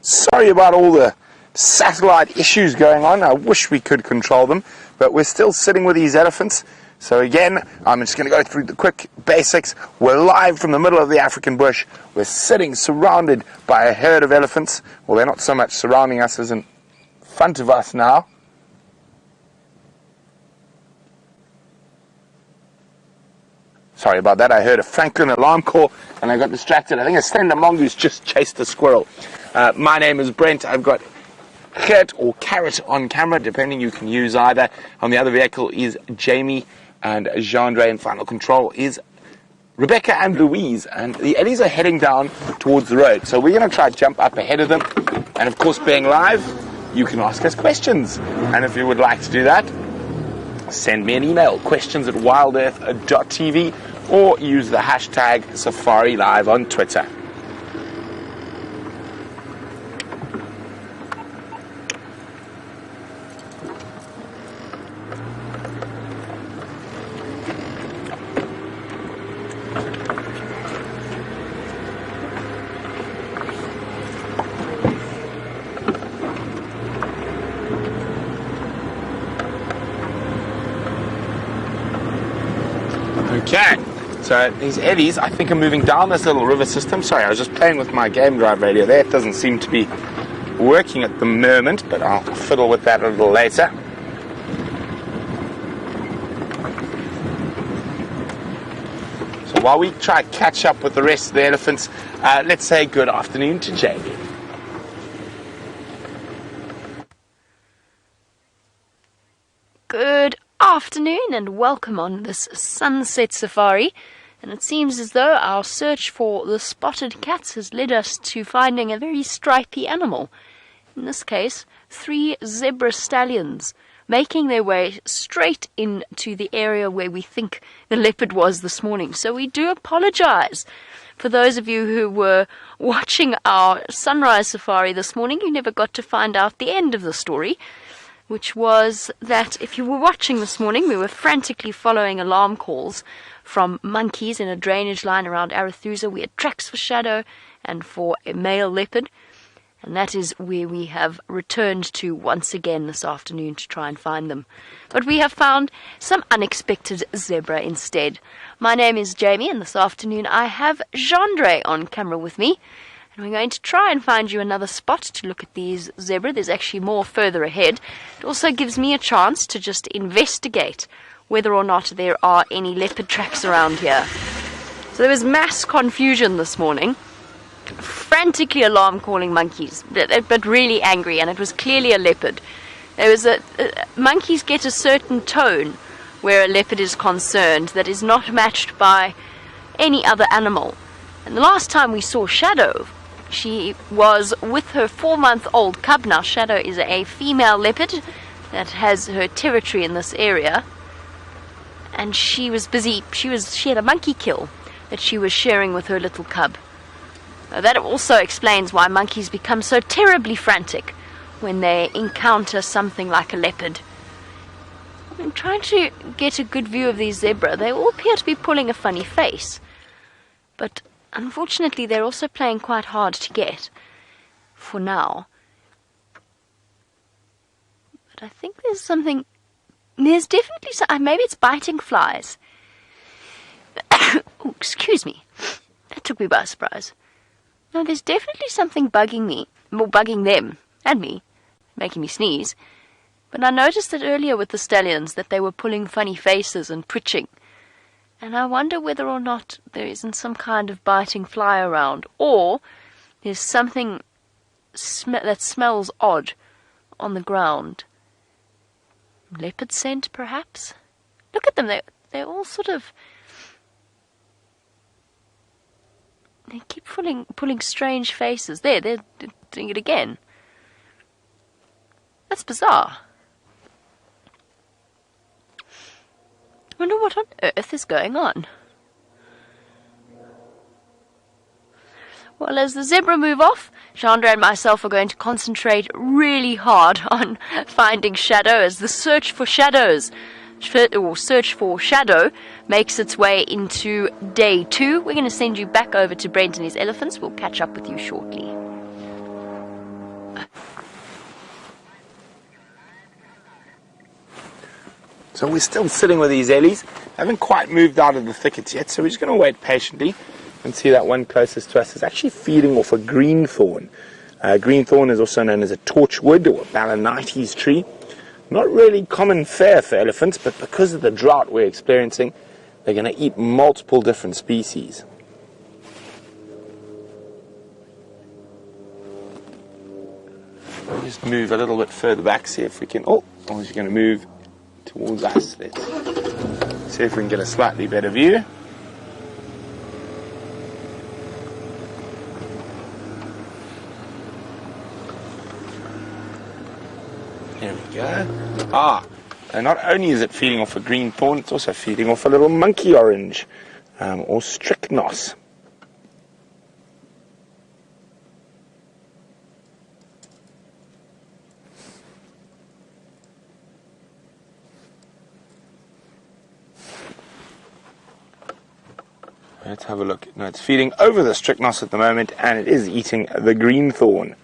Sorry about all the satellite issues going on. I wish we could control them, but we're still sitting with these elephants. So again, I'm just going to go through the quick basics. We're live from the middle of the African bush. We're sitting surrounded by a herd of elephants. Well, they're not so much surrounding us as in front of us now. Sorry about that. I heard a Franklin alarm call and I got distracted. I think a slender mongoose just chased a squirrel. My name is Brent. I've got Gert or Carrot on camera, depending. You can use either. On the other vehicle is Jamie and Gendre, and final control is Rebecca and Louise. And the ellies are heading down towards the road. So we're going to try to jump up ahead of them. And of course, being live, you can ask us questions. And if you would like to do that, send me an email, questions@wildearth.tv, or use the hashtag #SafariLive on Twitter. Okay, so these eddies, I think, are moving down this little river system. Sorry, I was just playing with my game drive radio there. It doesn't seem to be working at the moment, but I'll fiddle with that a little later. So while we try to catch up with the rest of the elephants, let's say good afternoon to Jamie. Good afternoon and welcome on this sunset safari. And it seems as though our search for the spotted cats has led us to finding a very stripy animal. In this case, 3 zebra stallions making their way straight into the area where we think the leopard was this morning. So we do apologize for those of you who were watching our sunrise safari this morning. You never got to find out the end of the story, which was that if you were watching this morning, we were frantically following alarm calls from monkeys in a drainage line around Arathusa. We had tracks for shadow and for a male leopard, and that is where we have returned to once again this afternoon to try and find them. But we have found some unexpected zebra instead. My name is Jamie, and this afternoon I have Gendre on camera with me. And we're going to try and find you another spot to look at these zebra. There's actually more further ahead. It also gives me a chance to just investigate whether or not there are any leopard tracks around here. So there was mass confusion this morning. Frantically alarm calling monkeys, but really angry, and it was clearly a leopard. There was monkeys get a certain tone where a leopard is concerned that is not matched by any other animal. And the last time we saw Shadow, she was with her 4-month-old cub. Now, Shadow is a female leopard that has her territory in this area. And she was busy, she had a monkey kill that she was sharing with her little cub. Now, that also explains why monkeys become so terribly frantic when they encounter something like a leopard. I'm trying to get a good view of these zebra. They all appear to be pulling a funny face. But unfortunately, they're also playing quite hard to get for now. But I think there's something. There's definitely some. Maybe it's biting flies. Oh, excuse me. That took me by surprise. No, there's definitely something bugging me, or bugging them and me, making me sneeze. But I noticed it earlier with the stallions that they were pulling funny faces and twitching. And I wonder whether or not there isn't some kind of biting fly around, or there's something that smells odd on the ground. Leopard scent, perhaps? Look at them, they're all sort of. They keep pulling strange faces. They're doing it again. That's bizarre. I wonder what on earth is going on. Well, as the zebra move off, Gendre and myself are going to concentrate really hard on finding Shadow as the search for shadows, or search for Shadow, makes its way into day 2. We're going to send you back over to Brent and his elephants. We'll catch up with you shortly. So we're still sitting with these ellies. Haven't quite moved out of the thickets yet, so we're just going to wait patiently and see that one closest to us is actually feeding off a green thorn. Green thorn is also known as a torchwood or a balanites tree. Not really common fare for elephants, but because of the drought we're experiencing, they're going to eat multiple different species. We'll just move a little bit further back, see if we can... Oh, I was going to move towards us. Let's see if we can get a slightly better view. There we go. And not only is it feeding off a green thorn, it's also feeding off a little monkey orange, or strychnos. Let's have a look. No, it's feeding over the strychnos at the moment, and it is eating the green thorn.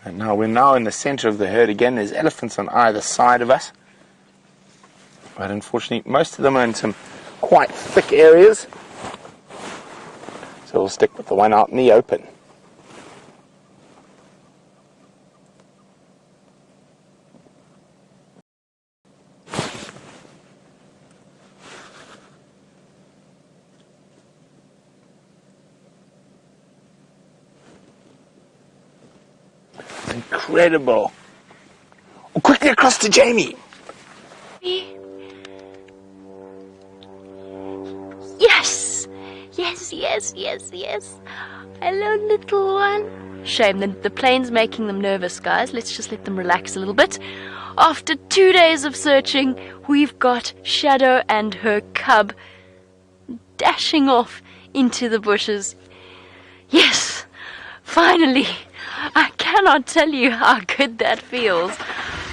And now we're now in the center of the herd again. There's elephants on either side of us. But unfortunately, most of them are in some quite thick areas. So we'll stick with the one out in the open. Incredible. Oh, quickly across to Jamie. Yes! Yes. Hello, little one. Shame, the plane's making them nervous, guys. Let's just let them relax a little bit. After 2 days of searching, we've got Shadow and her cub dashing off into the bushes. Yes! Finally! I cannot tell you how good that feels.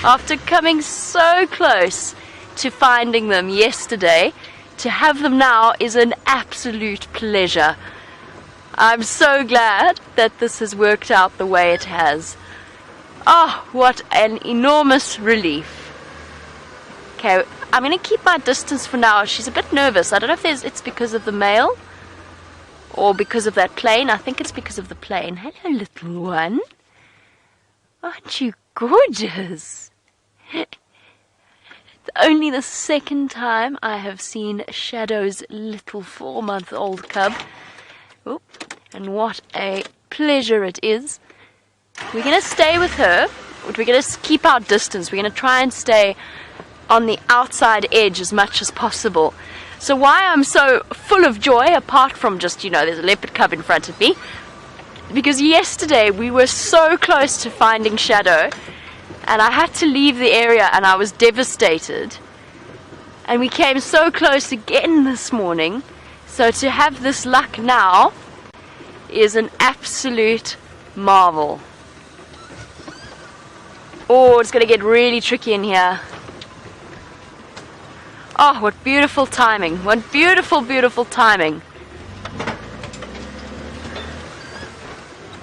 After coming so close to finding them yesterday, to have them now is an absolute pleasure. I'm so glad that this has worked out the way it has. Oh, what an enormous relief. Okay, I'm going to keep my distance for now. She's a bit nervous. I don't know if it's because of the male or because of that plane. I think it's because of the plane. Hello, little one. Aren't you gorgeous? It's only the second time I have seen Shadow's little 4-month-old cub. Oop, and what a pleasure it is. We're going to stay with her, but we're going to keep our distance. We're going to try and stay on the outside edge as much as possible. So why I'm so full of joy, apart from just, there's a leopard cub in front of me, because yesterday we were so close to finding Shadow, and I had to leave the area and I was devastated. And we came so close again this morning, so to have this luck now is an absolute marvel. Oh, it's going to get really tricky in here. Oh, what beautiful timing. What beautiful, beautiful timing.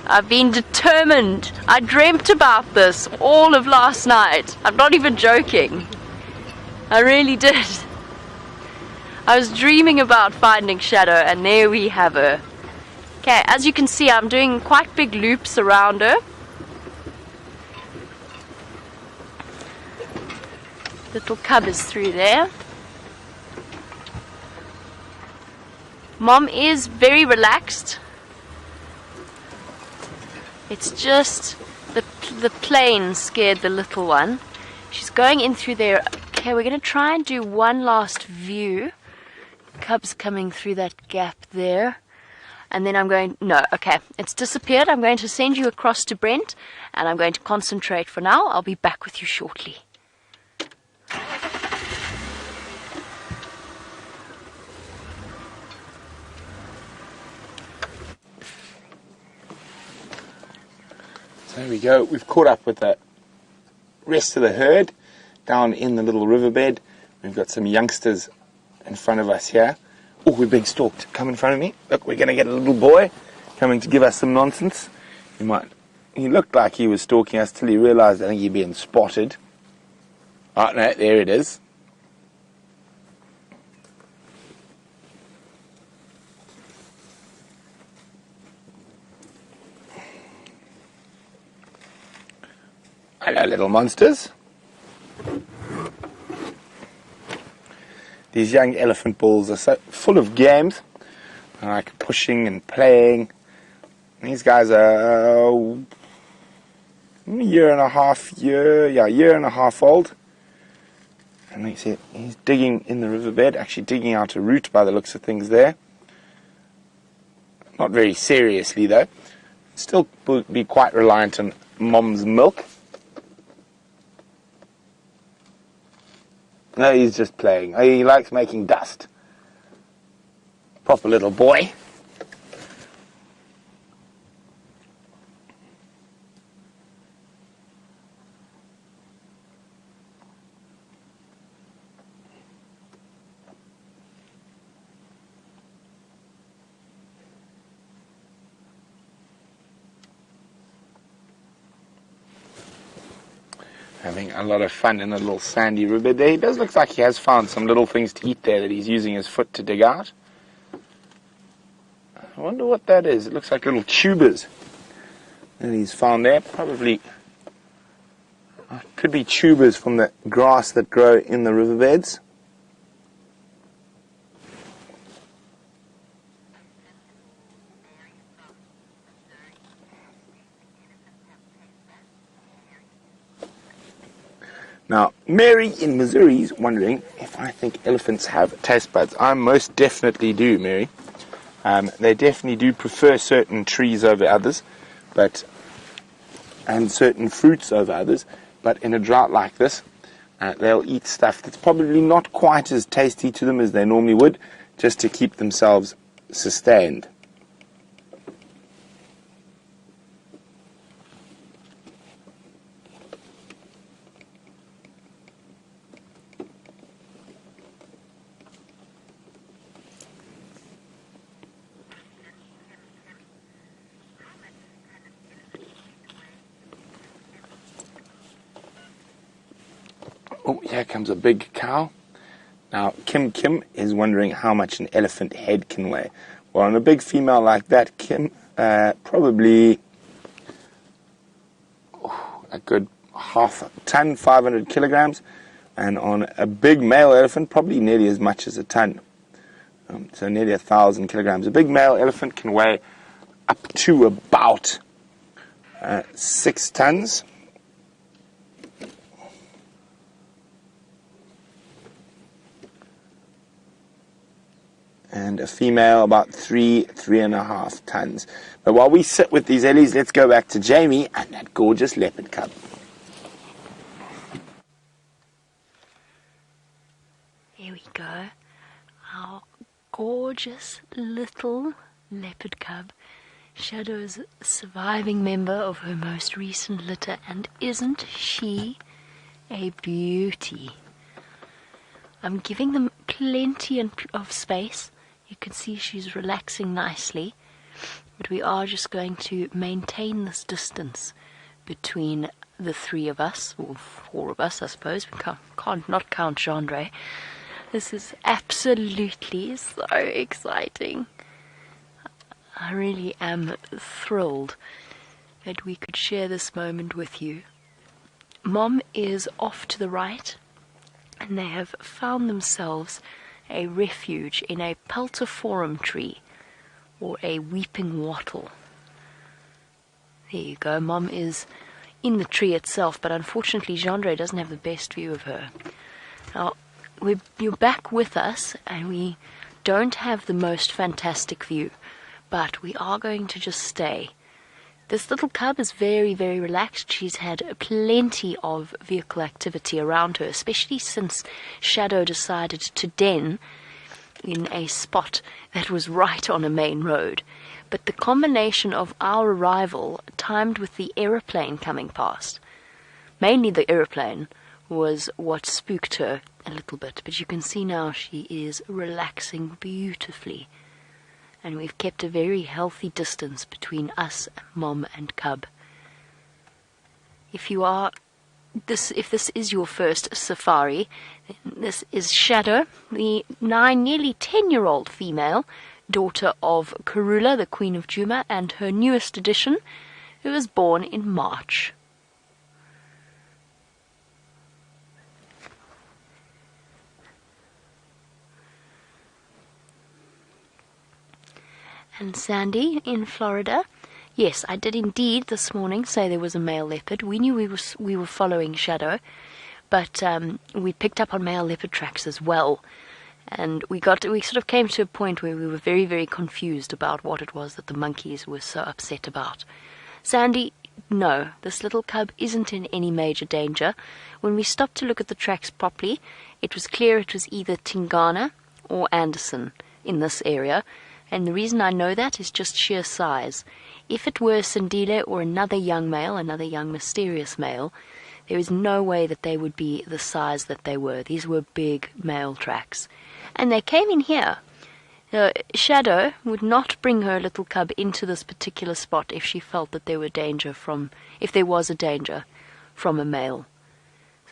I've been determined. I dreamt about this all of last night. I'm not even joking. I really did. I was dreaming about finding Shadow, and there we have her. Okay, as you can see, I'm doing quite big loops around her. Little cub is through there. Mom is very relaxed. It's just the plane scared the little one. She's going in through there. Okay, we're going to try and do one last view. Cub's coming through that gap there. And then I'm going... No, okay, it's disappeared. I'm going to send you across to Brent, and I'm going to concentrate for now. I'll be back with you shortly. There we go. We've caught up with the rest of the herd down in the little riverbed. We've got some youngsters in front of us here. Oh, we're being stalked. Come in front of me. Look, we're going to get a little boy coming to give us some nonsense. He looked like he was stalking us till he realized I think he'd been spotted. Oh, no, there it is. Hello, little monsters. These young elephant bulls are so full of games. I like pushing and playing. These guys are year and a half old. And you see he's digging in the riverbed, actually digging out a root by the looks of things there. Not very seriously though. Still be quite reliant on mom's milk. No, he's just playing. Oh, he likes making dust. Proper little boy. Having a lot of fun in a little sandy riverbed there. He does look like he has found some little things to eat there that he's using his foot to dig out. I wonder what that is. It looks like little tubers that he's found there. Probably could be tubers from the grass that grow in the riverbeds. Now, Mary in Missouri is wondering if I think elephants have taste buds. I most definitely do, Mary. They definitely do prefer certain trees over others, and certain fruits over others. But in a drought like this, they'll eat stuff that's probably not quite as tasty to them as they normally would, just to keep themselves sustained. Oh, here comes a big cow. Now, Kim is wondering how much an elephant head can weigh. Well, on a big female like that, Kim, probably a good half a ton, 500 kilograms. And on a big male elephant, probably nearly as much as a ton. So nearly 1,000 kilograms. A big male elephant can weigh up to about 6 tons. And a female about 3.5 tons. But while we sit with these ellies, let's go back to Jamie and that gorgeous leopard cub. Here we go. Our gorgeous little leopard cub. Shadow's surviving member of her most recent litter, and isn't she a beauty? I'm giving them plenty of space. You can see she's relaxing nicely, but we are just going to maintain this distance between the three of us, or 4 of us, I suppose. We can't not count Gendre. This is absolutely so exciting. I really am thrilled that we could share this moment with you. Mom is off to the right, and they have found themselves a refuge in a peltiforum tree, or a weeping wattle. There you go. Mom is in the tree itself, but unfortunately Gendre doesn't have the best view of her. Now, you're back with us, and we don't have the most fantastic view, but we are going to just stay. This little cub is very, very relaxed. She's had plenty of vehicle activity around her, especially since Shadow decided to den in a spot that was right on a main road. But the combination of our arrival, timed with the aeroplane coming past, mainly the aeroplane, was what spooked her a little bit. But you can see now she is relaxing beautifully. And we've kept a very healthy distance between us, mom and cub. If this is your first safari, this is Shadow, the nearly 10-year-old female, daughter of Karula, the Queen of Djuma, and her newest addition, who was born in March. And Sandy in Florida. Yes, I did indeed this morning say there was a male leopard. We knew we were following Shadow, but we picked up on male leopard tracks as well. And we sort of came to a point where we were very, very confused about what it was that the monkeys were so upset about. Sandy, no, this little cub isn't in any major danger. When we stopped to look at the tracks properly, it was clear it was either Tingana or Anderson in this area. And the reason I know that is just sheer size. If it were Sandile or another young male, another young mysterious male, there is no way that they would be the size that they were. These were big male tracks. And they came in here. Shadow would not bring her little cub into this particular spot if she felt that there was a danger from a male.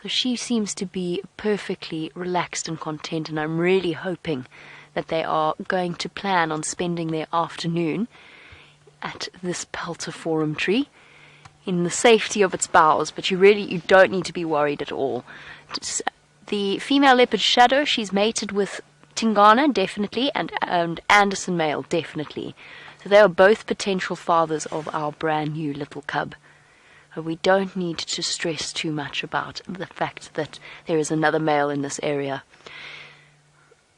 So she seems to be perfectly relaxed and content, and I'm really hoping that they are going to plan on spending their afternoon at this peltiforum tree in the safety of its boughs, but you don't need to be worried at all. The female leopard Shadow, she's mated with Tingana, definitely, and Anderson male, definitely. So they are both potential fathers of our brand new little cub. We don't need to stress too much about the fact that there is another male in this area.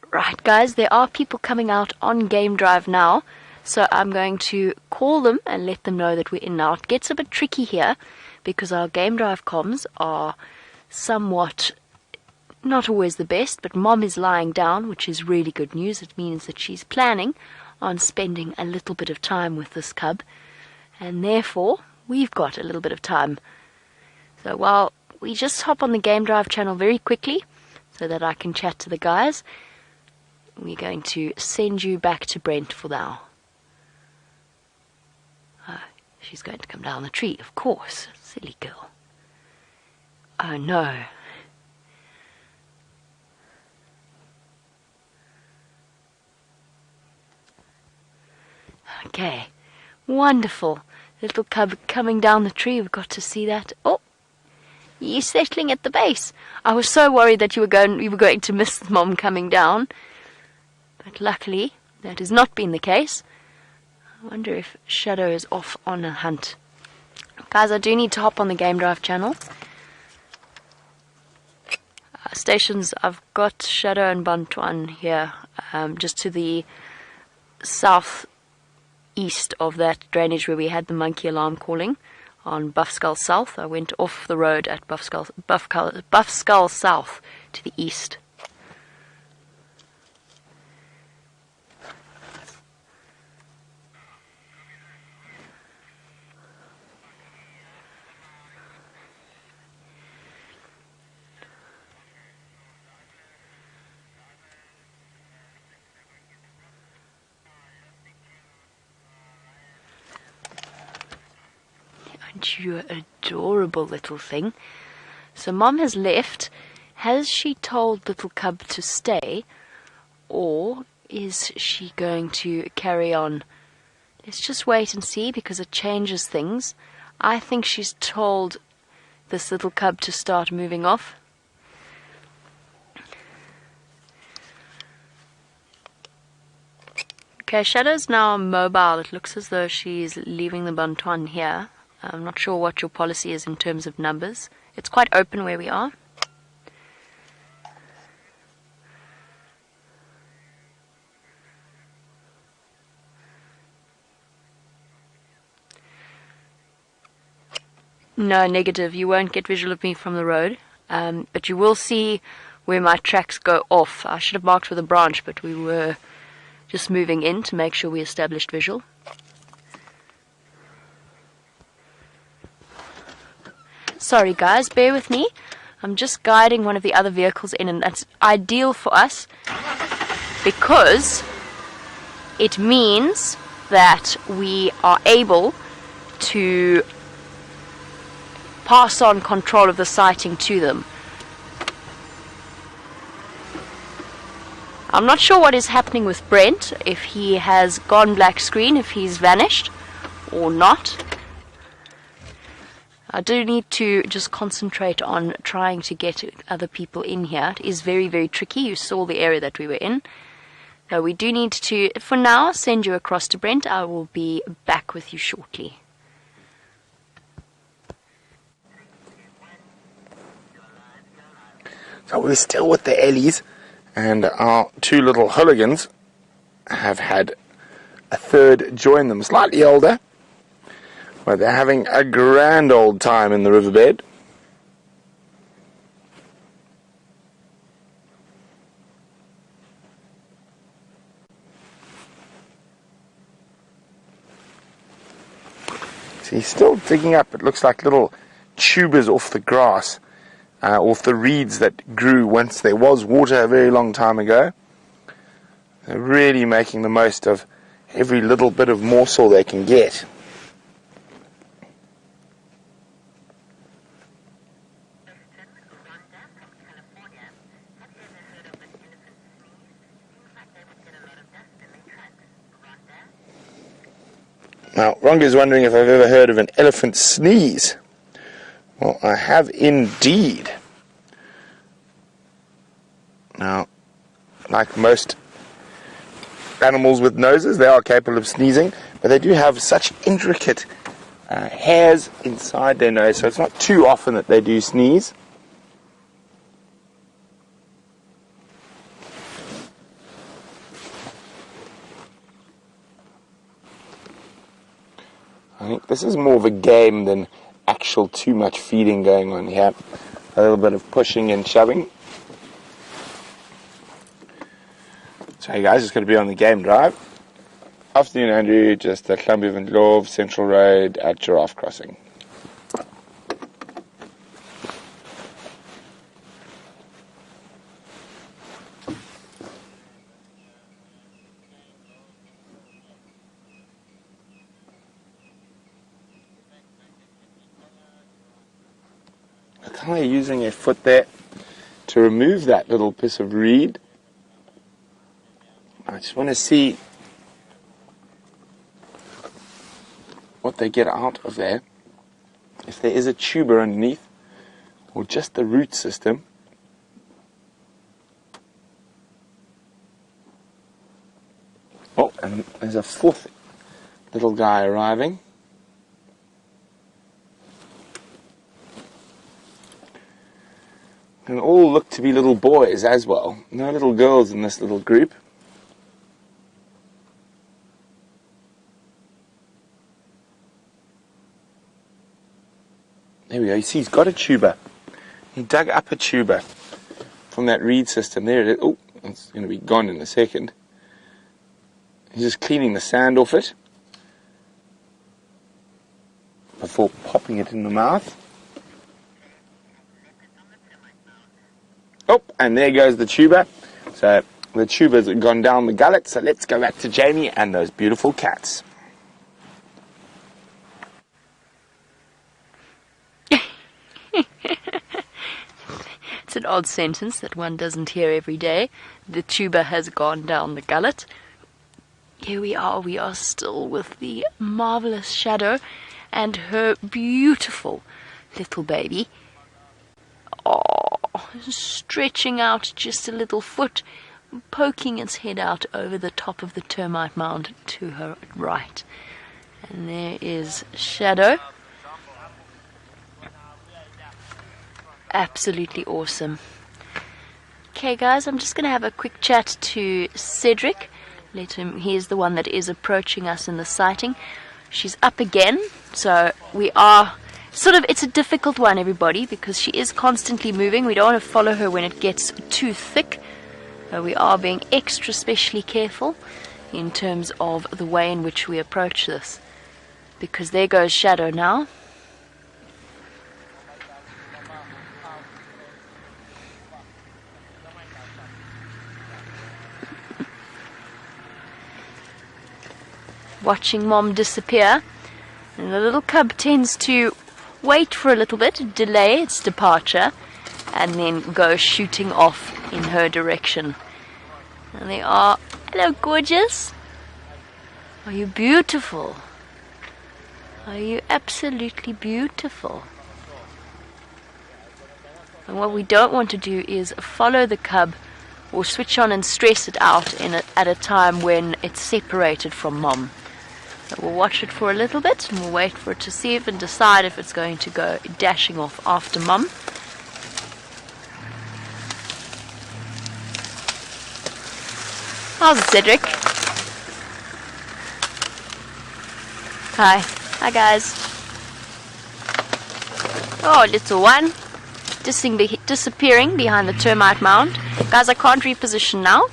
Right, guys, there are people coming out on game drive now, so I'm going to call them and let them know that we're in now. It gets a bit tricky here because our game drive comms are somewhat not always the best, but Mom is lying down, which is really good news. It means that she's planning on spending a little bit of time with this cub, and therefore we've got a little bit of time. So while we just hop on the game drive channel very quickly so that I can chat to the guys, we're going to send you back to Brent for now. Oh, she's going to come down the tree, of course. Silly girl. Oh no. Okay. Wonderful. Little cub coming down the tree. We've got to see that. Oh, you're settling at the base. I was so worried that you were going to miss Mom coming down. But luckily, that has not been the case. I wonder if Shadow is off on a hunt. Guys, I do need to hop on the game drive channel. Stations, I've got Shadow and Bantuan here, just to the southeast of that drainage where we had the monkey alarm calling on Buff Skull South. I went off the road at Buff Skull South to the east. Aren't you an adorable little thing? So Mom has left. Has she told little cub to stay, or is she going to carry on? Let's just wait and see, because it changes things. I think she's told this little cub to start moving off. Okay, Shadow's now mobile. It looks as though she's leaving the Bantuan here. I'm not sure what your policy is in terms of numbers. It's quite open where we are. No, negative. You won't get visual of me from the road. But you will see where my tracks go off. I should have marked with a branch, but we were just moving in to make sure we established visual. Sorry guys, bear with me. I'm just guiding one of the other vehicles in, and that's ideal for us because it means that we are able to pass on control of the sighting to them. I'm not sure what is happening with Brent, if he has gone black screen, if he's vanished or not. I do need to just concentrate on trying to get other people in here. It is very, very tricky. You saw the area that we were in. So we do need to, for now, send you across to Brent. I will be back with you shortly. So we're still with the ellies, and our two little hooligans have had a third join them, slightly older, but they're having a grand old time in the riverbed. So he's still digging up, it looks like little tubers off the grass, off the reeds that grew once there was water a very long time ago. They're really making the most of every little bit of morsel they can get. Now, Ronga's wondering if I've ever heard of an elephant sneeze. Well, I have indeed. Now, like most animals with noses, they are capable of sneezing, but they do have such intricate hairs inside their nose, so it's not too often that they do sneeze. I think this is more of a game than actual too much feeding going on here. A little bit of pushing and shoving. So hey guys, it's going to be on the game drive. Afternoon Andrew, just at Clumby and Love, Central Road at Giraffe Crossing. Kind of using a foot there to remove that little piece of reed. I just want to see what they get out of there. If there is a tuber underneath or just the root system. Oh, and there's a fourth little guy arriving. And all look to be little boys as well. No little girls in this little group. There we go. You see he's got a tuber. He dug up a tuber from that reed system. There it is. Oh, it's going to be gone in a second. He's just cleaning the sand off it before popping it in the mouth. Oh, and there goes the tuber. So the tuber's gone down the gullet. So let's go back to Jamie and those beautiful cats. It's an odd sentence that one doesn't hear every day. The tuber has gone down the gullet. Here we are still with the marvelous Shadow and her beautiful little baby. Oh, stretching out just a little foot, poking its head out over the top of the termite mound to her right. And there is Shadow. Absolutely awesome. Okay guys, I'm just going to have a quick chat to Cedric. Let him, he is the one that is approaching us in the sighting. She's up again, so we are sort of, it's a difficult one everybody, because she is constantly moving. We don't want to follow her when it gets too thick. We are being extra specially careful in terms of the way in which we approach this, because there goes Shadow now. watching Mom disappear. And the little cub tends to wait for a little bit, delay its departure, and then go shooting off in her direction. And they are, hello gorgeous. Are you beautiful? Are you absolutely beautiful? And what we don't want to do is follow the cub or switch on and stress it out at a time when it's separated from Mom. So we'll watch it for a little bit and we'll wait for it to see if and decide if it's going to go dashing off after Mom. How's it, Cedric? Hi. Hi, guys. Oh, little one. Disappearing behind the termite mound. Guys, I can't reposition now,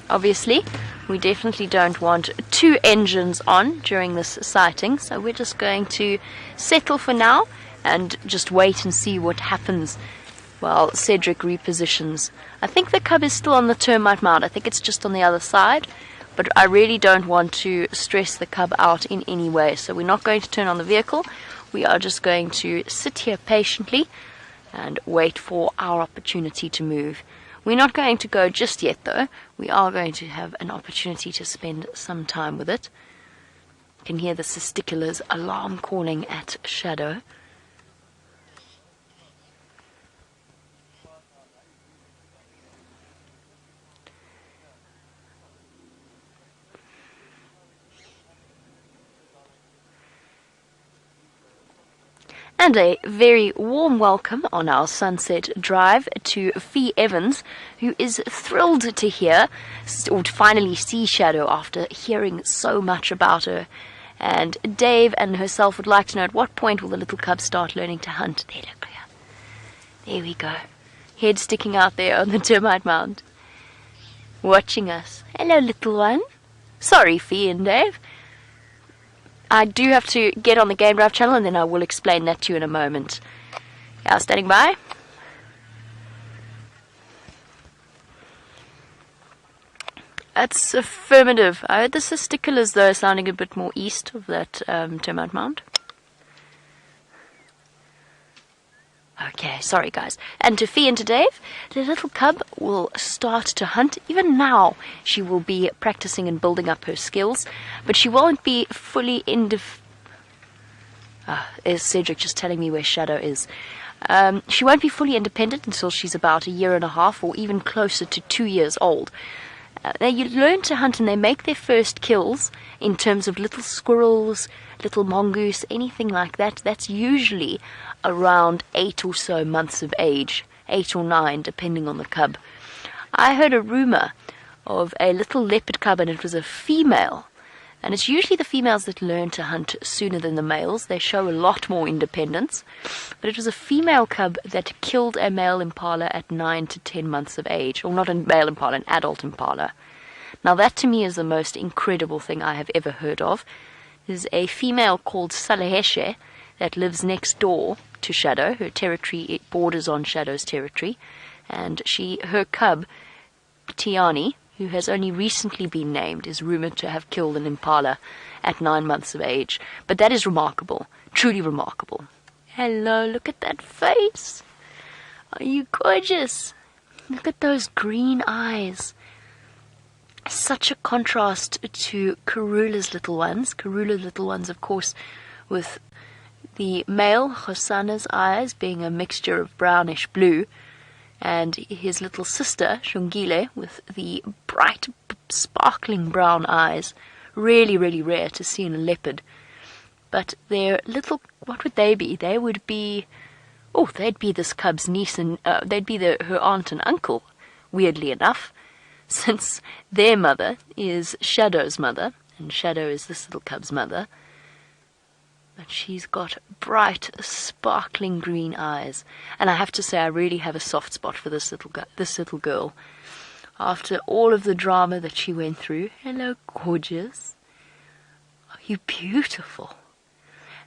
obviously. We definitely don't want 2 engines on during this sighting, so we're just going to settle for now and just wait and see what happens while Cedric repositions. I think the cub is still on the termite mound. I think it's just on the other side, but I really don't want to stress the cub out in any way, so we're not going to turn on the vehicle. We are just going to sit here patiently and wait for our opportunity to move. We're not going to go just yet, though. We are going to have an opportunity to spend some time with it. You can hear the Sesticula's alarm calling at Shadow. And a very warm welcome on our sunset drive to Fee Evans, who is thrilled to hear, or to finally see Shadow after hearing so much about her. And Dave and herself would like to know, at what point will the little cub start learning to hunt? There, look here. There we go. Head sticking out there on the termite mound. Watching us. Hello, little one. Sorry, Fee and Dave. I do have to get on the Game Drive channel, and then I will explain that to you in a moment. Yeah, standing by. That's affirmative. I heard the Sesticulas, though, sounding a bit more east of that termite mound. Okay, sorry guys. And to Fee and to Dave, the little cub will start to hunt. Even now, she will be practicing and building up her skills, but she won't be fully is Cedric just telling me where Shadow is? She won't be fully independent until she's about 1.5 years or even closer to 2 years old. They learn to hunt and they make their first kills in terms of little squirrels, little mongoose, anything like that. That's usually around 8 or so months of age, 8 or 9, depending on the cub. I heard a rumor of a little leopard cub, and it was a female. And it's usually the females that learn to hunt sooner than the males. They show a lot more independence. But it was a female cub that killed a male impala at 9 to 10 months of age. Or not a male impala, an adult impala. Now that to me is the most incredible thing I have ever heard of. There's a female called Salaheshe that lives next door to Shadow. Her territory borders on Shadow's territory. And her cub, Tiani, who has only recently been named, is rumored to have killed an impala at 9 months of age. But that is remarkable, truly remarkable. Hello, look at that face. Are you gorgeous? Look at those green eyes. Such a contrast to Karula's little ones. Karula's little ones, of course, with the male Hosana's eyes being a mixture of brownish blue, and his little sister, Shungile, with the bright, sparkling brown eyes. Really, really rare to see in a leopard. But they're little, what would they be? They would be, they'd be this cub's niece, and they'd be her aunt and uncle, weirdly enough, since their mother is Shadow's mother, and Shadow is this little cub's mother. But she's got bright, sparkling green eyes. And I have to say, I really have a soft spot for this little girl. After all of the drama that she went through. Hello, gorgeous. Are you beautiful?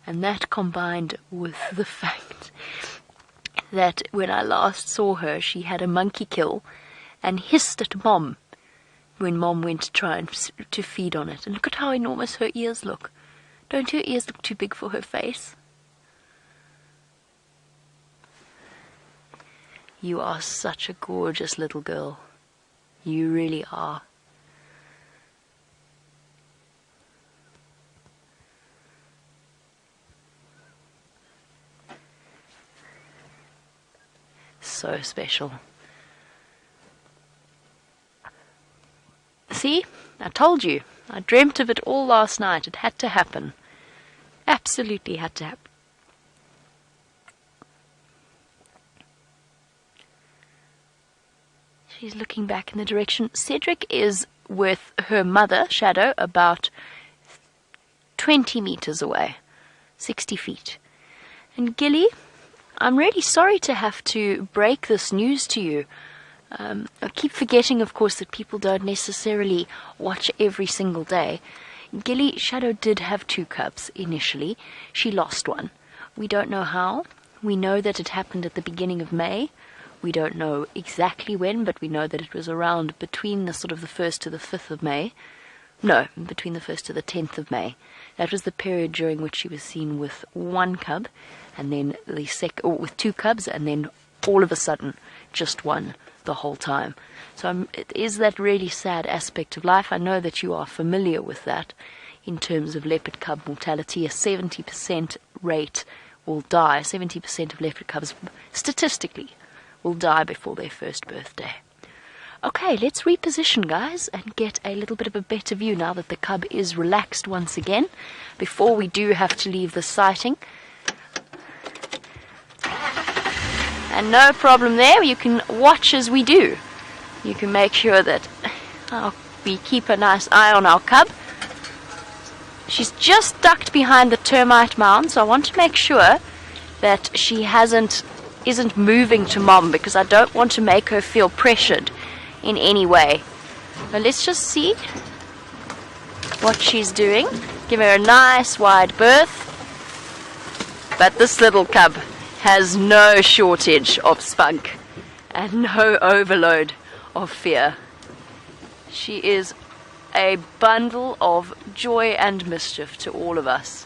And that combined with the fact that when I last saw her, she had a monkey kill and hissed at Mom when Mom went to try and to feed on it. And look at how enormous her ears look. Don't her ears look too big for her face? You are such a gorgeous little girl. You really are. So special. See? I told you. I dreamt of it all last night. It had to happen. Absolutely had to happen. She's looking back in the direction. Cedric is with her mother, Shadow, about 20 meters away. 60 feet. And Gilly, I'm really sorry to have to break this news to you. I keep forgetting, of course, that people don't necessarily watch every single day. Gilly, Shadow did have 2 cubs initially. She lost one. We don't know how. We know that it happened at the beginning of May. We don't know exactly when, but we know that it was around between the sort of the 1st to the 5th of May. No, between the 1st to the 10th of May. That was the period during which she was seen with 1 cub, and then with 2 cubs, and then all of a sudden, just 1 the whole time. So it is that really sad aspect of life. I know that you are familiar with that in terms of leopard cub mortality. A 70% rate will die. 70% of leopard cubs, statistically, will die before their first birthday. Okay, let's reposition, guys, and get a little bit of a better view now that the cub is relaxed once again, before we do have to leave the sighting. And no problem there, you can watch as we do. You can make sure that we keep a nice eye on our cub. She's just ducked behind the termite mound, so I want to make sure that she isn't moving to Mom, because I don't want to make her feel pressured in any way. So let's just see what she's doing. Give her a nice wide berth. But this little cub has no shortage of spunk and no overload of fear. She is a bundle of joy and mischief to all of us.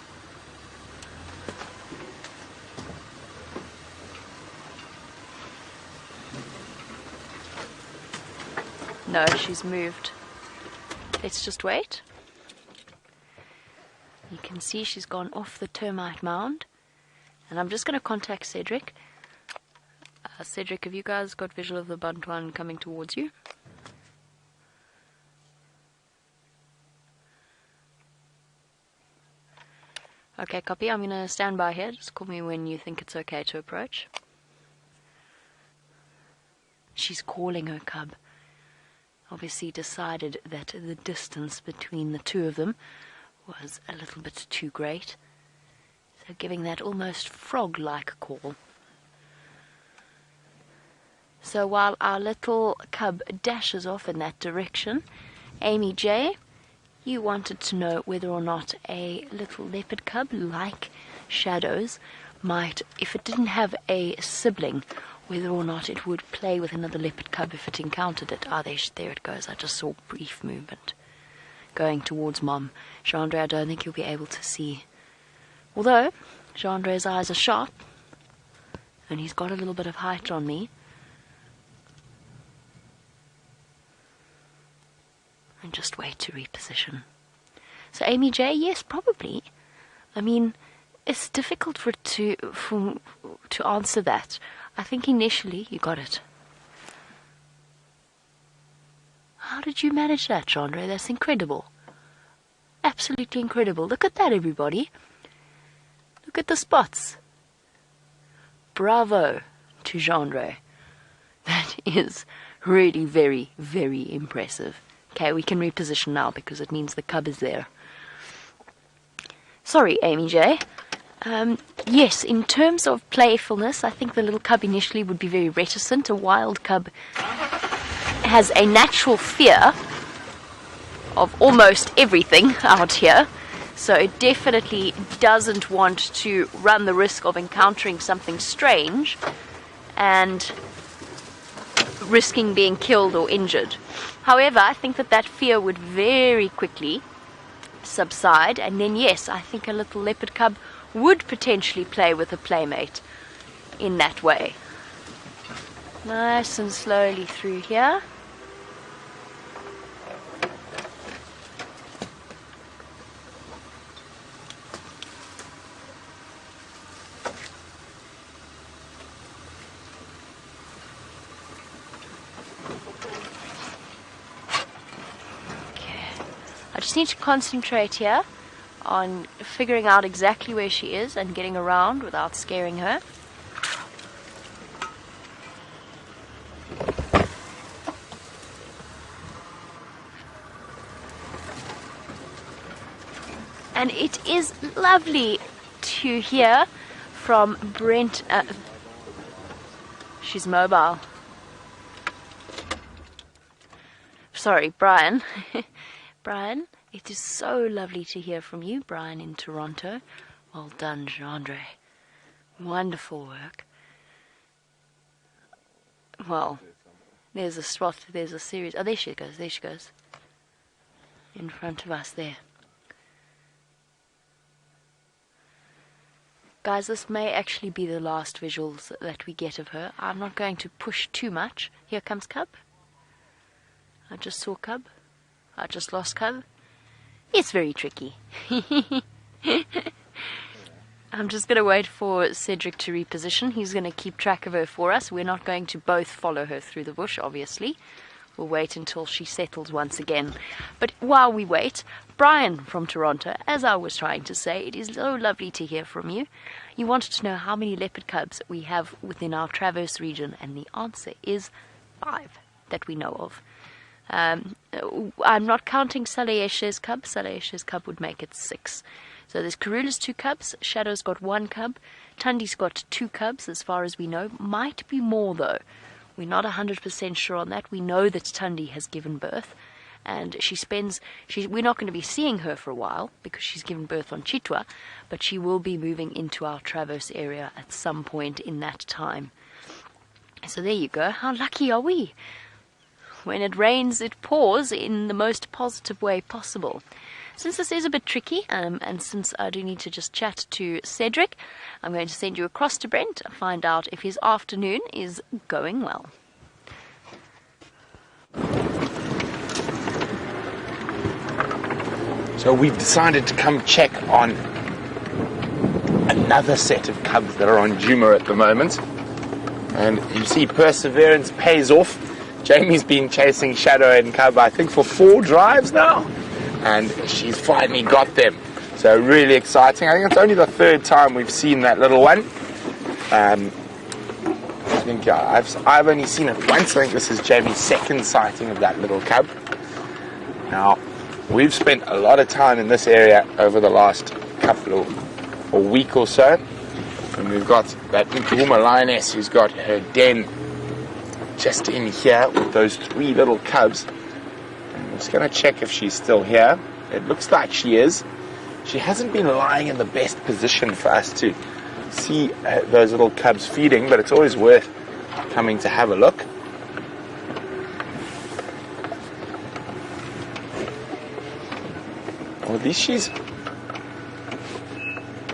No, she's moved. Let's just wait. You can see she's gone off the termite mound. And I'm just going to contact Cedric. Cedric, have you guys got visual of the Bantuan coming towards you? Okay, copy. I'm going to stand by here. Just call me when you think it's okay to approach. She's calling her cub. Obviously decided that the distance between the 2 of them was a little bit too great. So giving that almost frog-like call. So while our little cub dashes off in that direction, Amy J, you wanted to know whether or not a little leopard cub like Shadow's might, if it didn't have a sibling, whether or not it would play with another leopard cub if it encountered it. There it goes. I just saw brief movement going towards Mom. Chandra, I don't think you'll be able to see. Although, Chandra's eyes are sharp, and he's got a little bit of height on me. And just wait to reposition. So Amy J, yes, probably. I mean, it's difficult to answer that. I think initially you got it. How did you manage that, Chandra? That's incredible. Absolutely incredible. Look at that, everybody. Look at the spots. Bravo to Chandra. That is really very, very impressive. Okay, we can reposition now because it means the cub is there. Sorry, Amy J. Yes, in terms of playfulness, I think the little cub initially would be very reticent. A wild cub has a natural fear of almost everything out here. So it definitely doesn't want to run the risk of encountering something strange and risking being killed or injured. However, I think that fear would very quickly subside, and then yes, I think a little leopard cub would potentially play with a playmate in that way. Nice and slowly through here. I just need to concentrate here on figuring out exactly where she is and getting around without scaring her. And it is lovely to hear from Brent. She's mobile. Sorry, Brian. Brian, it is so lovely to hear from you, Brian in Toronto. Well done, Jean-Andre. Wonderful work. Well, there's a spot, there's a series. Oh, there she goes, there she goes. In front of us there. Guys, this may actually be the last visuals that we get of her. I'm not going to push too much. Here comes Cub. I just saw Cub. I just lost Cub. It's very tricky. I'm just going to wait for Cedric to reposition. He's going to keep track of her for us. We're not going to both follow her through the bush, obviously. We'll wait until she settles once again. But while we wait, Brian from Toronto, as I was trying to say, it is so lovely to hear from you. You wanted to know how many leopard cubs we have within our Traverse region, and the answer is 5 that we know of. I'm not counting Saleyeshe's cub. Saleyeshe's cub would make it 6. So there's Karula's 2 cubs, Shadow's got 1 cub, Tundi's got 2 cubs as far as we know. Might be more though. We're not 100% sure on that. We know that Tundi has given birth, and we're not going to be seeing her for a while because she's given birth on Chitwa, but she will be moving into our Traverse area at some point in that time. So there you go. How lucky are we? When it rains, it pours in the most positive way possible. Since this is a bit tricky, and since I do need to just chat to Cedric, I'm going to send you across to Brent and find out if his afternoon is going well. So we've decided to come check on another set of cubs that are on Nkuhuma at the moment. And you see, perseverance pays off. Jamie's been chasing Shadow and Cub, I think, for 4 drives now. And she's finally got them. So really exciting. I think it's only the 3rd time we've seen that little one. I think I've only seen it once. I think this is Jamie's 2nd sighting of that little cub. Now, we've spent a lot of time in this area over the last a week or so. And we've got that Nkuhuma lioness who's got her den just in here with those 3 little cubs. I'm just going to check if she's still here. It looks like she is. She hasn't been lying in the best position for us to see those little cubs feeding, but it's always worth coming to have a look. Well, at least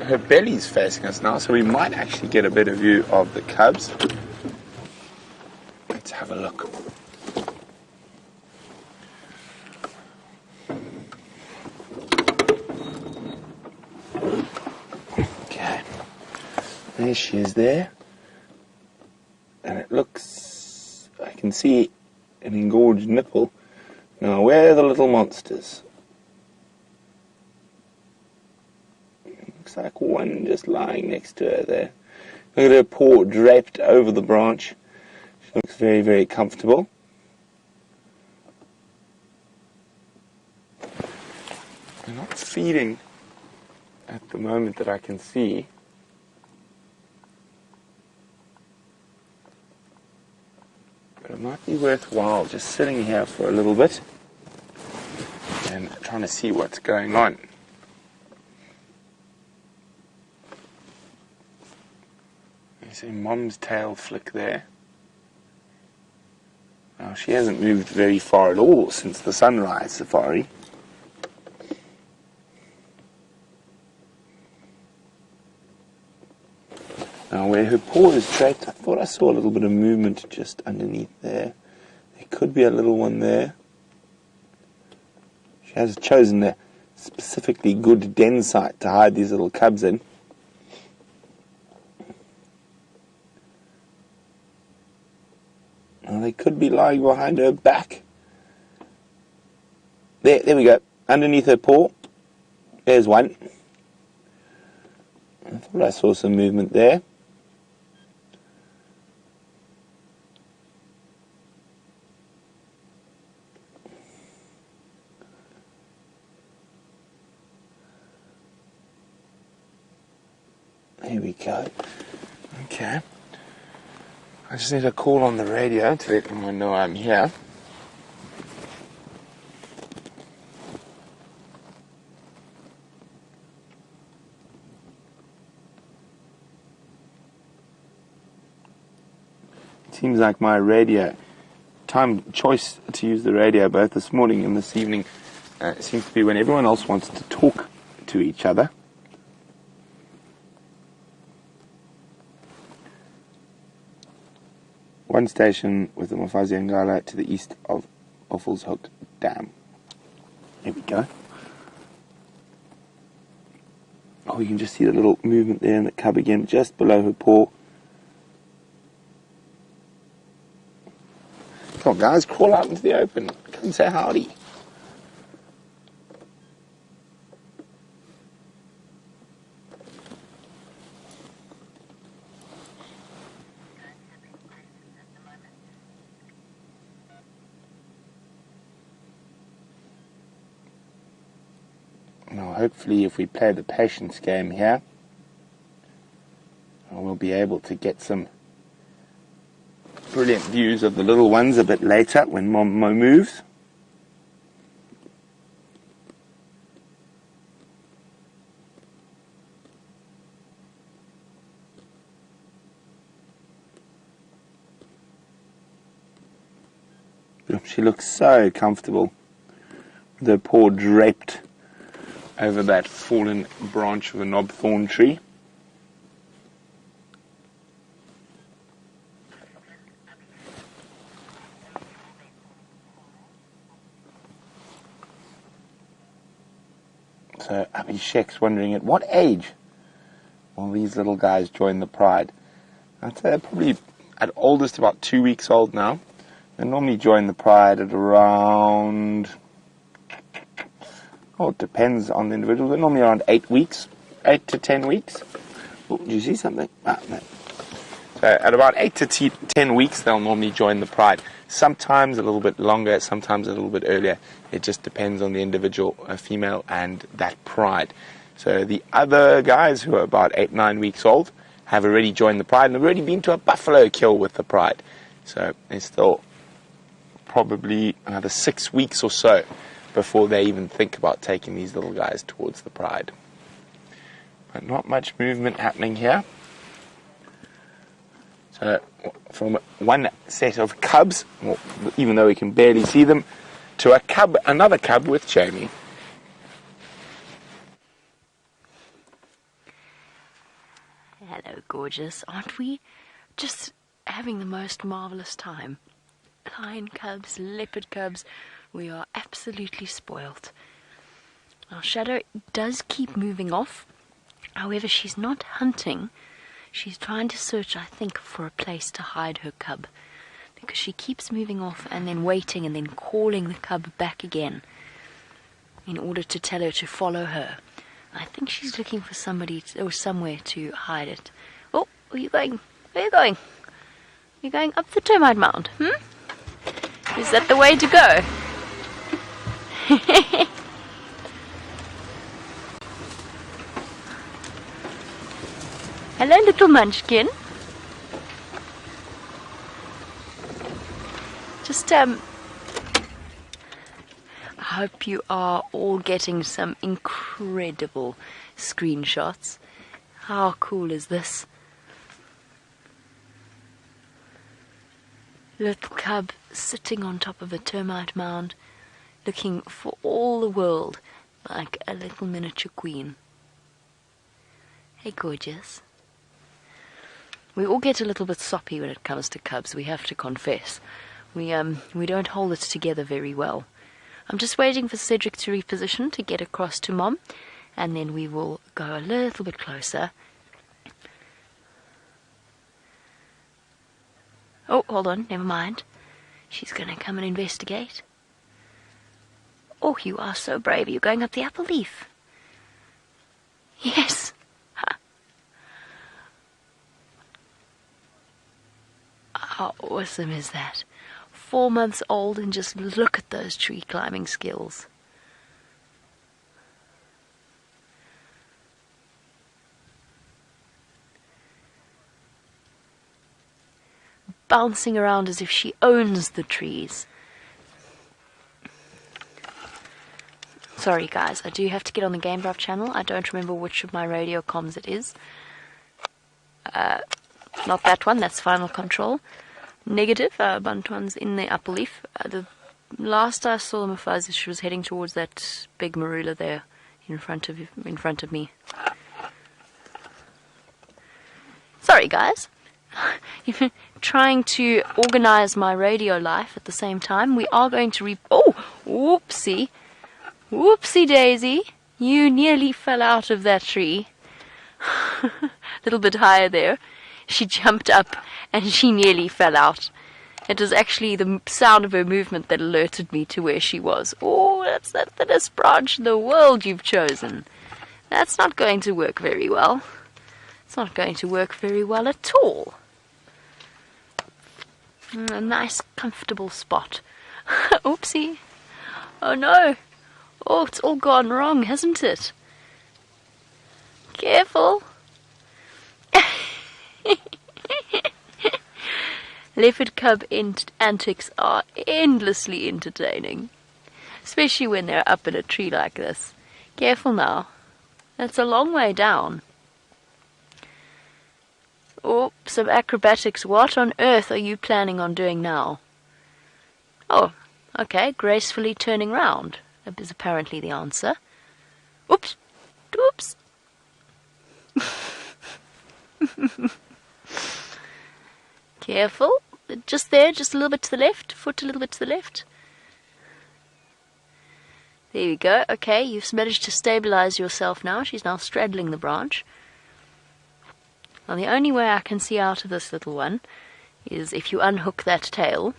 her belly's facing us now, so we might actually get a better view of the cubs. Let's have a look. Okay, there she is there, and it looks, I can see an engorged nipple. Now, where are the little monsters? Looks like one just lying next to her there. Look at her paw draped over the branch. She looks very, very comfortable. They're not feeding at the moment that I can see. But it might be worthwhile just sitting here for a little bit and trying to see what's going on. There's a mom's tail flick there. Now, she hasn't moved very far at all since the sunrise safari. Now, where her paw is draped, I thought I saw a little bit of movement just underneath there. There could be a little one there. She has chosen a specifically good den site to hide these little cubs in. Now, they could be lying behind her back. There we go. Underneath her paw. There's one. I thought I saw some movement there. There we go. Okay. I just need to call on the radio to let everyone know I'm here. It seems like my radio choice to use the radio both this morning and this evening seems to be when everyone else wants to talk to each other. One station with the Mafazi Nyala to the east of Hook Dam. There we go. Oh, you can just see the little movement there in the cub again, just below her paw. Come on, guys, crawl out into the open. Come and say howdy. Now, hopefully, if we play the patience game here, we'll be able to get some brilliant views of the little ones a bit later when Momo moves. She looks so comfortable with her paw draped over that fallen branch of a knob thorn tree. So Abhishek's wondering at what age will these little guys join the pride? I'd say they're probably at oldest about 2 weeks old now. They normally join the pride at around, it depends on the individual, but normally around 8 weeks, 8 to 10 weeks. Oh, did you see something? No. So at about 8 to 10 weeks, they'll normally join the pride. Sometimes a little bit longer, sometimes a little bit earlier. It just depends on the individual female and that pride. So the other guys who are about 8, 9 weeks old have already joined the pride and have already been to a buffalo kill with the pride. So they're still probably another 6 weeks or so before they even think about taking these little guys towards the pride. But not much movement happening here. So from one set of cubs, well, even though we can barely see them, to another cub with Jamie. Hello, gorgeous. Aren't we just having the most marvelous time? Lion cubs, leopard cubs, we are absolutely spoilt. Our Shadow does keep moving off. However, she's not hunting. She's trying to search, I think, for a place to hide her cub. Because she keeps moving off and then waiting and then calling the cub back again in order to tell her to follow her. I think she's looking for somebody or somewhere to hide it. Oh, where are you going? Where are you going? You're going up the termite mound, Is that the way to go? Hello, little munchkin. Just, I hope you are all getting some incredible screenshots. How cool is this? little cub sitting on top of a termite mound, looking for all the world like a little miniature queen. Hey, gorgeous. We all get a little bit soppy when it comes to cubs, we have to confess. We don't hold it together very well. I'm just waiting for Cedric to reposition to get across to Mom, and then we will go a little bit closer. Oh, hold on, never mind. She's going to come and investigate. Oh, you are so brave. You're going up the apple leaf. Yes. How awesome is that? 4 months old, and just look at those tree climbing skills. Bouncing around as if she owns the trees. Sorry guys, I do have to get on the Game Drive channel. I don't remember which of my radio comms it is. Not that one, that's Final Control. Negative, Buntuan's in the upper leaf. The last I saw Mufaz, she was heading towards that big marula there in front of me. Sorry guys. Trying to organize my radio life at the same time. We are going to oh, whoopsie. Whoopsie daisy. You nearly fell out of that tree. A little bit higher there. She jumped up and she nearly fell out. It was actually the sound of her movement that alerted me to where she was. Oh, that's the thinnest branch in the world you've chosen. That's not going to work very well. It's not going to work very well at all. A nice, comfortable spot. Oopsie. Oh no. Oh, it's all gone wrong, hasn't it? Careful. Leopard cub antics are endlessly entertaining, especially when they're up in a tree like this. Careful now. That's a long way down. Oh, some acrobatics. What on earth are you planning on doing now? Oh, okay, gracefully turning round. That is apparently the answer. Oops. Oops. Careful. Just there, just a little bit to the left. Foot a little bit to the left. There we go. Okay, you've managed to stabilize yourself now. She's now straddling the branch. Now the only way I can see out of this little one is if you unhook that tail.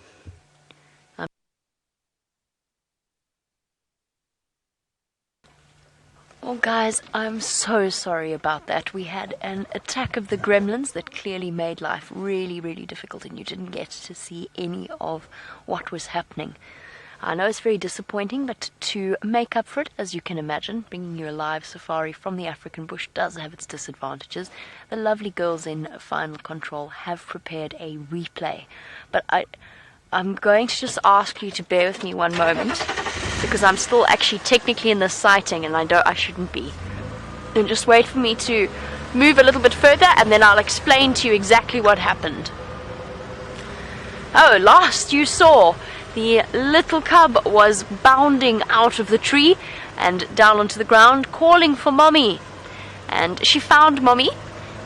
Oh guys, I'm so sorry about that. We had an attack of the gremlins that clearly made life really, really difficult, and you didn't get to see any of what was happening. I know it's very disappointing, but to make up for it, as you can imagine, bringing you a live safari from the African bush does have its disadvantages. The lovely girls in Final Control have prepared a replay, but I'm going to just ask you to bear with me one moment, because I'm still actually technically in this sighting, and I shouldn't be. And just wait for me to move a little bit further, and then I'll explain to you exactly what happened. Oh, last you saw, the little cub was bounding out of the tree and down onto the ground, calling for Mommy. And she found Mommy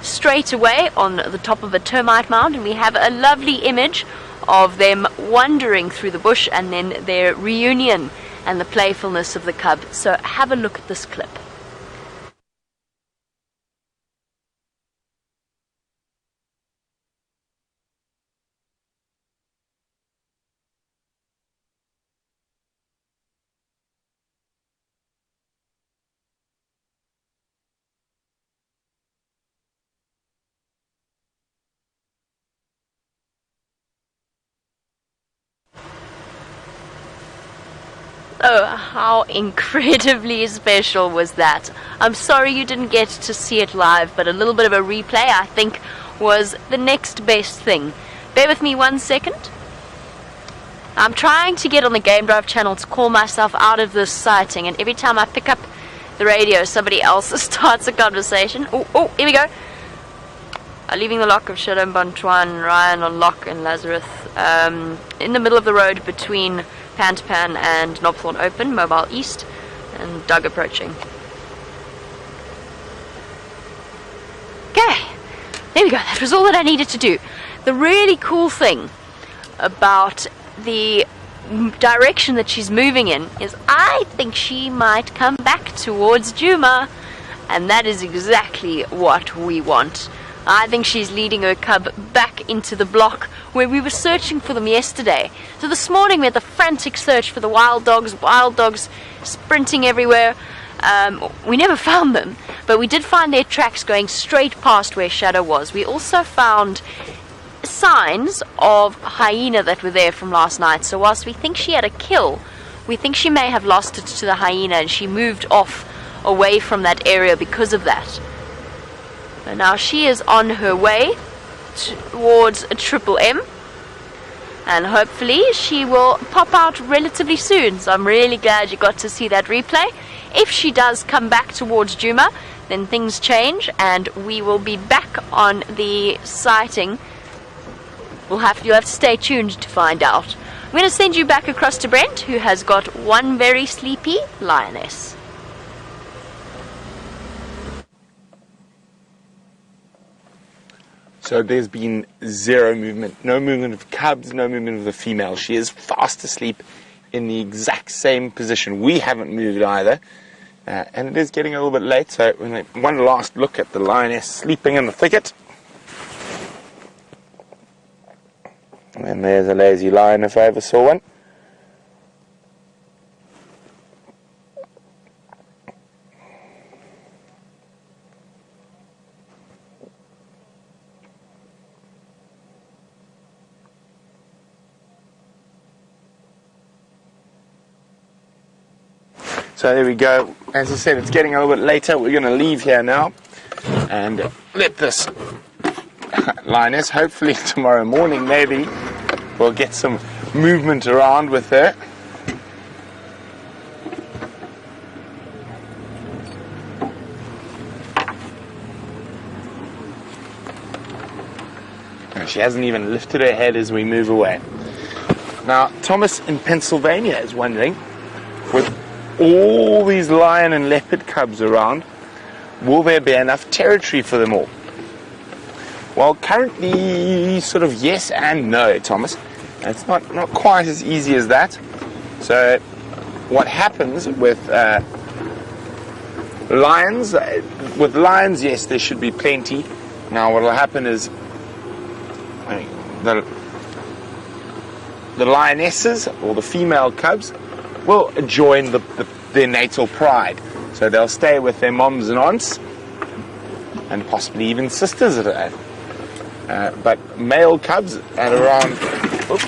straight away on the top of a termite mound, and we have a lovely image of them wandering through the bush and then their reunion and the playfulness of the cub. So have a look at this clip. Oh, how incredibly special was that. I'm sorry you didn't get to see it live, but a little bit of a replay, I think, was the next best thing. Bear with me 1 second. I'm trying to get on the Game Drive channel to call myself out of this sighting, and every time I pick up the radio, somebody else starts a conversation. Oh, here we go. leaving the lock of Shadow and Bontuan, Ryan on lock and Lazarus in the middle of the road between Pan to Pan and Knobthorne Open, mobile east, and Doug approaching. Okay, there we go. That was all that I needed to do. The really cool thing about the direction that she's moving in is I think she might come back towards Juma, and that is exactly what we want. I think she's leading her cub back into the block where we were searching for them yesterday. So this morning we had the frantic search for the wild dogs sprinting everywhere. We never found them, but we did find their tracks going straight past where Shadow was. We also found signs of hyena that were there from last night. So whilst we think she had a kill, we think she may have lost it to the hyena and she moved off away from that area because of that. And now she is on her way towards a Triple M, and hopefully she will pop out relatively soon. So I'm really glad you got to see that replay. If she does come back towards Juma, then things change and we will be back on the sighting. You'll have to stay tuned to find out. I'm going to send you back across to Brent, who has got one very sleepy lioness. So there's been zero movement, no movement of cubs, no movement of the female. She is fast asleep in the exact same position. We haven't moved either, and it is getting a little bit late, so one last look at the lioness sleeping in the thicket. And there's a lazy lion if I ever saw one. So there we go. As I said, it's getting a little bit later. We're going to leave here now and let this lioness, hopefully tomorrow morning maybe, we'll get some movement around with her. She hasn't even lifted her head as we move away. Now, Thomas in Pennsylvania is wondering, with all these lion and leopard cubs around, will there be enough territory for them all? Well, currently, sort of yes and no, Thomas. It's not quite as easy as that. So, what happens with lions? With lions, yes, there should be plenty. Now, what will happen is the lionesses or the female cubs will join their natal pride. So they'll stay with their moms and aunts, and possibly even sisters at that. But male cubs at around, oops,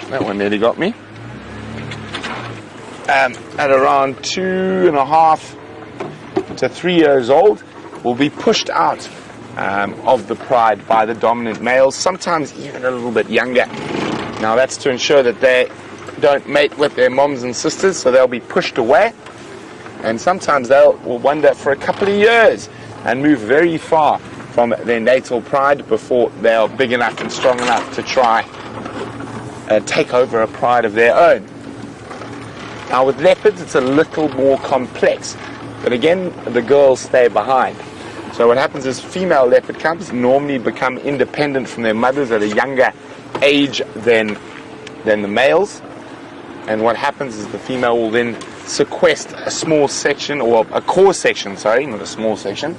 that one nearly got me. At around 2.5 to 3 years old, will be pushed out of the pride by the dominant males, sometimes even a little bit younger. Now that's to ensure that they don't mate with their moms and sisters, so they'll be pushed away, and sometimes they'll wander for a couple of years and move very far from their natal pride before they are big enough and strong enough to try take over a pride of their own. Now with leopards it's a little more complex, but again the girls stay behind. So what happens is female leopard cubs normally become independent from their mothers at a younger age than the males, and what happens is the female will then sequester a small section, or a core section, sorry, not a small section,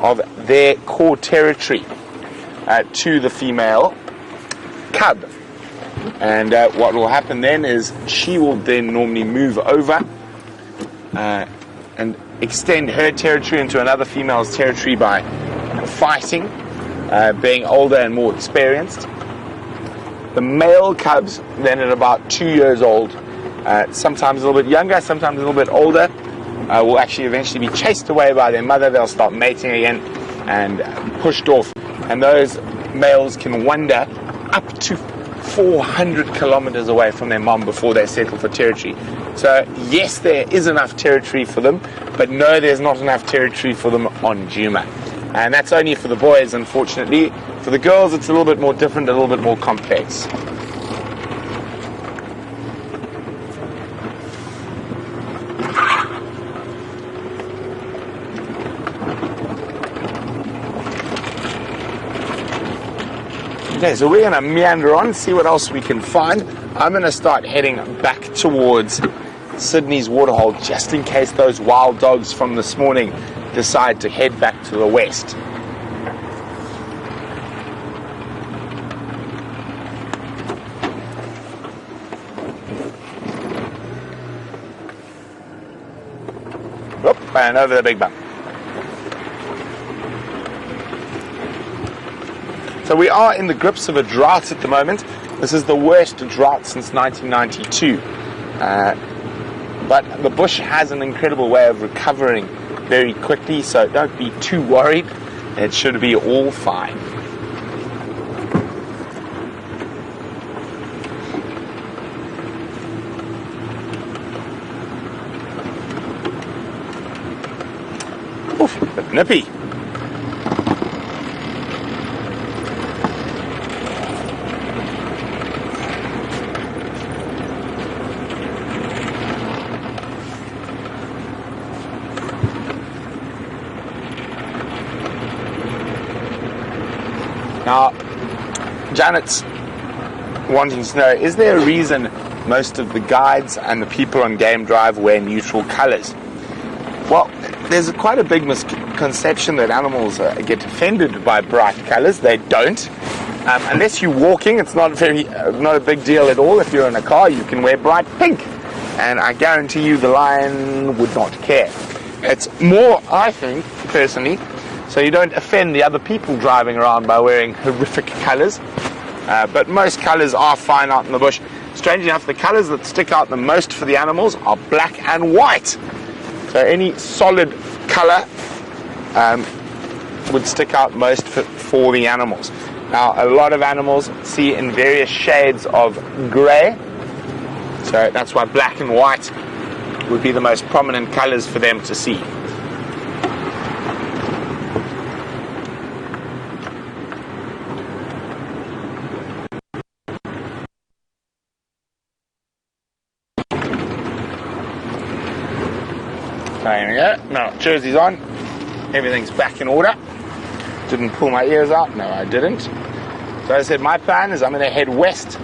of their core territory to the female cub. And what will happen then is she will then normally move over and extend her territory into another female's territory by fighting, being older and more experienced. The male cubs, then at about 2 years old, sometimes a little bit younger, sometimes a little bit older, will actually eventually be chased away by their mother. They'll start mating again and pushed off. And those males can wander up to 400 kilometers away from their mom before they settle for territory. So yes, there is enough territory for them, but no, there's not enough territory for them on Juma. And that's only for the boys, unfortunately. For the girls, it's a little bit more different, a little bit more complex. Okay, so we're going to meander on, see what else we can find. I'm going to start heading back towards Sydney's waterhole, just in case those wild dogs from this morning decide to head back to the west. Whoop, and over the big bump. So we are in the grips of a drought at the moment. This is the worst drought since 1992. But the bush has an incredible way of recovering very quickly, so don't be too worried. It should be all fine. Oof, a bit nippy. Now, Janet's wanting to know, is there a reason most of the guides and the people on Game Drive wear neutral colors? Well, there's quite a big misconception that animals get offended by bright colors. They don't. Unless you're walking, it's not a big deal at all. If you're in a car, you can wear bright pink. And I guarantee you the lion would not care. It's more, I think, personally, so you don't offend the other people driving around by wearing horrific colors. But most colors are fine out in the bush. Strangely enough, the colors that stick out the most for the animals are black and white. So any solid color would stick out most for the animals. Now, a lot of animals see in various shades of grey. So that's why black and white would be the most prominent colors for them to see. There we go. Now, jersey's on. Everything's back in order. Didn't pull my ears out. No, I didn't. So I said my plan is I'm going to head west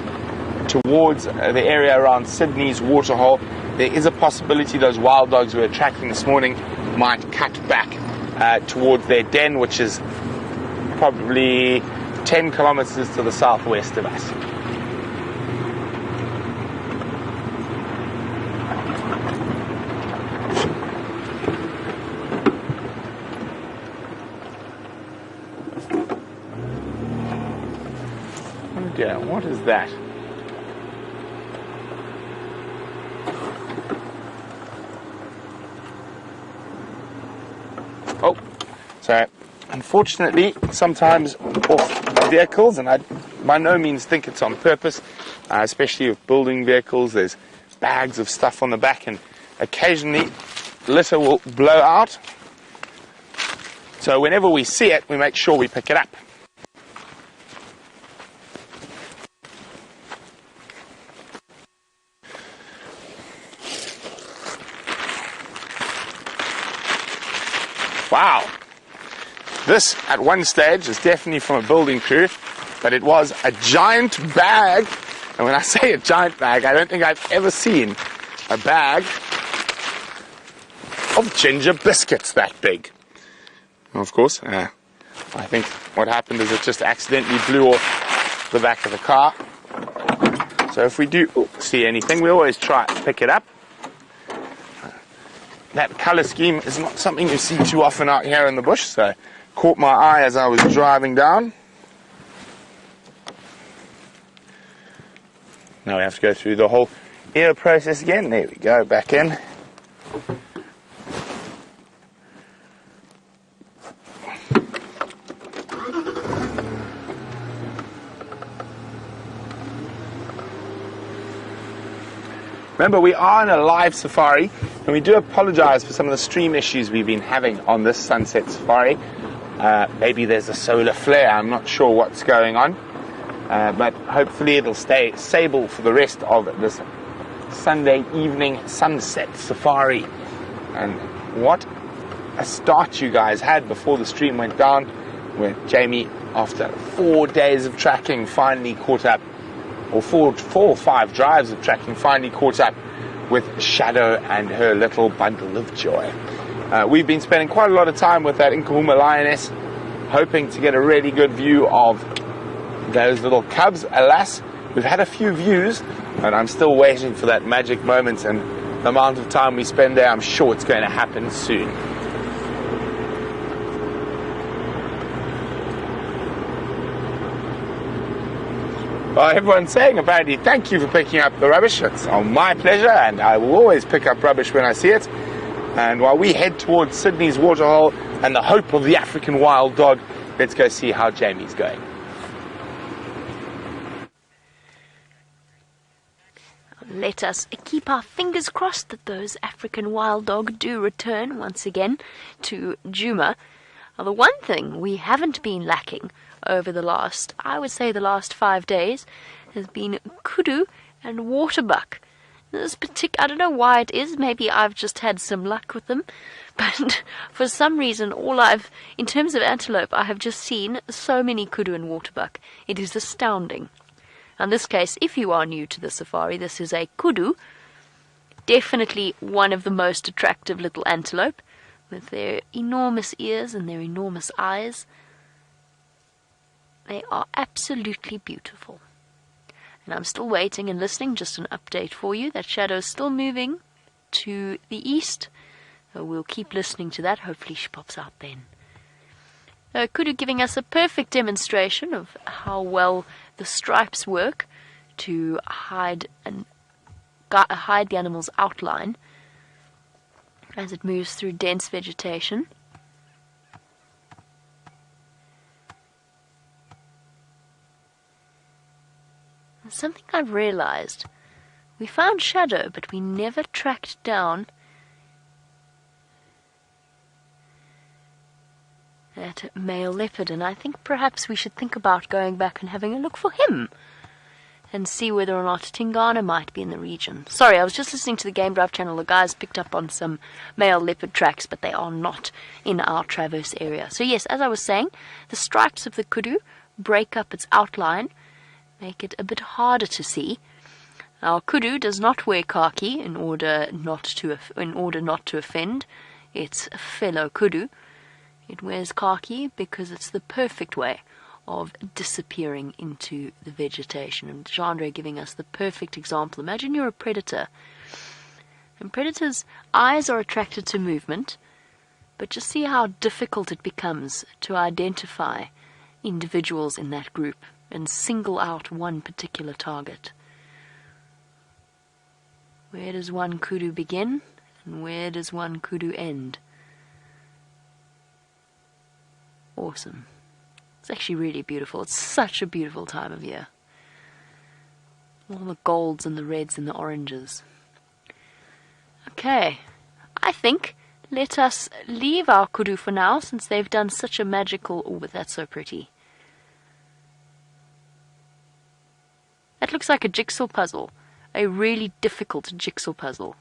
towards the area around Sydney's waterhole. There is a possibility those wild dogs we were tracking this morning might cut back towards their den, which is probably 10 kilometers to the southwest of us. Yeah, what is that? Oh, so unfortunately, sometimes off vehicles, and I by no means think it's on purpose, especially with building vehicles, there's bags of stuff on the back, and occasionally litter will blow out. So whenever we see it, we make sure we pick it up. Wow, this at one stage is definitely from a building crew, but it was a giant bag. And when I say a giant bag, I don't think I've ever seen a bag of ginger biscuits that big. And of course, I think what happened is it just accidentally blew off the back of the car. So if we do see anything, we always try to pick it up. That colour scheme is not something you see too often out here in the bush, so caught my eye as I was driving down. Now we have to go through the whole ear process again. There we go, back in. Remember, we are in a live safari, and we do apologize for some of the stream issues we've been having on this sunset safari. Maybe there's a solar flare. I'm not sure what's going on. But hopefully it'll stay stable for the rest of this Sunday evening sunset safari. And what a start you guys had before the stream went down, where Jamie, after 4 days of tracking, finally caught up, or four or five drives of tracking, finally caught up with Shadow and her little bundle of joy. We've been spending quite a lot of time with that Nkuhuma lioness, hoping to get a really good view of those little cubs. Alas, we've had a few views, and I'm still waiting for that magic moment, and the amount of time we spend there, I'm sure it's going to happen soon. Well, everyone's saying apparently thank you for picking up the rubbish. It's my pleasure, and I will always pick up rubbish when I see it. And while we head towards Sydney's waterhole and the hope of the African wild dog, let's go see how Jamie's going. Let us keep our fingers crossed that those African wild dogs do return once again to Djuma. Now, the one thing we haven't been lacking over the last 5 days, has been kudu and waterbuck. This I don't know why it is, maybe I've just had some luck with them, but for some reason in terms of antelope, I have just seen so many kudu and waterbuck. It is astounding. In this case, if you are new to the safari, this is a kudu, definitely one of the most attractive little antelope, with their enormous ears and their enormous eyes. They are absolutely beautiful. And I'm still waiting and listening, just an update for you. That shadow is still moving to the east. So we'll keep listening to that. Hopefully she pops out then. Kudu giving us a perfect demonstration of how well the stripes work to hide the animal's outline as it moves through dense vegetation. Something I've realized. We found Shadow, but we never tracked down that male leopard, and I think perhaps we should think about going back and having a look for him and see whether or not Tingana might be in the region. Sorry, I was just listening to the Game Drive channel. The guys picked up on some male leopard tracks, but they are not in our Traverse area. So yes, as I was saying, the stripes of the kudu break up its outline, make it a bit harder to see. Our kudu does not wear khaki in order not to offend its fellow kudu. It wears khaki because it's the perfect way of disappearing into the vegetation. And Chandra giving us the perfect example. Imagine you're a predator, and predators' eyes are attracted to movement, but just see how difficult it becomes to identify individuals in that group and single out one particular target. Where does one kudu begin, and where does one kudu end? Awesome. It's actually really beautiful. It's such a beautiful time of year. All the golds and the reds and the oranges. Okay, I think let us leave our kudu for now, since they've done such a magical... Oh, but that's so pretty. That looks like a jigsaw puzzle. A really difficult jigsaw puzzle.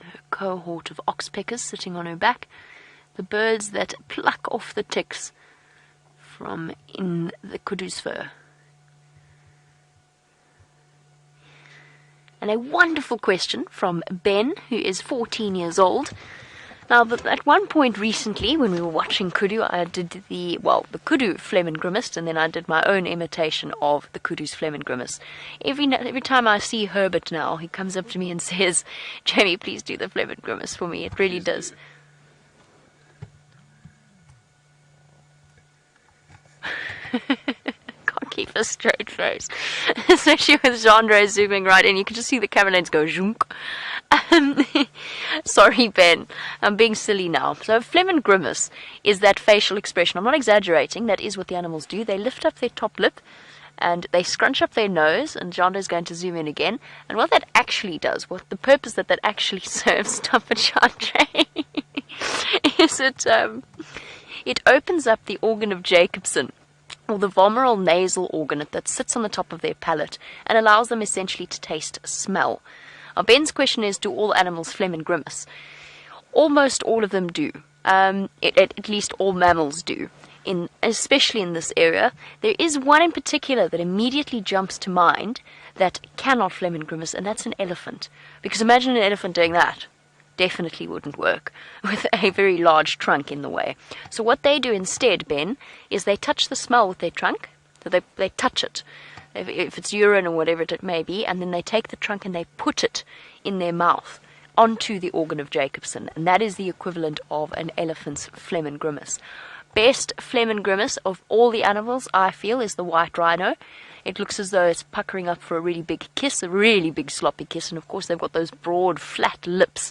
A cohort of oxpeckers sitting on her back. The birds that pluck off the ticks from in the kudu's fur. And a wonderful question from Ben, who is 14 years old. Now, at one point recently, when we were watching kudu, I did the kudu phlegm and grimace, and then I did my own imitation of the kudu's phlegm and grimace. Every time I see Herbert now, he comes up to me and says, "Jamie, please do the phlegm and grimace for me." It really does. Can't keep a straight face, especially with genre zooming right in. You can just see the camera lens go zhunk. Sorry, Ben, I'm being silly now. So phlegm and grimace is that facial expression. I'm not exaggerating. That is what the animals do. They lift up their top lip and they scrunch up their nose, and Jondo is going to zoom in again. And what that actually does, what the purpose that actually serves, stop it, Chandra, is it opens up the organ of Jacobson, or the vomeral nasal organ that sits on the top of their palate, and allows them essentially to taste smell. Now, Ben's question is, do all animals phlegm and grimace? Almost all of them do. At least all mammals do. Especially in this area, there is one in particular that immediately jumps to mind that cannot phlegm and grimace, and that's an elephant. Because imagine an elephant doing that. Definitely wouldn't work with a very large trunk in the way. So what they do instead, Ben, is they touch the smell with their trunk. So they touch it, if it's urine or whatever it may be, and then they take the trunk and they put it in their mouth onto the organ of Jacobson, and that is the equivalent of an elephant's phlegm and grimace. Best phlegm and grimace of all the animals, I feel, is the white rhino. It looks as though it's puckering up for a really big kiss, a really big sloppy kiss, and of course they've got those broad, flat lips.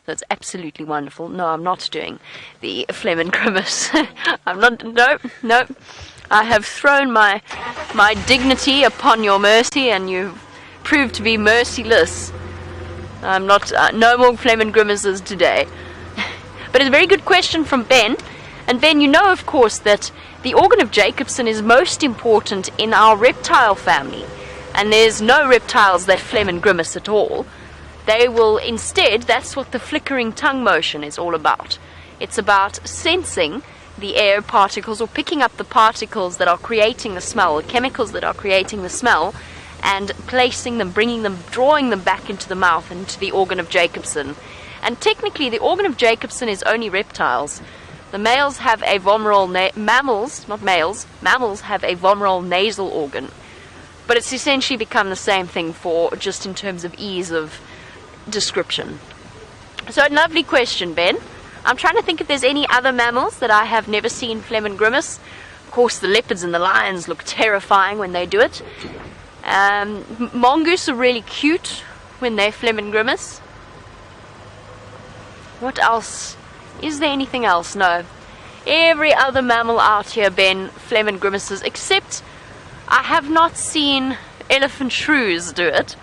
So it's absolutely wonderful. No, I'm not doing the phlegm and grimace. I'm not, no. I have thrown my dignity upon your mercy, and you've proved to be merciless. I'm not, no more phlegm and grimaces today. But it's a very good question from Ben. And Ben, you know, of course, that the organ of Jacobson is most important in our reptile family. And there's no reptiles that phlegm and grimace at all. They will instead, that's what the flickering tongue motion is all about. It's about sensing the air particles, or picking up the particles that are creating the smell, the chemicals that are creating the smell, and placing them, bringing them, drawing them back into the mouth, into the organ of Jacobson. And technically, the organ of Jacobson is only reptiles. The males have a vomeral, mammals have a vomeral nasal organ. But it's essentially become the same thing just in terms of ease of description. So, a lovely question, Ben. I'm trying to think if there's any other mammals that I have never seen phlegm and grimace. Of course, the leopards and the lions look terrifying when they do it. Mongoose are really cute when they phlegm and grimace. What else? Is there anything else? No. Every other mammal out here, Ben, phlegm and grimaces, except I have not seen elephant shrews do it,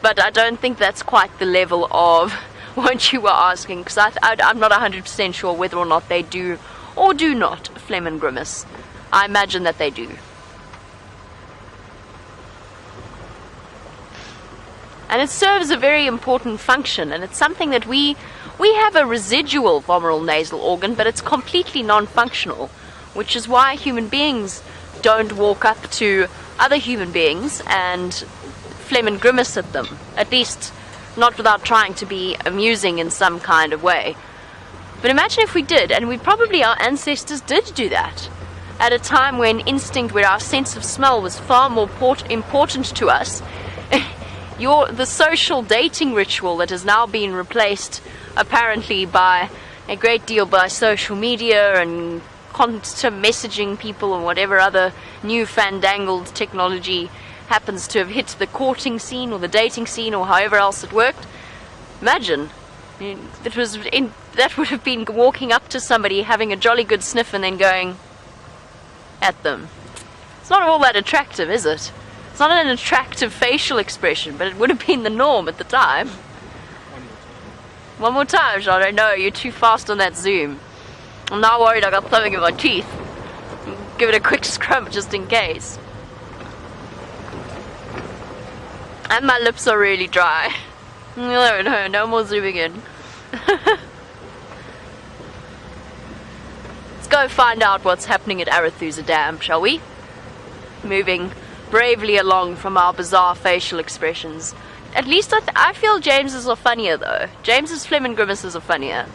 but I don't think that's quite the level of what you were asking, because I'm not 100% sure whether or not they do or do not phlegm and grimace. I imagine that they do. And it serves a very important function, and it's something that we have a residual vomeral nasal organ, but it's completely non-functional, which is why human beings don't walk up to other human beings and phlegm and grimace at them, at least not without trying to be amusing in some kind of way. But imagine if we did, and our ancestors did do that, at a time when where our sense of smell was far more important to us. The social dating ritual that has now been replaced apparently by a great deal by social media and constant messaging people and whatever other new fandangled technology happens to have hit the courting scene or the dating scene or however else it worked. Imagine, that would have been walking up to somebody, having a jolly good sniff, and then going at them. It's not all that attractive, is it? It's not an attractive facial expression, but it would have been the norm at the time. One more time, Jean. No, you're too fast on that zoom. I'm not worried I got something in my teeth. Give it a quick scrub just in case. And my lips are really dry. No more zooming in. Let's go find out what's happening at Arathusa Dam, shall we? Moving bravely along from our bizarre facial expressions. At least I feel James's are funnier, though. James's phlegm and grimaces are funnier.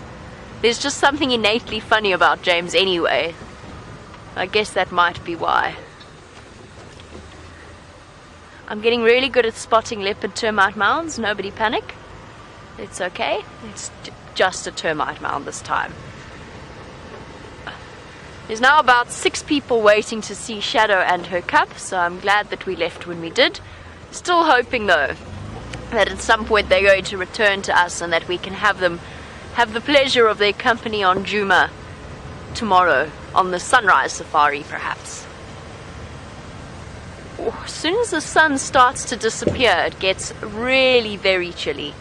There's just something innately funny about James anyway. I guess that might be why. I'm getting really good at spotting leopard termite mounds. Nobody panic. It's okay. It's just a termite mound this time. There's now about 6 people waiting to see Shadow and her cub, so I'm glad that we left when we did. Still hoping, though, that at some point they're going to return to us and that we can have the pleasure of their company on Nkuhuma tomorrow, on the sunrise safari, perhaps. As soon as the sun starts to disappear, it gets really very chilly.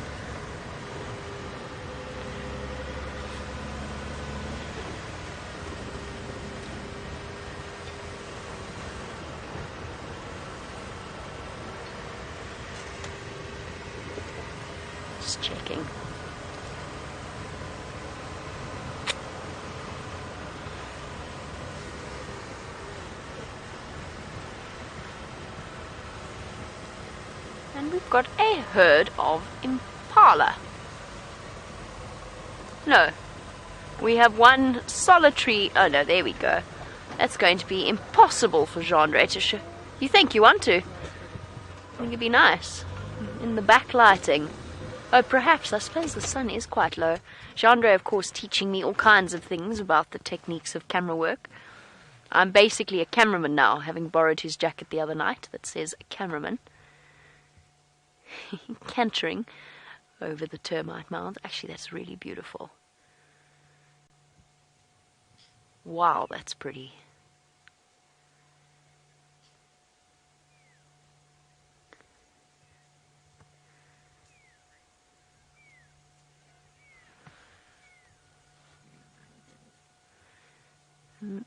Just checking. And we've got a herd of impala. No, we have one solitary. Oh no, there we go. That's going to be impossible for Genre to show. You think you want to? I think it'd be nice in the backlighting. Oh, perhaps. I suppose the sun is quite low. Genre, of course, teaching me all kinds of things about the techniques of camera work. I'm basically a cameraman now, having borrowed his jacket the other night that says cameraman. Cantering over the termite mound. Actually, that's really beautiful. Wow, that's pretty.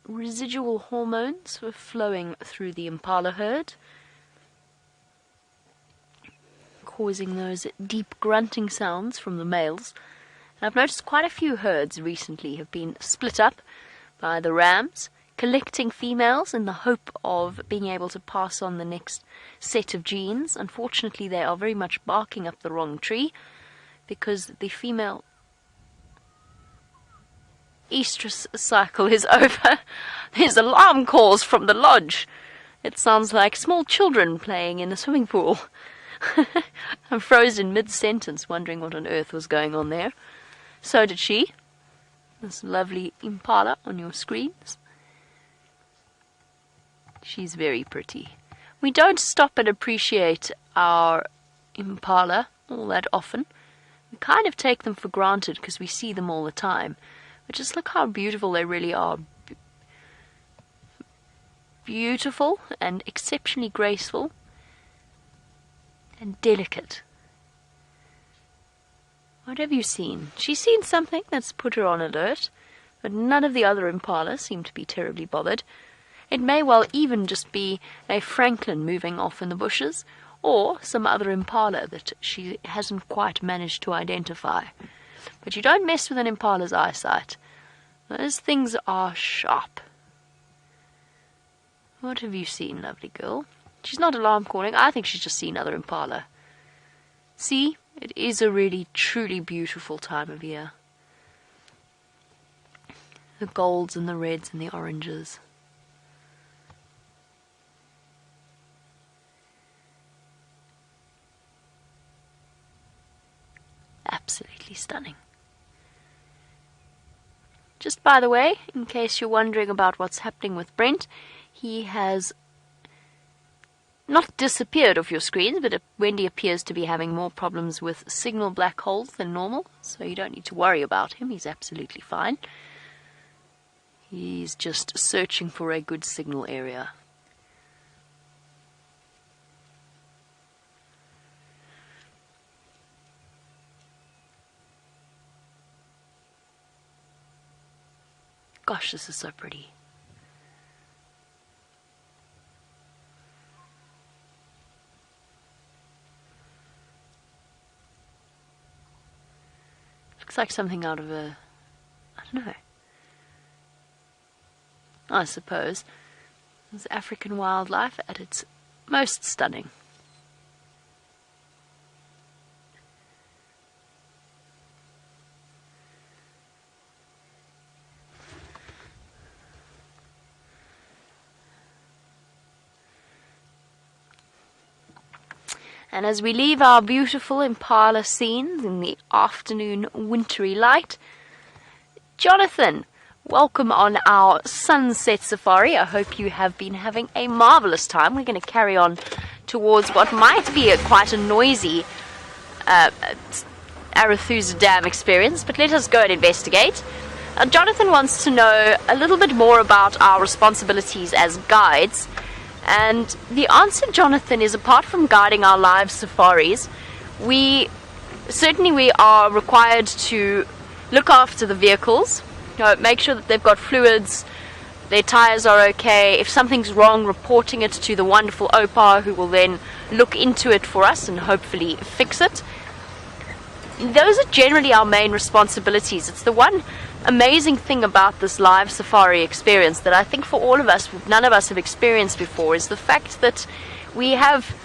Residual hormones were flowing through the impala herd, causing those deep grunting sounds from the males. And I've noticed quite a few herds recently have been split up by the rams, collecting females in the hope of being able to pass on the next set of genes. Unfortunately, they are very much barking up the wrong tree because the female estrus cycle is over. There's alarm calls from the lodge. It sounds like small children playing in a swimming pool. I'm frozen mid-sentence, wondering what on earth was going on there. So did she. This lovely impala on your screens. She's very pretty. We don't stop and appreciate our impala all that often. We kind of take them for granted because we see them all the time. But just look how beautiful they really are. Beautiful and exceptionally graceful. And delicate. What have you seen? She's seen something that's put her on alert, but none of the other impalas seem to be terribly bothered. It may well even just be a francolin moving off in the bushes, or some other impala that she hasn't quite managed to identify. But you don't mess with an impala's eyesight. Those things are sharp. What have you seen, lovely girl? She's not alarm calling. I think she's just seen other impala. See, it is a really, truly beautiful time of year. The golds and the reds and the oranges. Absolutely stunning. Just by the way, in case you're wondering about what's happening with Brent, he has not disappeared off your screens, but Wendy appears to be having more problems with signal black holes than normal, so you don't need to worry about him. He's absolutely fine. He's just searching for a good signal area. Gosh, this is so pretty. Looks like something out of a, I don't know. I suppose. It's African wildlife at its most stunning. And as we leave our beautiful impala scenes in the afternoon wintry light, Jonathan, welcome on our sunset safari. I hope you have been having a marvelous time. We're going to carry on towards what might be quite a noisy Arathusa Dam experience, but let us go and investigate. Jonathan wants to know a little bit more about our responsibilities as guides. And the answer, Jonathan, is apart from guiding our live safaris, we are required to look after the vehicles, make sure that they've got fluids, their tires are okay. If something's wrong, reporting it to the wonderful Opa, who will then look into it for us and hopefully fix it. Those are generally our main responsibilities. It's the one amazing thing about this live safari experience that I think for all of us, none of us have experienced before, is the fact that we have,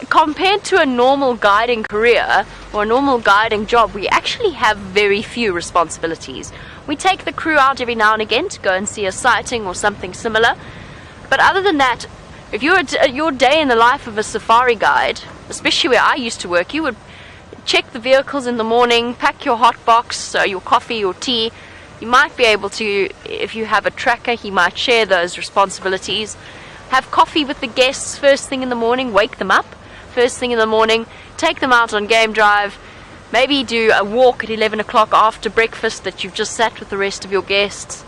compared to a normal guiding career or a normal guiding job, we actually have very few responsibilities. We take the crew out every now and again to go and see a sighting or something similar, but other than that, if you were your day in the life of a safari guide, especially where I used to work, you would check the vehicles in the morning, pack your hot box, so your coffee, your tea. You might be able to, if you have a tracker, he might share those responsibilities. Have coffee with the guests first thing in the morning, wake them up first thing in the morning, take them out on game drive, maybe do a walk at 11 o'clock after breakfast that you've just sat with the rest of your guests.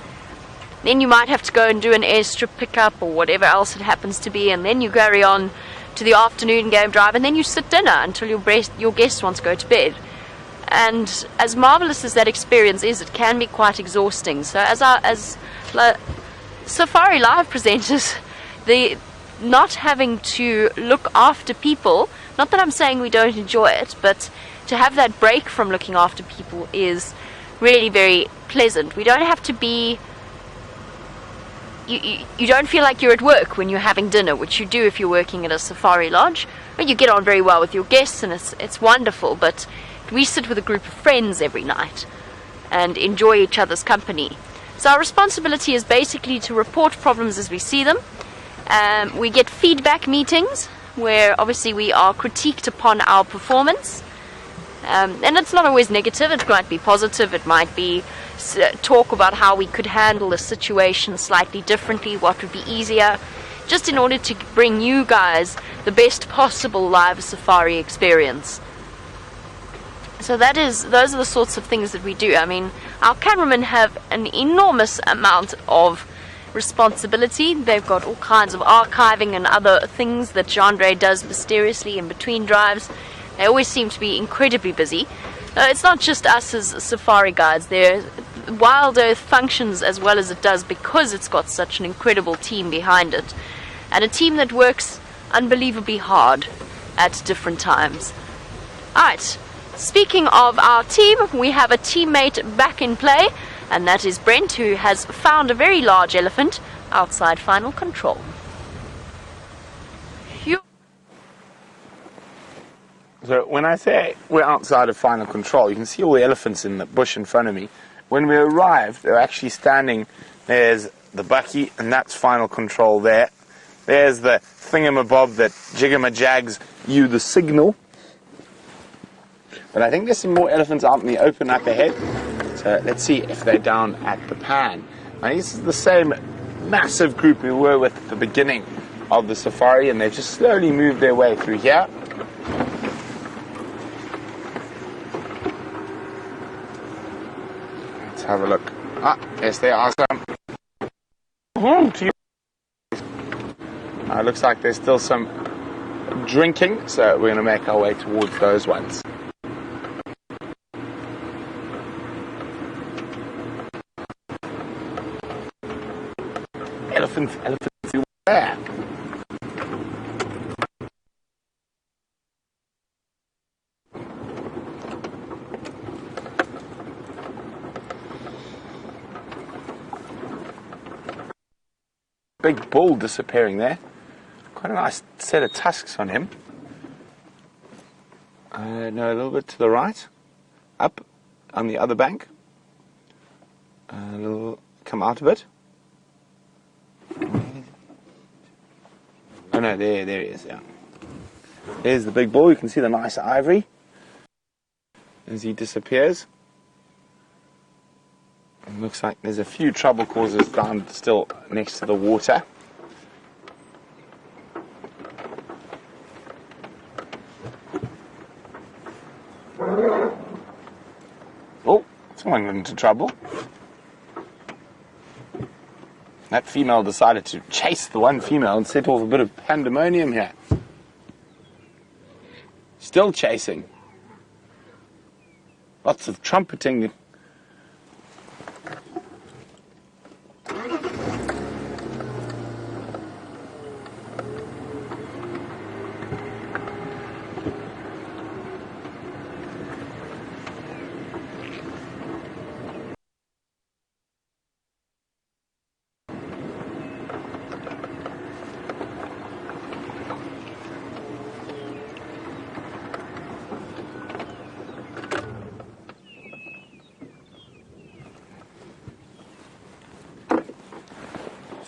Then you might have to go and do an airstrip pickup or whatever else it happens to be, and then you carry on to the afternoon game drive, and then you sit dinner until your guests want to go to bed. And as marvelous as that experience is, it can be quite exhausting. So as Safari Live presenters, the not having to look after people, not that I'm saying we don't enjoy it, but to have that break from looking after people is really very pleasant. We don't have to be, you don't feel like you're at work when you're having dinner, which you do if you're working at a safari lodge. But you get on very well with your guests, and it's wonderful, but we sit with a group of friends every night and enjoy each other's company. So our responsibility is basically to report problems as we see them. We get feedback meetings where obviously we are critiqued upon our performance, and it's not always negative. It might be positive, it might be talk about how we could handle a situation slightly differently, what would be easier, just in order to bring you guys the best possible live safari experience. So those are the sorts of things that we do. I mean, our cameramen have an enormous amount of responsibility. They've got all kinds of archiving and other things that Jean-Andre does mysteriously in between drives. They always seem to be incredibly busy. It's not just us as safari guides. WildEarth functions as well as it does because it's got such an incredible team behind it, and a team that works unbelievably hard at different times. Alright, speaking of our team, we have a teammate back in play, and that is Brent, who has found a very large elephant outside final control. So when I say we're outside of final control, you can see all the elephants in the bush in front of me. When we arrived, they're actually standing. There's the bucky, and that's final control there. There's the thingamabob that jigamajags you the signal. But I think there's some more elephants out in the open up ahead. So let's see if they're down at the pan. Now, this is the same massive group we were with at the beginning of the safari, and they've just slowly moved their way through here. Let's have a look. Yes, they are some. Looks like there's still some drinking, so we're going to make our way towards those ones. Elephants there. Big bull disappearing there. Quite a nice set of tusks on him. No, a little bit to the right. Up on the other bank. A little come out of it. Oh no, there he is, yeah. There's the big bull. You can see the nice ivory as he disappears. It looks like there's a few trouble causers down still next to the water. Oh, someone got into trouble. That female decided to chase the one female and set off a bit of pandemonium here. Still chasing. Lots of trumpeting.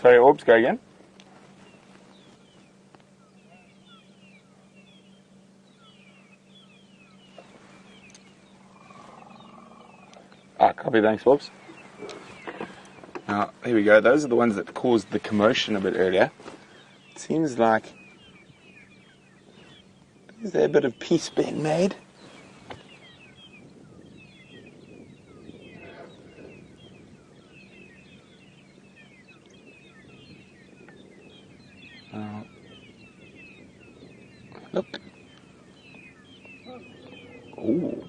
Sorry, oops, go again. Copy, thanks, Orbs. Now, here we go. Those are the ones that caused the commotion a bit earlier. It seems like... Is there a bit of peace being made? Look. Ooh.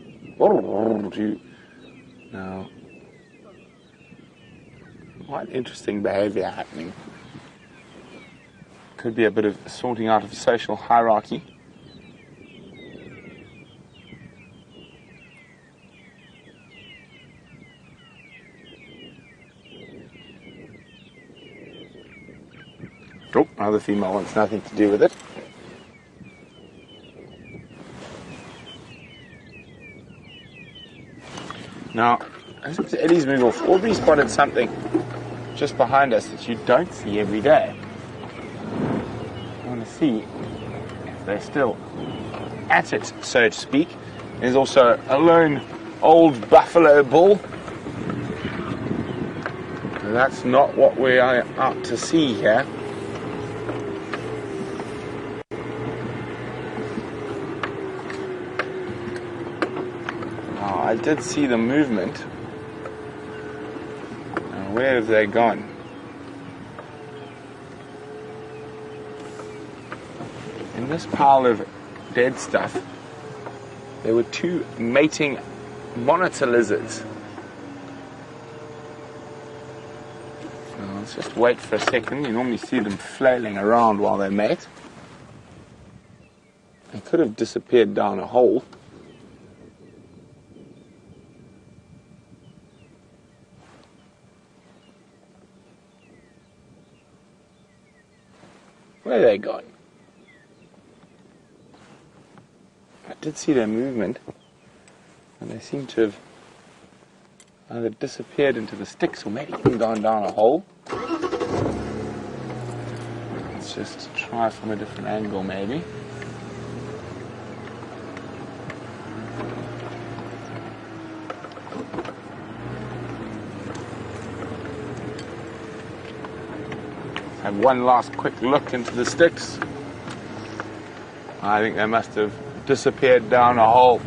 Now, quite interesting behavior happening. Could be a bit of sorting out of social hierarchy. Oh, another female wants nothing to do with it. Now, as the eddies move off, Aubrey spotted something just behind us that you don't see every day. I want to see if they're still at it, so to speak. There's also a lone old buffalo bull. That's not what we are out to see here. I did see the movement. Now, where have they gone? In this pile of dead stuff, there were two mating monitor lizards. So let's just wait for a second. You normally see them flailing around while they mate. They could have disappeared down a hole. Where are they gone? I did see their movement, and they seem to have either disappeared into the sticks or maybe even gone down a hole. Let's just try from a different angle, maybe. Have one last quick look into the sticks. I think they must have disappeared down a hole.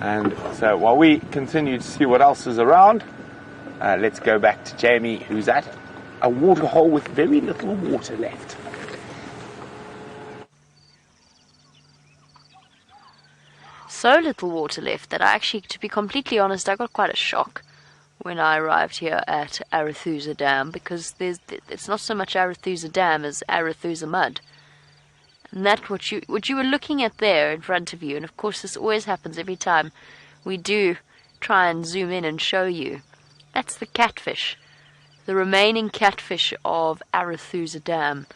And so while we continue to see what else is around, let's go back to Jamie, who's at a water hole with very little water left. So little water left that I actually, to be completely honest, I got quite a shock when I arrived here at Arathusa Dam, because it's not so much Arathusa Dam as Arathusa mud. And that what you were looking at there in front of you, and of course this always happens every time we do try and zoom in and show you, that's the catfish, the remaining catfish of Arathusa Dam.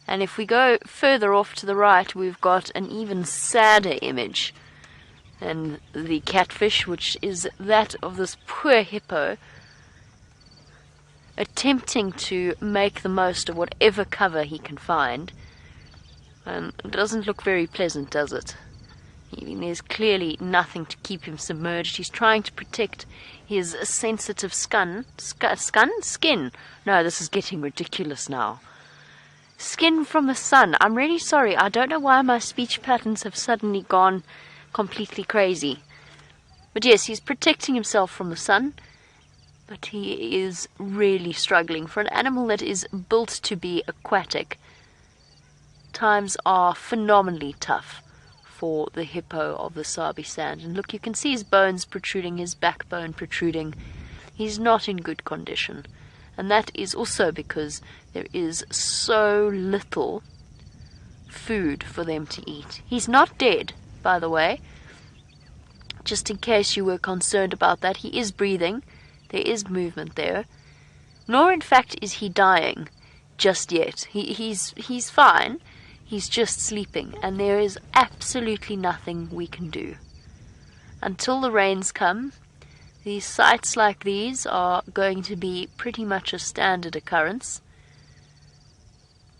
And if we go further off to the right, we've got an even sadder image. And the catfish, which is that of this poor hippo, attempting to make the most of whatever cover he can find. And it doesn't look very pleasant, does it? I mean, there's clearly nothing to keep him submerged. He's trying to protect his sensitive skin. No, this is getting ridiculous now. Skin from the sun. I'm really sorry. I don't know why my speech patterns have suddenly gone completely crazy. But yes, he's protecting himself from the sun. but he is really struggling. For an animal that is built to be aquatic, times are phenomenally tough for the hippo of the Sabi sand. And look, you can see his bones protruding, his backbone protruding. He's not in good condition. And that is also because there is so little food for them to eat. He's not dead, by the way. Just in case you were concerned about that, he is breathing. There is movement there. Nor, in fact, is he dying just yet. He's fine. He's just sleeping, and there is absolutely nothing we can do. Until the rains come, these sights like these are going to be pretty much a standard occurrence.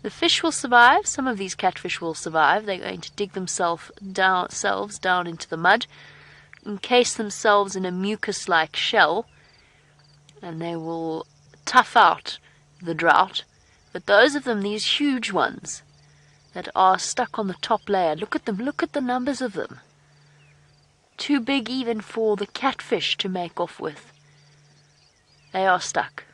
The fish will survive. Some of these catfish will survive. They're going to dig themselves down into the mud, encase themselves in a mucus-like shell, and they will tough out the drought. But those of them, these huge ones that are stuck on the top layer, look at them, look at the numbers of them. Too big even for the catfish to make off with. They are stuck,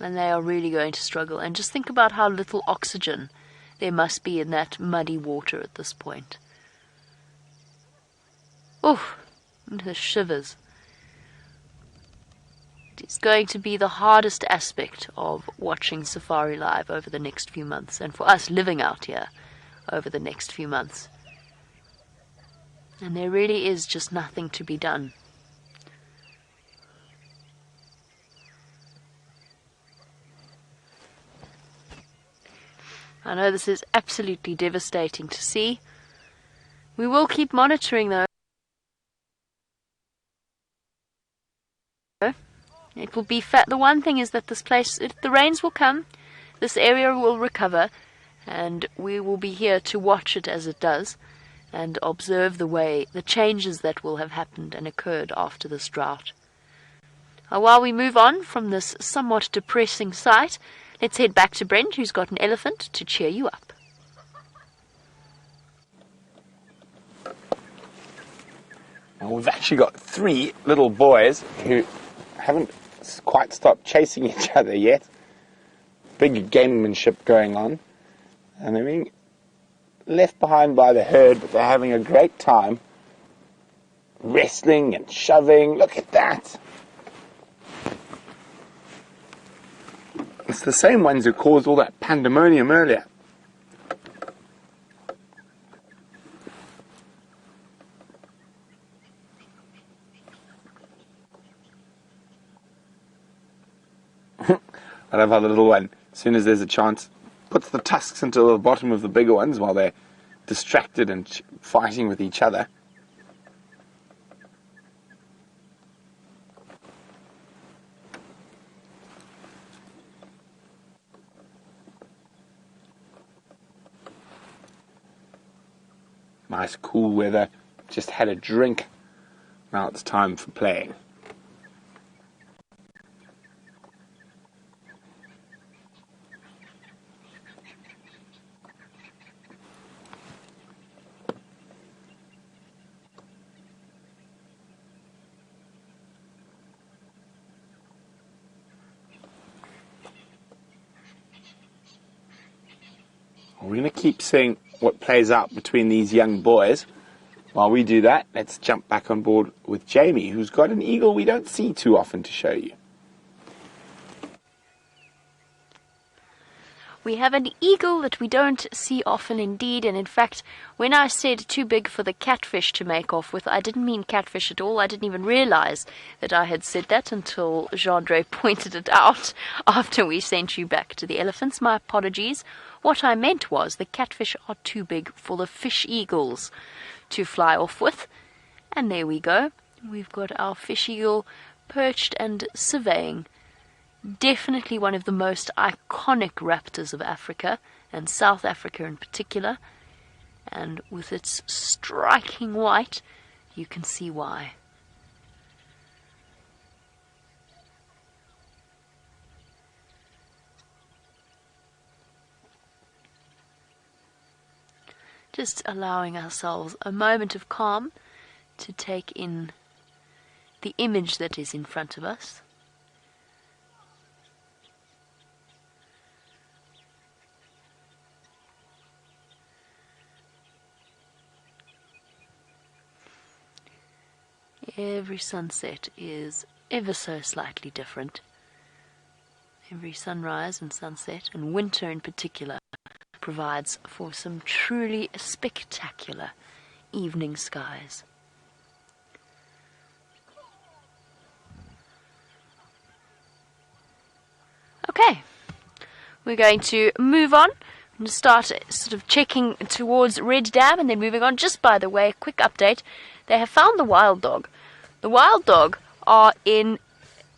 and they are really going to struggle. And just think about how little oxygen there must be in that muddy water at this point. Oh, the shivers. It's going to be the hardest aspect of watching Safari Live over the next few months, and for us living out here over the next few months. And there really is just nothing to be done. I know this is absolutely devastating to see. We will keep monitoring though. It will be the one thing is that this place, the rains will come, this area will recover, and we will be here to watch it as it does, and observe the changes that will have happened and occurred after this drought. While we move on from this somewhat depressing sight, let's head back to Brent, who's got an elephant to cheer you up. And we've actually got 3 little boys who haven't quite stopped chasing each other yet. Big gamemanship going on. And they're being left behind by the herd, but they're having a great time wrestling and shoving. Look at that. It's the same ones who caused all that pandemonium earlier. I love how the little one, as soon as there's a chance, puts the tusks into the bottom of the bigger ones while they're distracted and fighting with each other. Nice cool weather, just had a drink. Now it's time for playing. We're going to keep seeing what plays out between these young boys. While we do that, let's jump back on board with Jamie, who's got an eagle we don't see too often to show you. We have an eagle that we don't see often indeed, and in fact, when I said too big for the catfish to make off with, I didn't mean catfish at all. I didn't even realize that I had said that until Jean-Dre pointed it out after we sent you back to the elephants. My apologies. What I meant was the catfish are too big for the fish eagles to fly off with. And there we go. We've got our fish eagle perched and surveying. Definitely one of the most iconic raptors of Africa, and South Africa in particular. And with its striking white, you can see why. Just allowing ourselves a moment of calm to take in the image that is in front of us. Every sunset is ever so slightly different. Every sunrise and sunset, and winter in particular, provides for some truly spectacular evening skies. Okay, we're going to move on and start sort of checking towards Red Dam and then moving on. Just by the way, a quick update. They have found the wild dog. The wild dog are in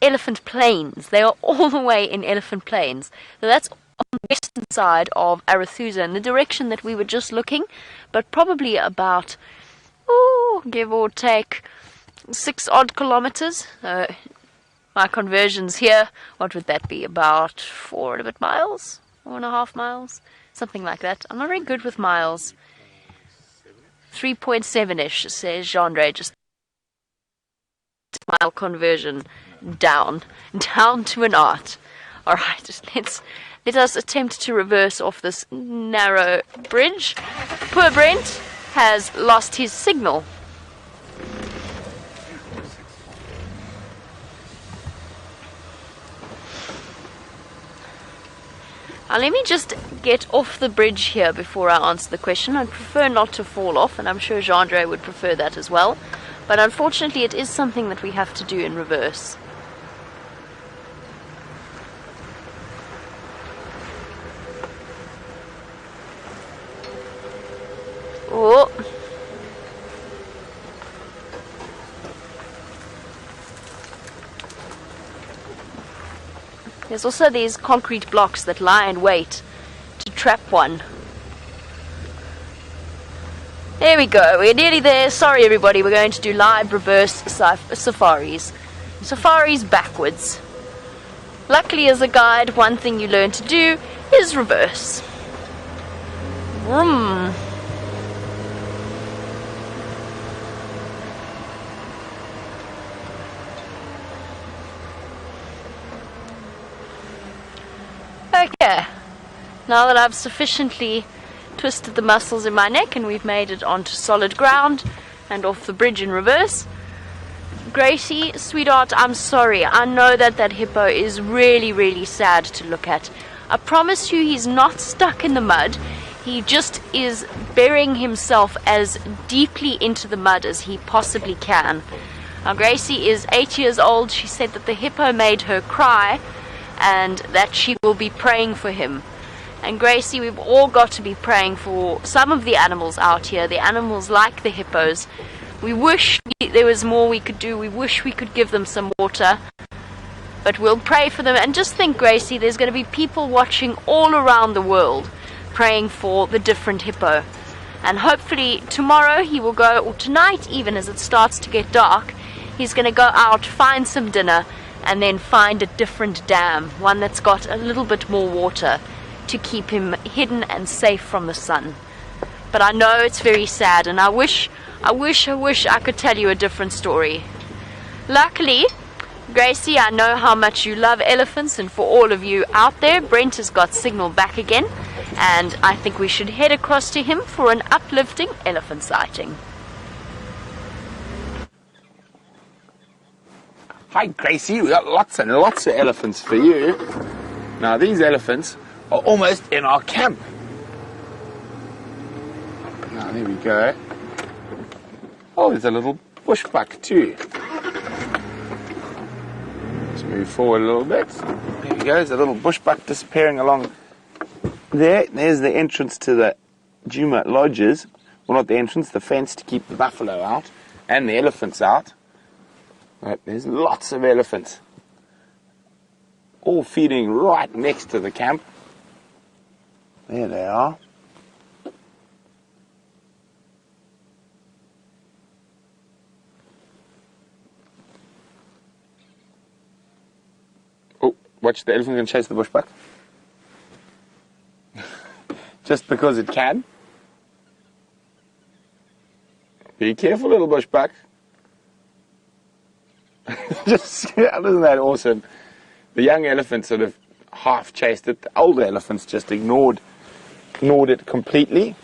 Elephant Plains. They are all the way in Elephant Plains. So that's on the western side of Arathusa, in the direction that we were just looking, but probably about, give or take, 6 odd kilometers. My conversions here, what would that be? About 4 and a bit miles? 4.5 miles? Something like that. I'm not very good with miles. 3.7-ish, says Jean-Ray, just mile conversion down to an art. Alright, let us attempt to reverse off this narrow bridge. Poor Brent has lost his signal. Now let me just get off the bridge here before I answer the question. I'd prefer not to fall off, and I'm sure Jean-Ray would prefer that as well. But unfortunately it is something that we have to do in reverse. Oh. There's also these concrete blocks that lie in wait to trap one. There we go, we're nearly there. Sorry everybody, we're going to do live reverse safaris. Safaris backwards. Luckily as a guide, one thing you learn to do is reverse. Vroom. Okay, now that I've sufficiently twisted the muscles in my neck and we've made it onto solid ground and off the bridge in reverse, Gracie, sweetheart, I'm sorry. I know that hippo is really, really sad to look at. I promise you he's not stuck in the mud. He just is burying himself as deeply into the mud as he possibly can. Now Gracie is 8 years old. She said that the hippo made her cry and that she will be praying for him. And Gracie, we've all got to be praying for some of the animals out here, the animals like the hippos. We wish there was more we could do. We wish we could give them some water. But we'll pray for them. And just think, Gracie, there's going to be people watching all around the world praying for the different hippo. And hopefully tomorrow he will go, or tonight even as it starts to get dark, he's going to go out, find some dinner, and then find a different dam, one that's got a little bit more water to keep him hidden and safe from the sun. But I know it's very sad, and I wish I could tell you a different story. Luckily, Gracie, I know how much you love elephants, and for all of you out there, Brent has got signal back again, and I think we should head across to him for an uplifting elephant sighting. Hi Gracie, we got lots and lots of elephants for you. Now these elephants are almost in our camp. Now there we go. Oh, there's a little bushbuck too. Let's move forward a little bit. There we go, there's a little bushbuck disappearing along there. There's the entrance to the Nkuhuma lodges. Well, not the entrance, the fence to keep the buffalo out and the elephants out. Right, there's lots of elephants, all feeding right next to the camp. There they are. Oh, watch, the elephant going to chase the bushbuck. Just because it can. Be careful, little bushbuck. Just, isn't that awesome? The young elephant sort of half chased it. The older elephants just ignored it completely.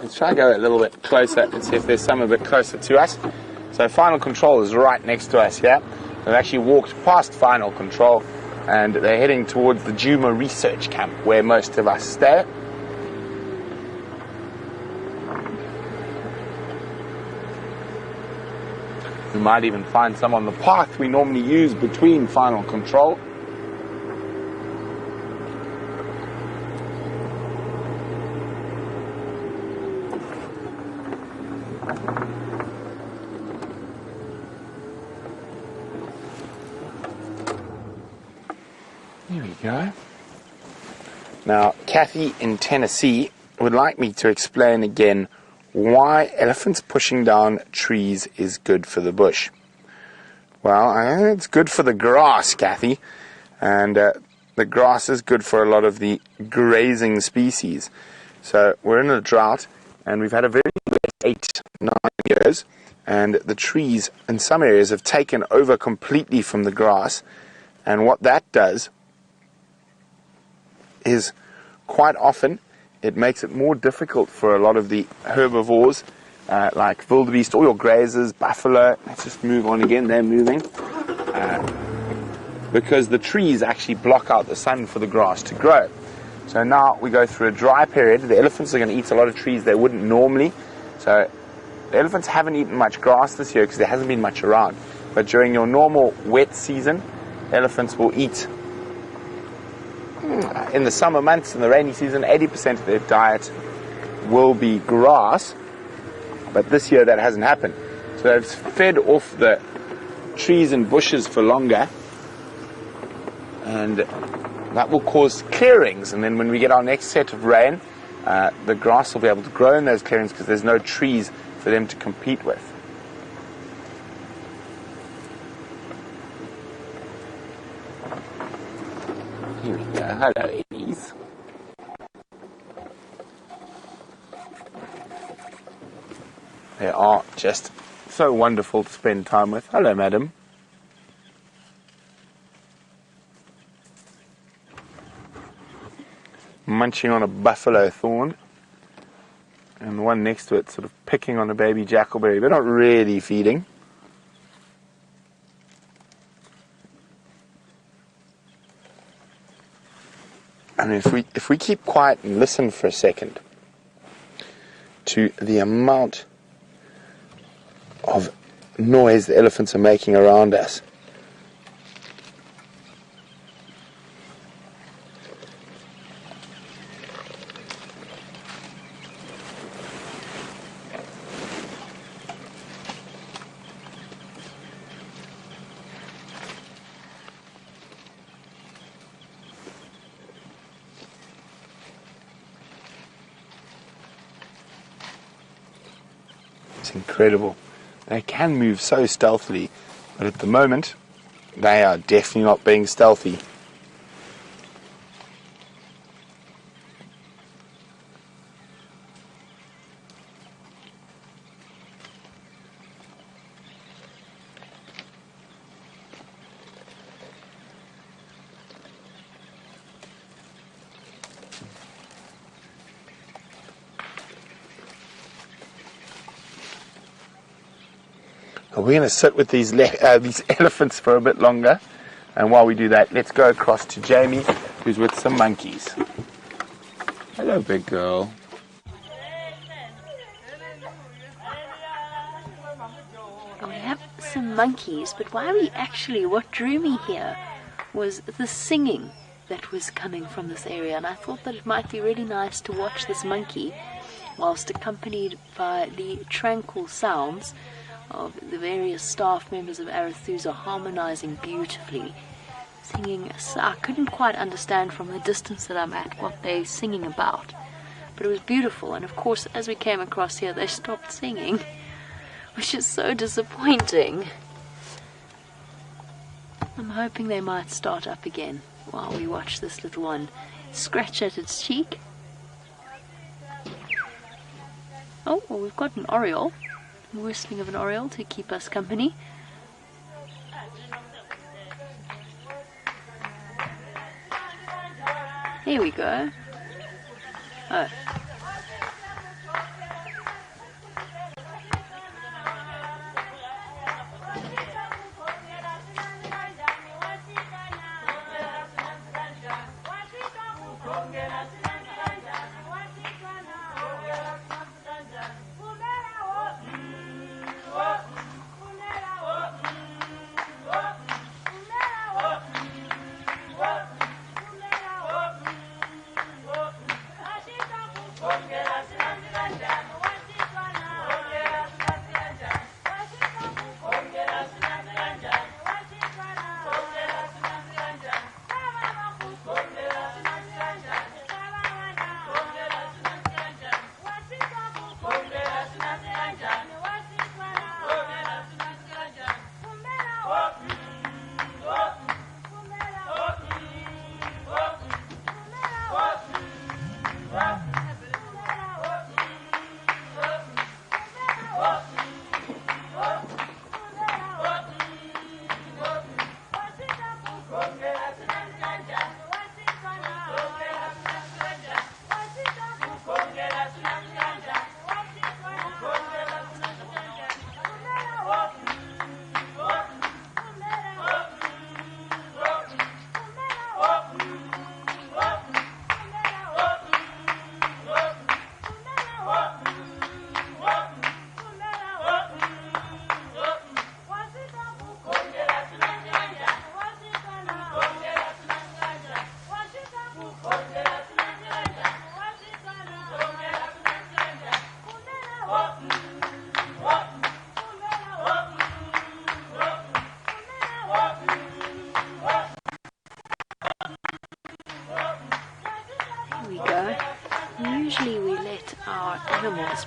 Let's try and go a little bit closer and see if there's some a bit closer to us. So final control is right next to us here. They've actually walked past final control and they're heading towards the Nkuhuma research camp where most of us stay. We might even find some on the path we normally use between final control. Here we go. Now, Kathy in Tennessee would like me to explain again why elephants pushing down trees is good for the bush. Well, I think it's good for the grass, Kathy, and the grass is good for a lot of the grazing species. So we're in a drought, and we've had a very wet 8-9 years, and the trees in some areas have taken over completely from the grass, and what that does is quite often it makes it more difficult for a lot of the herbivores like wildebeest or your grazers, buffalo. Let's just move on again, they're moving. Because the trees actually block out the sun for the grass to grow. So now we go through a dry period. The elephants are going to eat a lot of trees they wouldn't normally. So the elephants haven't eaten much grass this year because there hasn't been much around. But during your normal wet season, elephants will eat. In the summer months, in the rainy season, 80% of their diet will be grass, but this year that hasn't happened. So they've fed off the trees and bushes for longer, and that will cause clearings, and then when we get our next set of rain, the grass will be able to grow in those clearings because there's no trees for them to compete with. Here we go. Hello, ellies. They are just so wonderful to spend time with. Hello, madam. Munching on a buffalo thorn. And the one next to it sort of picking on a baby jackalberry, but not really feeding. And if we keep quiet and listen for a second to the amount of noise the elephants are making around us, it's incredible. They can move so stealthily, but at the moment, they are definitely not being stealthy. We're going to sit with these elephants for a bit longer, and while we do that, let's go across to Jamie, who's with some monkeys. Hello, big girl. We have some monkeys, but what drew me here was the singing that was coming from this area, and I thought that it might be really nice to watch this monkey whilst accompanied by the tranquil sounds of the various staff members of Arathusa harmonizing beautifully, singing. I couldn't quite understand from the distance that I'm at what they're singing about, but it was beautiful. And of course, as we came across here, they stopped singing, which is so disappointing. I'm hoping they might start up again while we watch this little one scratch at its cheek. Oh, well, we've got an oriole. Whistling of an oriole to keep us company. Here we go. Oh.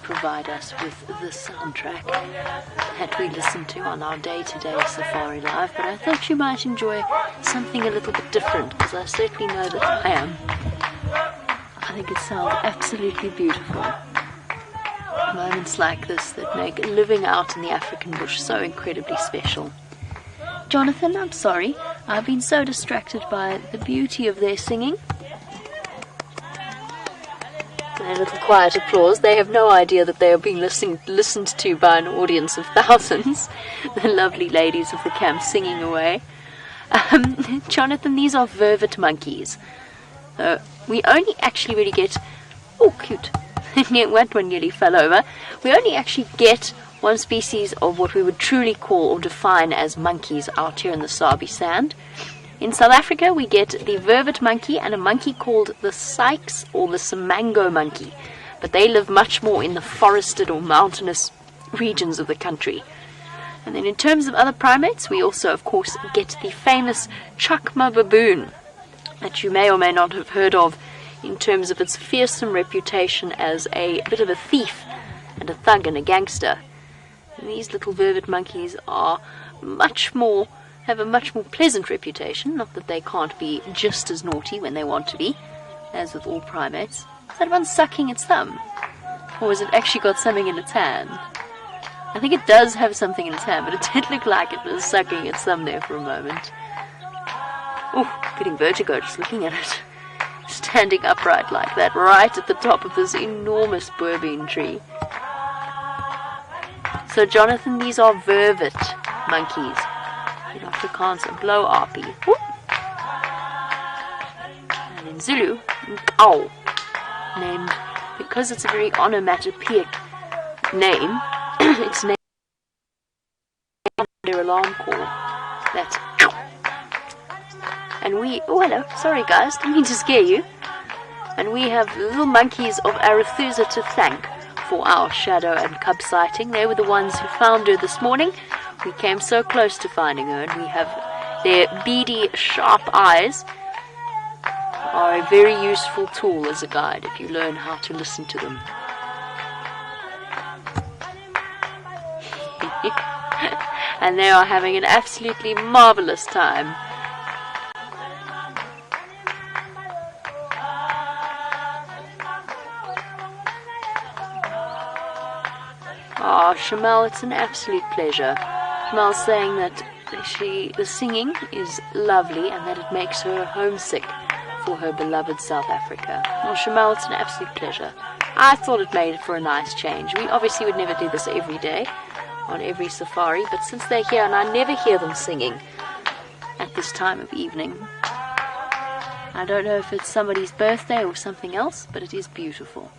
provide us with the soundtrack that we listen to on our day-to-day Safari Live, but I thought you might enjoy something a little bit different, because I certainly know that I am. I think it sounds absolutely beautiful. Moments like this that make living out in the African bush so incredibly special. Jonathan, I'm sorry, I've been so distracted by the beauty of their singing. A little quiet applause. They have no idea that they are being listened to by an audience of thousands. The lovely ladies of the camp singing away. Jonathan, these are vervet monkeys. We only actually really get... Oh, cute. That one nearly fell over. We only actually get one species of what we would truly call or define as monkeys out here in the Sabi sand. In South Africa, we get the vervet monkey and a monkey called the sykes or the simango monkey, but they live much more in the forested or mountainous regions of the country. And then in terms of other primates, we also, of course, get the famous chakma baboon, that you may or may not have heard of in terms of its fearsome reputation as a bit of a thief and a thug and a gangster. And these little vervet monkeys are have a much more pleasant reputation, not that they can't be just as naughty when they want to be, as with all primates. Is that one sucking its thumb? Or has it actually got something in its hand? I think it does have something in its hand, but it did look like it was sucking its thumb there for a moment. Oh, getting vertigo just looking at it. Standing upright like that, right at the top of this enormous bushbaby tree. So Jonathan, these are vervet monkeys. In Afrikaans, a blow arpie. And in Zulu, Nkuhuma, named, because it's a very onomatopoeic name, it's named their alarm call. That's... And we... Oh, hello. Sorry, guys. Didn't mean to scare you. And we have little monkeys of Arathusa to thank for our shadow and cub sighting. They were the ones who found her this morning. We came so close to finding her, and we have their beady, sharp eyes are a very useful tool as a guide if you learn how to listen to them. And they are having an absolutely marvelous time. Oh, Shamal, it's an absolute pleasure. Shamal's saying that the singing is lovely and that it makes her homesick for her beloved South Africa. Well, Shamal, it's an absolute pleasure. I thought it made for a nice change. We obviously would never do this every day on every safari, but since they're here and I never hear them singing at this time of evening, I don't know if it's somebody's birthday or something else, but it is beautiful.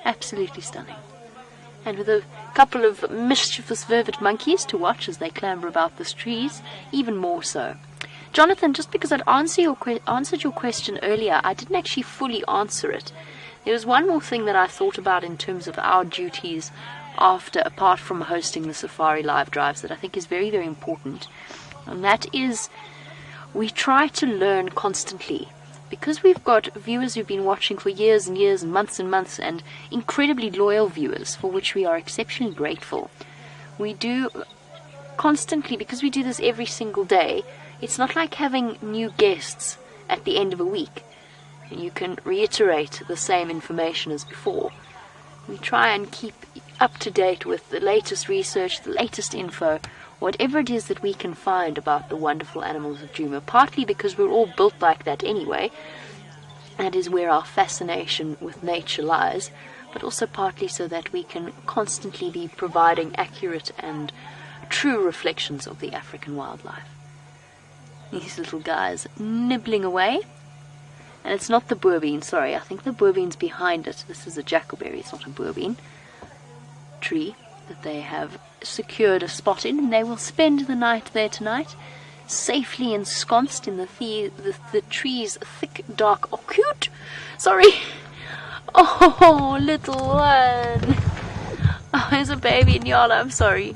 Absolutely stunning. And with a couple of mischievous vervet monkeys to watch as they clamber about the trees, even more so. Jonathan, just because I'd answered your question earlier, I didn't actually fully answer it. There was one more thing that I thought about in terms of our duties apart from hosting the Safari Live drives, that I think is very, very important. And that is, we try to learn constantly. Because we've got viewers who've been watching for years and years and months, and incredibly loyal viewers for which we are exceptionally grateful. We do constantly, because we do this every single day, it's not like having new guests at the end of a week and you can reiterate the same information as before. We try and keep up to date with the latest research, the latest info, whatever it is that we can find about the wonderful animals of Djuma, partly because we're all built like that anyway. That is where our fascination with nature lies, but also partly so that we can constantly be providing accurate and true reflections of the African wildlife. These little guys nibbling away. And it's not the boerbean, sorry, I think the boerbean's behind it. This is a jackalberry, it's not a boerbean tree that they have secured a spot in, and they will spend the night there tonight, safely ensconced in the tree's thick, dark... Oh, cute! Sorry! Oh, little one! Oh, there's a baby nyala, I'm sorry.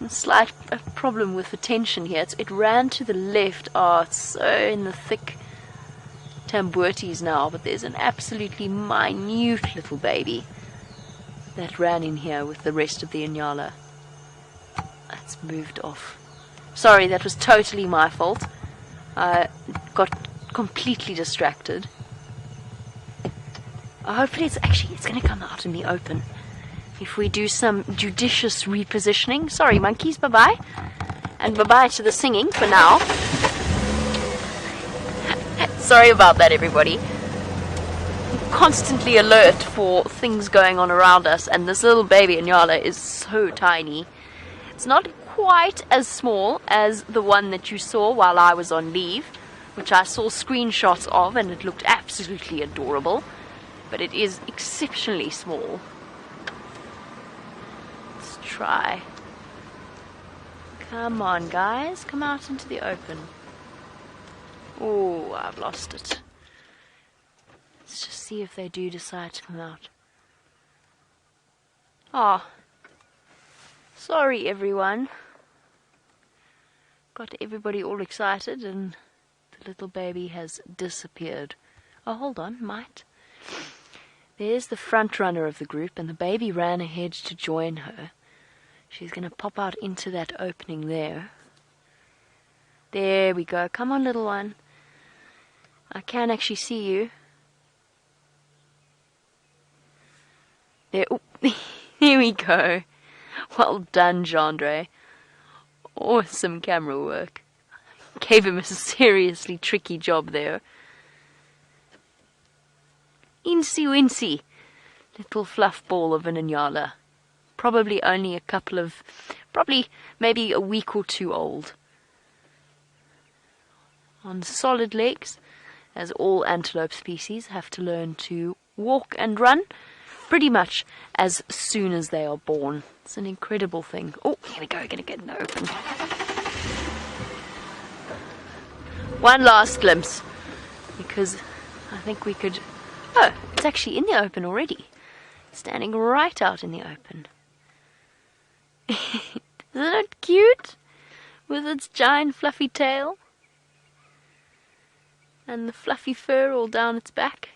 A slight problem with the tension here. It ran to the left. Oh, it's so in the thick tambuerties now, but there's an absolutely minute little baby that ran in here with the rest of the nyala. That's moved off. Sorry, that was totally my fault. I got completely distracted. Hopefully it's going to come out in the open if we do some judicious repositioning. Sorry, monkeys, bye-bye. And bye-bye to the singing for now. Sorry about that, everybody. I'm constantly alert for things going on around us, and this little baby nyala is so tiny. It's not quite as small as the one that you saw while I was on leave, which I saw screenshots of, and it looked absolutely adorable. But it is exceptionally small. Let's try. Come on, guys. Come out into the open. Oh, I've lost it. Let's just see if they do decide to come out. Ah. Sorry, everyone. Got everybody all excited and the little baby has disappeared. Oh, hold on, might. There's the front runner of the group, and the baby ran ahead to join her. She's going to pop out into that opening there. There we go. Come on, little one. I can actually see you. There, oh, here we go. Well done, Jandre. Awesome camera work. Gave him a seriously tricky job there. Incy wincy. Little fluff ball of an nyala. Probably only a couple of, maybe a week or two old. On solid legs, as all antelope species have to learn to walk and run pretty much as soon as they are born. It's an incredible thing. Oh, here we go, gonna get in the open. One last glimpse, because I think we could... Oh, it's actually in the open already. Standing right out in the open. Isn't it cute? With its giant fluffy tail. And the fluffy fur all down its back.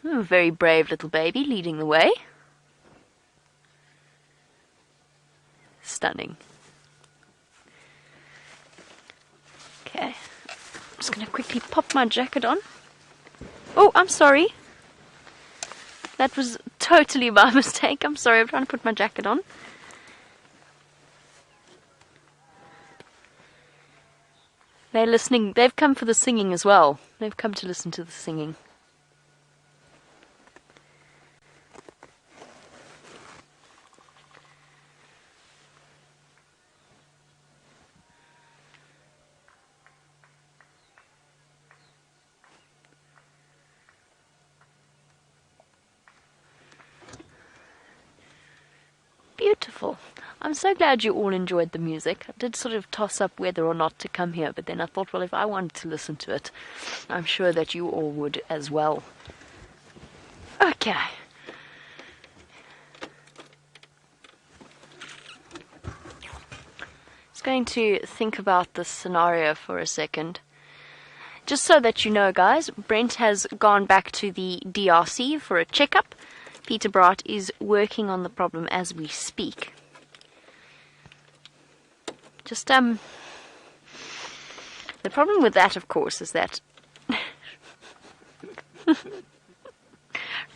Very brave little baby leading the way. Stunning. Okay. I'm just going to quickly pop my jacket on. Oh, I'm sorry. That was totally my mistake. I'm sorry, I'm trying to put my jacket on. They're listening. They've come for the singing as well. They've come to listen to the singing. Beautiful. I'm so glad you all enjoyed the music. I did sort of toss up whether or not to come here, but then I thought, well, if I wanted to listen to it, I'm sure that you all would as well. Okay. Just going to think about this scenario for a second. Just so that you know, guys, Brent has gone back to the DRC for a checkup. Peter Bart is working on the problem as we speak. Just, the problem with that, of course, is that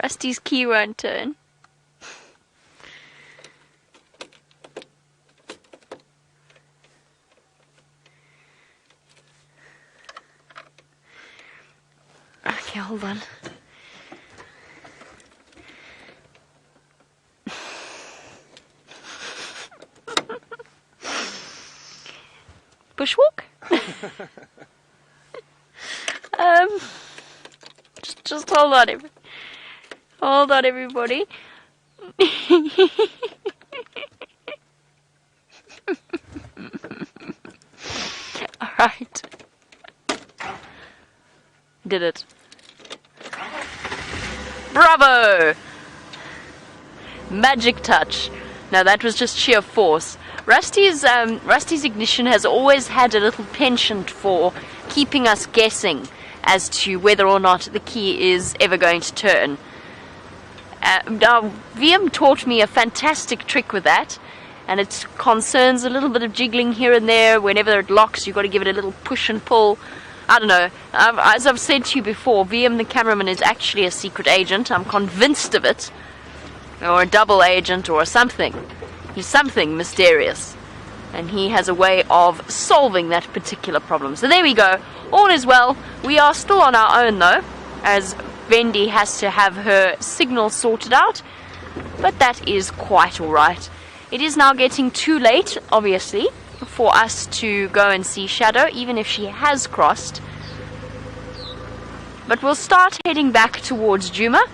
Rusty's key won't turn. Okay, hold on. Bushwalk? just hold on, hold on, everybody. All right, did it. Bravo! Magic touch. Now that was just sheer force. Rusty's ignition has always had a little penchant for keeping us guessing as to whether or not the key is ever going to turn. Now, VM taught me a fantastic trick with that, and it concerns a little bit of jiggling here and there. Whenever it locks, you've got to give it a little push and pull. I don't know. As I've said to you before, VM the cameraman is actually a secret agent. I'm convinced of it. Or a double agent or something. He's something mysterious. And he has a way of solving that particular problem. So there we go. All is well. We are still on our own though, as Vendi has to have her signal sorted out. But that is quite alright. It is now getting too late, obviously, for us to go and see Shadow, even if she has crossed. But we'll start heading back towards Djuma.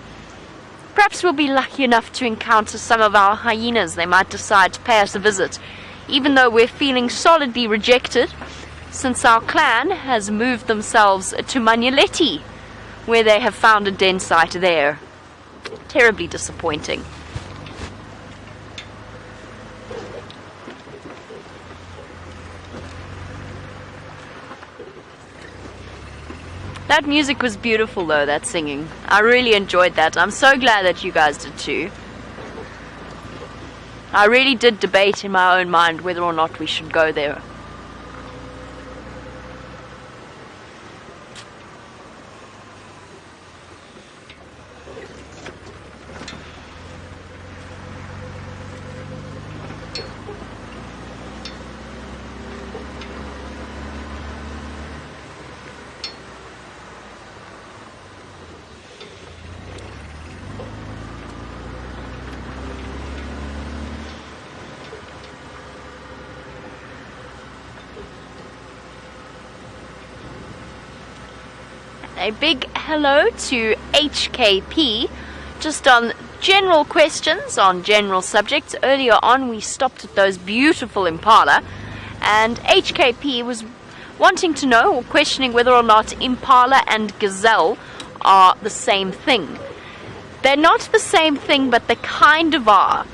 Perhaps we'll be lucky enough to encounter some of our hyenas. They might decide to pay us a visit, even though we're feeling solidly rejected, since our clan has moved themselves to Manyaleti, where they have found a den site there. Terribly disappointing. That music was beautiful though, that singing. I really enjoyed that. I'm so glad that you guys did too. I really did debate in my own mind whether or not we should go there. A big hello to HKP, just on general questions on general subjects. Earlier on we stopped at those beautiful impala, and HKP was wanting to know or questioning whether or not impala and gazelle are the same thing. They're not the same thing, but they kind of are.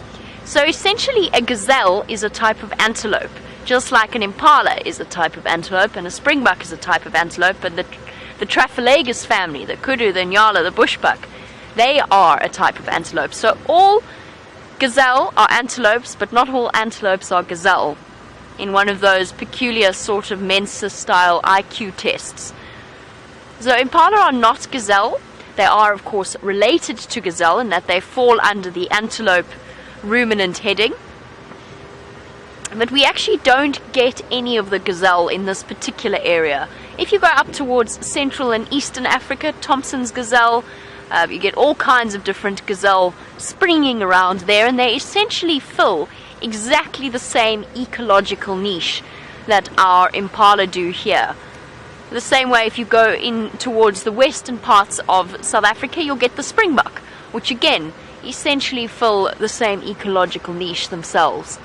So essentially a gazelle is a type of antelope, just like an impala is a type of antelope and a springbuck is a type of antelope, and the Traphalagus family, the kudu, the nyala, the bushbuck, they are a type of antelope. So all gazelle are antelopes, but not all antelopes are gazelle, in one of those peculiar sort of Mensa-style IQ tests. So impala are not gazelle. They are, of course, related to gazelle in that they fall under the antelope ruminant heading. But we actually don't get any of the gazelle in this particular area. If you go up towards Central and Eastern Africa, Thompson's gazelle, you get all kinds of different gazelle springing around there, and they essentially fill exactly the same ecological niche that our impala do here. The same way if you go in towards the western parts of South Africa, you'll get the springbuck, which again essentially fill the same ecological niche themselves.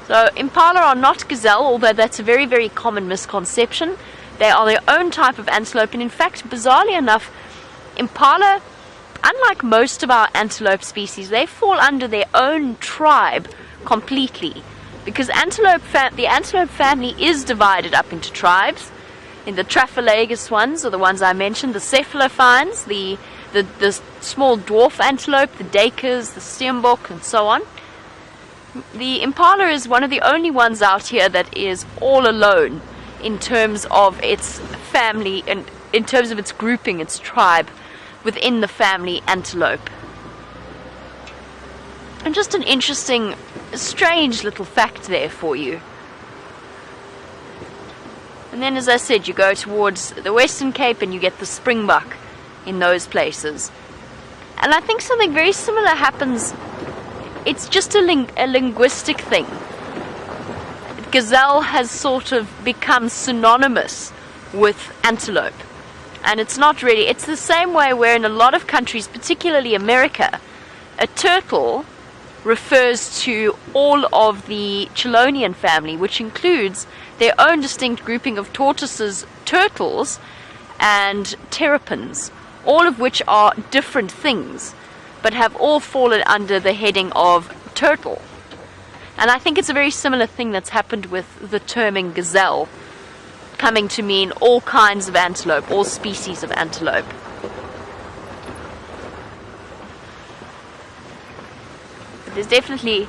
So impala are not gazelle, although that's a very, very common misconception. They are their own type of antelope, and in fact, bizarrely enough, impala, unlike most of our antelope species, they fall under their own tribe completely, because the antelope family is divided up into tribes. In the Traphalagus ones, or the ones I mentioned, the cephalophynes, the small dwarf antelope, the duikers, the steenbok, and so on. The impala is one of the only ones out here that is all alone in terms of its family and in terms of its grouping, its tribe within the family antelope. And just an interesting, strange little fact there for you. And then, as I said, you go towards the Western Cape and you get the springbuck in those places. And I think something very similar happens. It's just a linguistic thing. Gazelle has sort of become synonymous with antelope. And it's not really, it's the same way where in a lot of countries, particularly America, a turtle refers to all of the Chelonian family, which includes their own distinct grouping of tortoises, turtles, and terrapins, all of which are different things, but have all fallen under the heading of turtle. And I think it's a very similar thing that's happened with the terming gazelle, coming to mean all kinds of antelope, all species of antelope. But there's definitely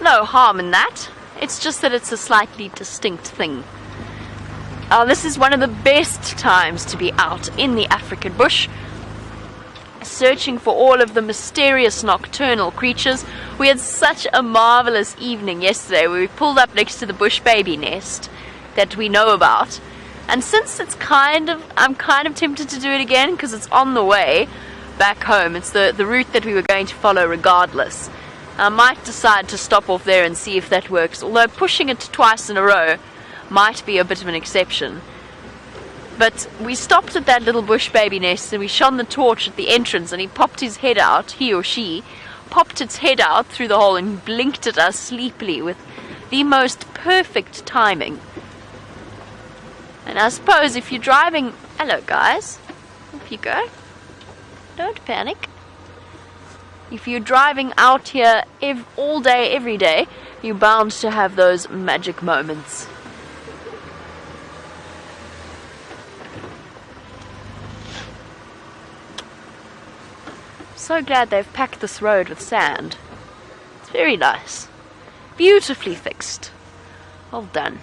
no harm in that. It's just that it's a slightly distinct thing. This is one of the best times to be out in the African bush, searching for all of the mysterious nocturnal creatures. We had such a marvelous evening yesterday where we pulled up next to the bushbaby nest that we know about, and since it's I'm kind of tempted to do it again because it's on the way back home. It's the route that we were going to follow regardless. I might decide to stop off there and see if that works, although pushing it twice in a row might be a bit of an exception. But we stopped at that little bushbaby nest and we shone the torch at the entrance, and he popped his head out, he or she popped its head out through the hole and blinked at us sleepily with the most perfect timing. And I suppose if you're driving... Hello guys, off you go, don't panic. If you're driving out here all day, every day, you're bound to have those magic moments. So glad they've packed this road with sand. It's very nice. Beautifully fixed. Well done.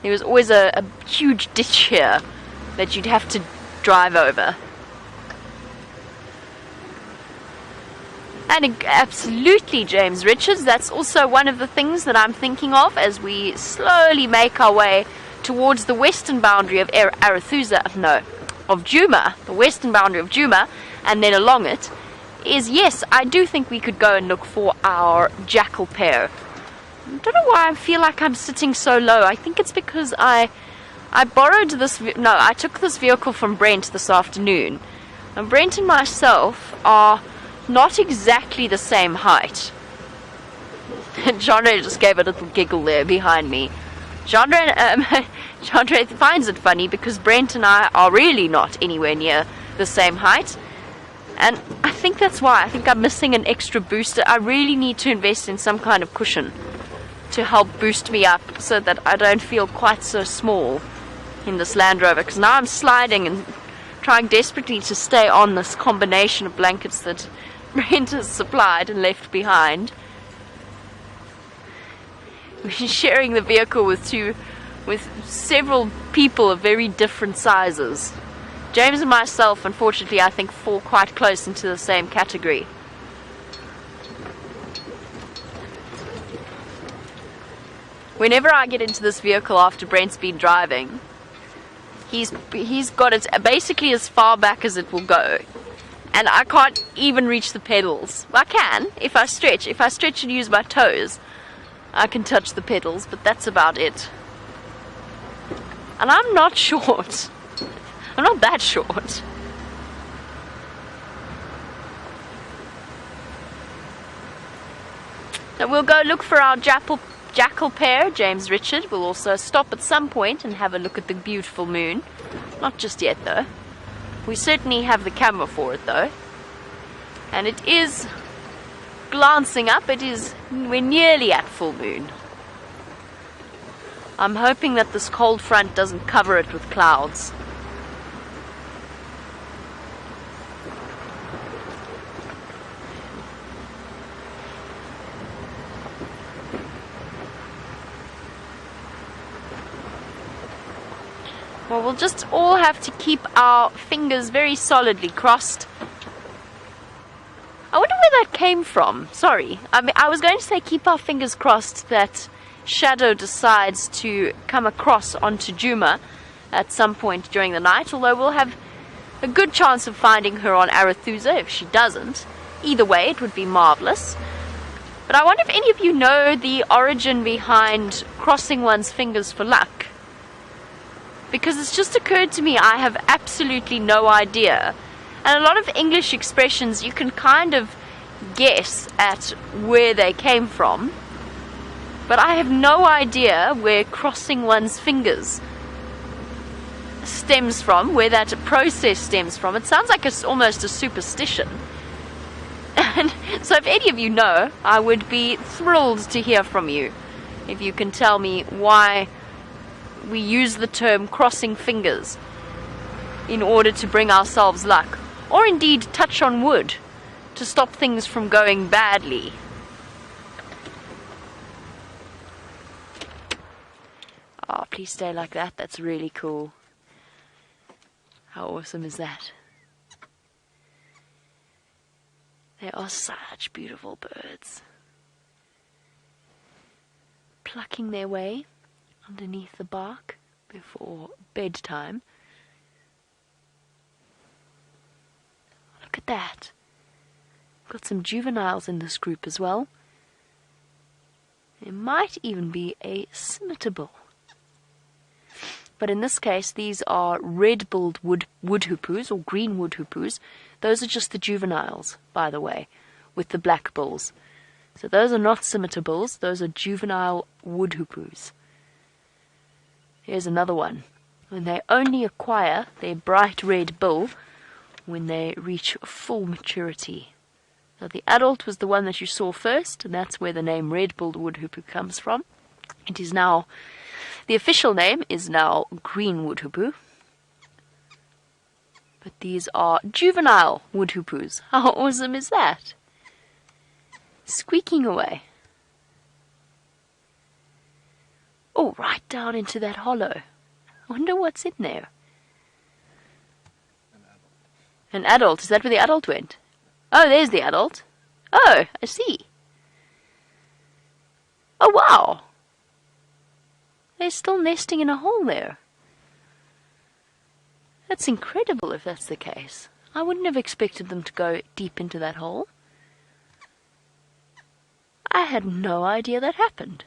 There was always a huge ditch here that you'd have to drive over. And absolutely, James Richards, that's also one of the things that I'm thinking of as we slowly make our way towards the western boundary of Arathusa, of Djuma, the western boundary of Djuma, and then along it, is yes, I do think we could go and look for our jackal pair. I don't know why I feel like I'm sitting so low. I think it's because I took this vehicle from Brent this afternoon, and Brent and myself are not exactly the same height. And Chandra just gave a little giggle there behind me. Chandra finds it funny because Brent and I are really not anywhere near the same height. And I think that's why. I think I'm missing an extra booster. I really need to invest in some kind of cushion to help boost me up so that I don't feel quite so small in this Land Rover. Because now I'm sliding and trying desperately to stay on this combination of blankets that Brent has supplied and left behind. We're sharing the vehicle with several people of very different sizes. James and myself, unfortunately, I think fall quite close into the same category. Whenever I get into this vehicle after Brent's been driving, he's got it basically as far back as it will go. And I can't even reach the pedals. I can, if I stretch. If I stretch and use my toes, I can touch the pedals, but that's about it. And I'm not short. I'm not that short. Now we'll go look for our jackal pair, James Richard. We'll also stop at some point and have a look at the beautiful moon. Not just yet, though. We certainly have the camera for it, though. And it is glancing up. We're nearly at full moon. I'm hoping that this cold front doesn't cover it with clouds. Well, we'll just all have to keep our fingers very solidly crossed. I wonder where that came from. Sorry. I was going to say keep our fingers crossed that Shadow decides to come across onto Djuma at some point during the night, although we'll have a good chance of finding her on Arathusa if she doesn't. Either way, it would be marvelous. But I wonder if any of you know the origin behind crossing one's fingers for luck. Because it's just occurred to me I have absolutely no idea. And a lot of English expressions you can kind of guess at where they came from. But I have no idea where crossing one's fingers stems from, where that process stems from. It sounds like it's almost a superstition. And So if any of you know, I would be thrilled to hear from you. If you can tell me why we use the term crossing fingers in order to bring ourselves luck, or indeed touch on wood to stop things from going badly. Oh, please stay like that. That's really cool. How awesome is that? They are such beautiful birds. Plucking their way underneath the bark before bedtime. Look at that. Got some juveniles in this group as well. There might even be a scimitar. But in this case, these are red-billed wood hoopoes, or green wood hoopoes. Those are just the juveniles, by the way, with the black bills. So those are not scimitar bills, those are juvenile wood hoopoes. Here's another one. And they only acquire their bright red bill when they reach full maturity. So the adult was the one that you saw first, and that's where the name red-billed wood hoopoo comes from. It is now... The official name is now green wood hoopoo. But these are juvenile wood hoopoes. How awesome is that? Squeaking away. Oh, right down into that hollow. I wonder what's in there. An adult. Is that where the adult went? Oh, there's the adult. Oh, I see. Oh, wow. They're still nesting in a hole there. That's incredible if that's the case. I wouldn't have expected them to go deep into that hole. I had no idea that happened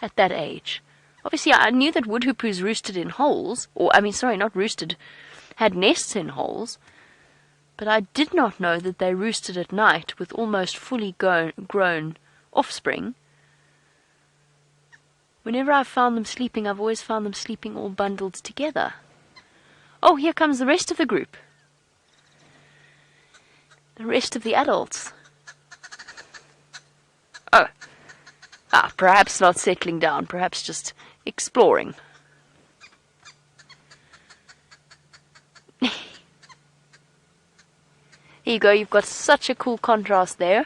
at that age. Obviously, I knew that wood hoopoes roosted in holes, not roosted, had nests in holes, but I did not know that they roosted at night with almost fully grown offspring. Whenever I've found them sleeping, I've always found them sleeping all bundled together. Oh, here comes the rest of the group. The rest of the adults. Oh. Perhaps not settling down, perhaps just exploring. Here you go, you've got such a cool contrast there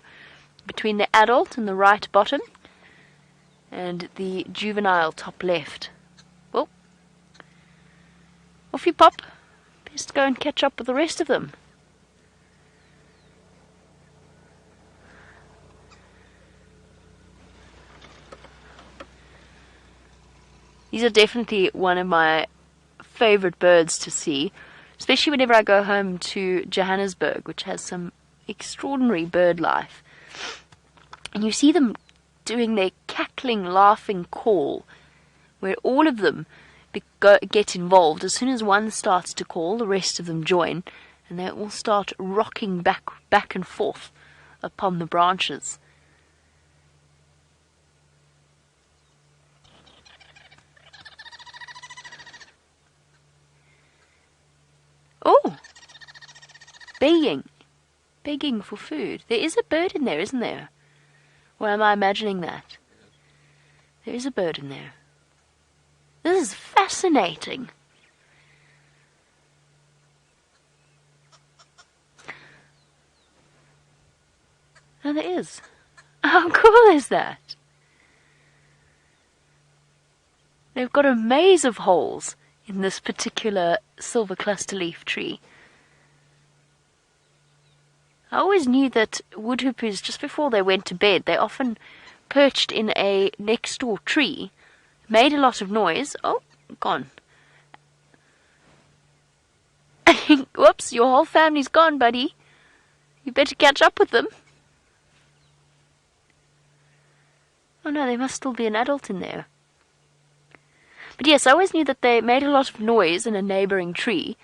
between the adult in the right bottom and the juvenile top left. Well, off you pop. Best go and catch up with the rest of them. These are definitely one of my favorite birds to see, especially whenever I go home to Johannesburg, which has some extraordinary bird life. And you see them doing their cackling, laughing call, where all of them get involved. As soon as one starts to call, the rest of them join, and they all start rocking back and forth upon the branches. Oh! Begging for food. There is a bird in there, isn't there? Or am I imagining that? There is a bird in there. This is fascinating. Oh, there is. How cool is that? They've got a maze of holes in this particular silver cluster leaf tree. I always knew that wood hoopoes, just before they went to bed, they often perched in a next door tree, made a lot of noise. Oh, gone. Whoops, your whole family's gone, buddy. You better catch up with them. Oh no, there must still be an adult in there. But yes, I always knew that they made a lot of noise in a neighboring tree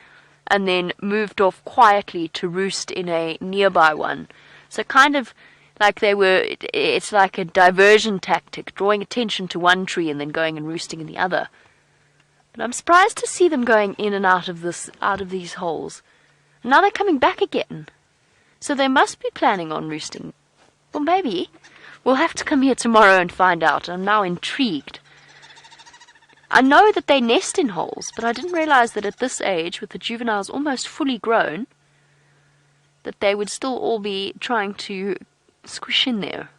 and then moved off quietly to roost in a nearby one. So kind of like it's like a diversion tactic, drawing attention to one tree and then going and roosting in the other. But I'm surprised to see them going in and out of these holes. And now they're coming back again. So they must be planning on roosting Well, maybe. We'll have to come here tomorrow and find out. I'm now intrigued. I know that they nest in holes, but I didn't realize that at this age, with the juveniles almost fully grown, that they would still all be trying to squish in there.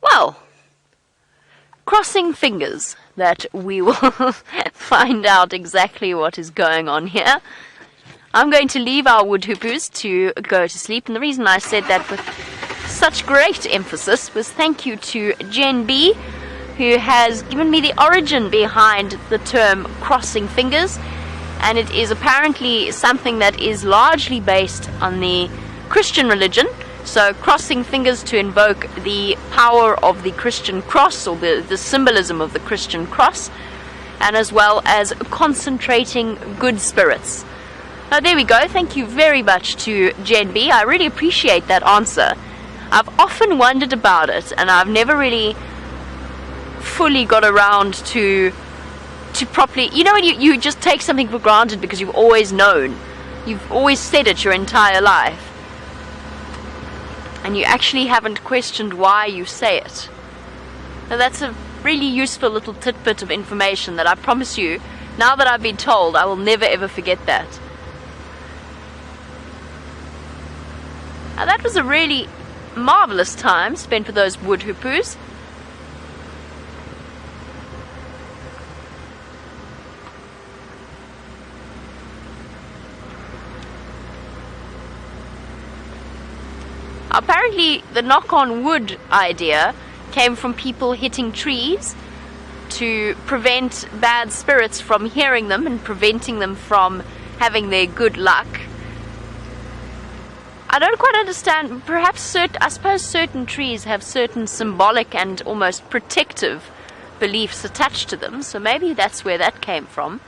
Well, crossing fingers that we will find out exactly what is going on here. I'm going to leave our wood hoopoes to go to sleep, and the reason I said that with such great emphasis was thank you to Jen B, who has given me the origin behind the term crossing fingers, and it is apparently something that is largely based on the Christian religion. So crossing fingers to invoke the power of the Christian cross, or the symbolism of the Christian cross, and as well as concentrating good spirits. There we go. Thank you very much to Jen B. I really appreciate that answer. I've often wondered about it, and I've never really fully got around to properly... You know when you just take something for granted because you've always known. You've always said it your entire life. And you actually haven't questioned why you say it. Now that's a really useful little tidbit of information that I promise you, now that I've been told, I will never ever forget that. Now that was a really marvellous time spent with those wood hoopoes. Apparently, the knock-on wood idea came from people hitting trees to prevent bad spirits from hearing them and preventing them from having their good luck. I don't quite understand. Perhaps I suppose certain trees have certain symbolic and almost protective beliefs attached to them, so maybe that's where that came from.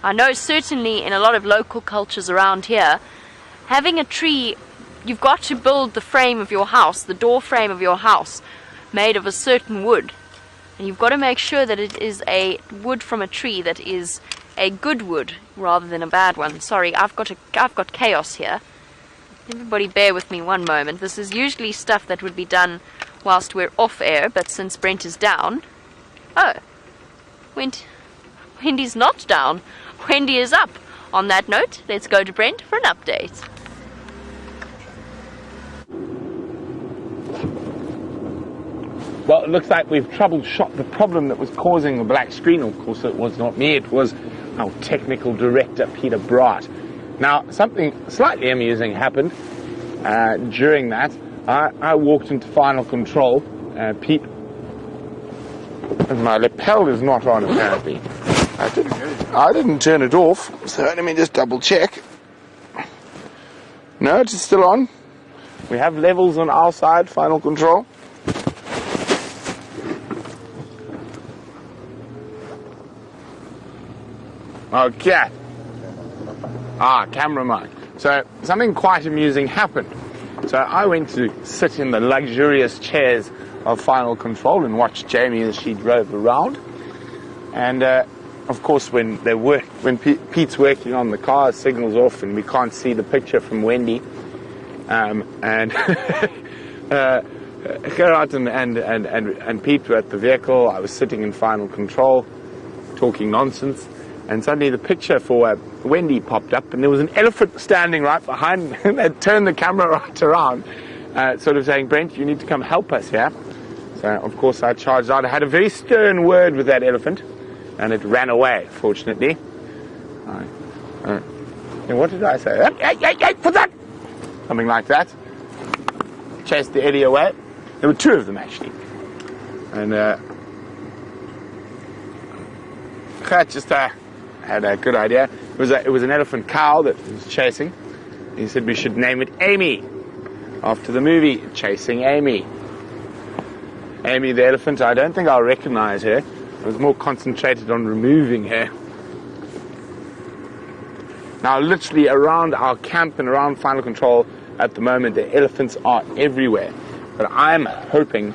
I know certainly in a lot of local cultures around here, having a tree... You've got to build the frame of your house, the door frame of your house, made of a certain wood. And you've got to make sure that it is a wood from a tree that is a good wood rather than a bad one. Sorry, I've got chaos here. Everybody bear with me one moment. This is usually stuff that would be done whilst we're off air, but since Brent is down... Oh, Wendy's not down. Wendy is up. On that note, let's go to Brent for an update. Well, it looks like we've troubleshot the problem that was causing the black screen. Of course, it was not me. It was our technical director, Peter Bright. Now, something slightly amusing happened during that. I walked into final control. Pete, and my lapel is not on, apparently. I didn't turn it off, so let me just double check. No, it's still on. We have levels on our side, final control. Okay. Camera mic. So, something quite amusing happened. So, I went to sit in the luxurious chairs of Final Control and watch Jamie as she drove around. And, of course, when Pete's working on the car, signal's off and we can't see the picture from Wendy. And Gerard and Pete were at the vehicle. I was sitting in Final Control, talking nonsense. And suddenly the picture for Wendy popped up, and there was an elephant standing right behind me. And they turned the camera right around, sort of saying, Brent, you need to come help us here. So, of course, I charged out. I had a very stern word with that elephant, and it ran away, fortunately. And what did I say? Hey, put that! Something like that. Chased the Eddie away. There were two of them, actually. And just had a good idea. It was an elephant cow that was chasing, he said we should name it Amy, after the movie Chasing Amy. Amy the elephant, I don't think I'll recognize her. I was more concentrated on removing her. Now, literally around our camp and around Final Control at the moment, the elephants are everywhere. But I'm hoping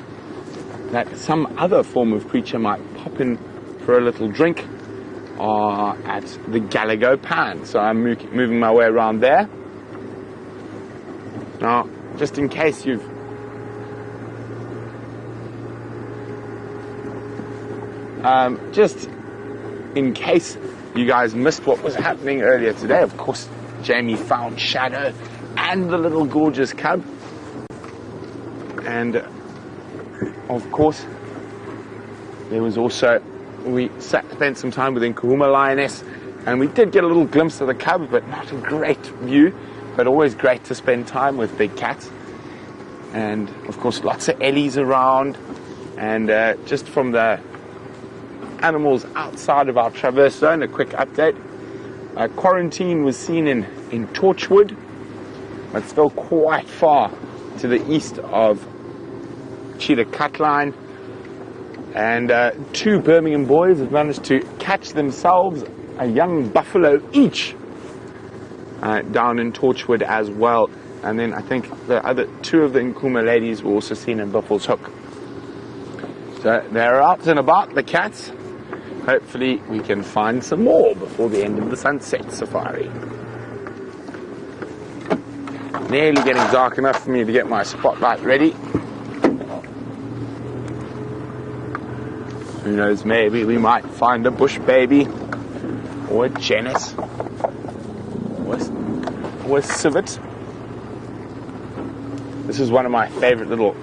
that some other form of creature might pop in for a little drink at the Galago Pan. So I'm moving my way around there. Now, just in case you've just in case you guys missed what was happening earlier today, of course, Jamie found Shadow and the little gorgeous cub. And, of course, there was also, we spent some time with Nkuhuma lioness, and we did get a little glimpse of the cub, but not a great view, but always great to spend time with big cats. And, of course, lots of ellies around, and just from the animals outside of our traverse zone, a quick update. Quarantine was seen in Torchwood, but still quite far to the east of Cheetah Cutline. And 2 Birmingham boys have managed to catch themselves a young buffalo each down in Torchwood as well. And then I think the other 2 of the Nkuhuma ladies were also seen in Buffalo's Hook. So they're out and about, the cats. Hopefully we can find some more before the end of the sunset safari. Nearly getting dark enough for me to get my spotlight ready. Who knows, maybe we might find a bushbaby, or a genus, or a civet. This is one of my favorite little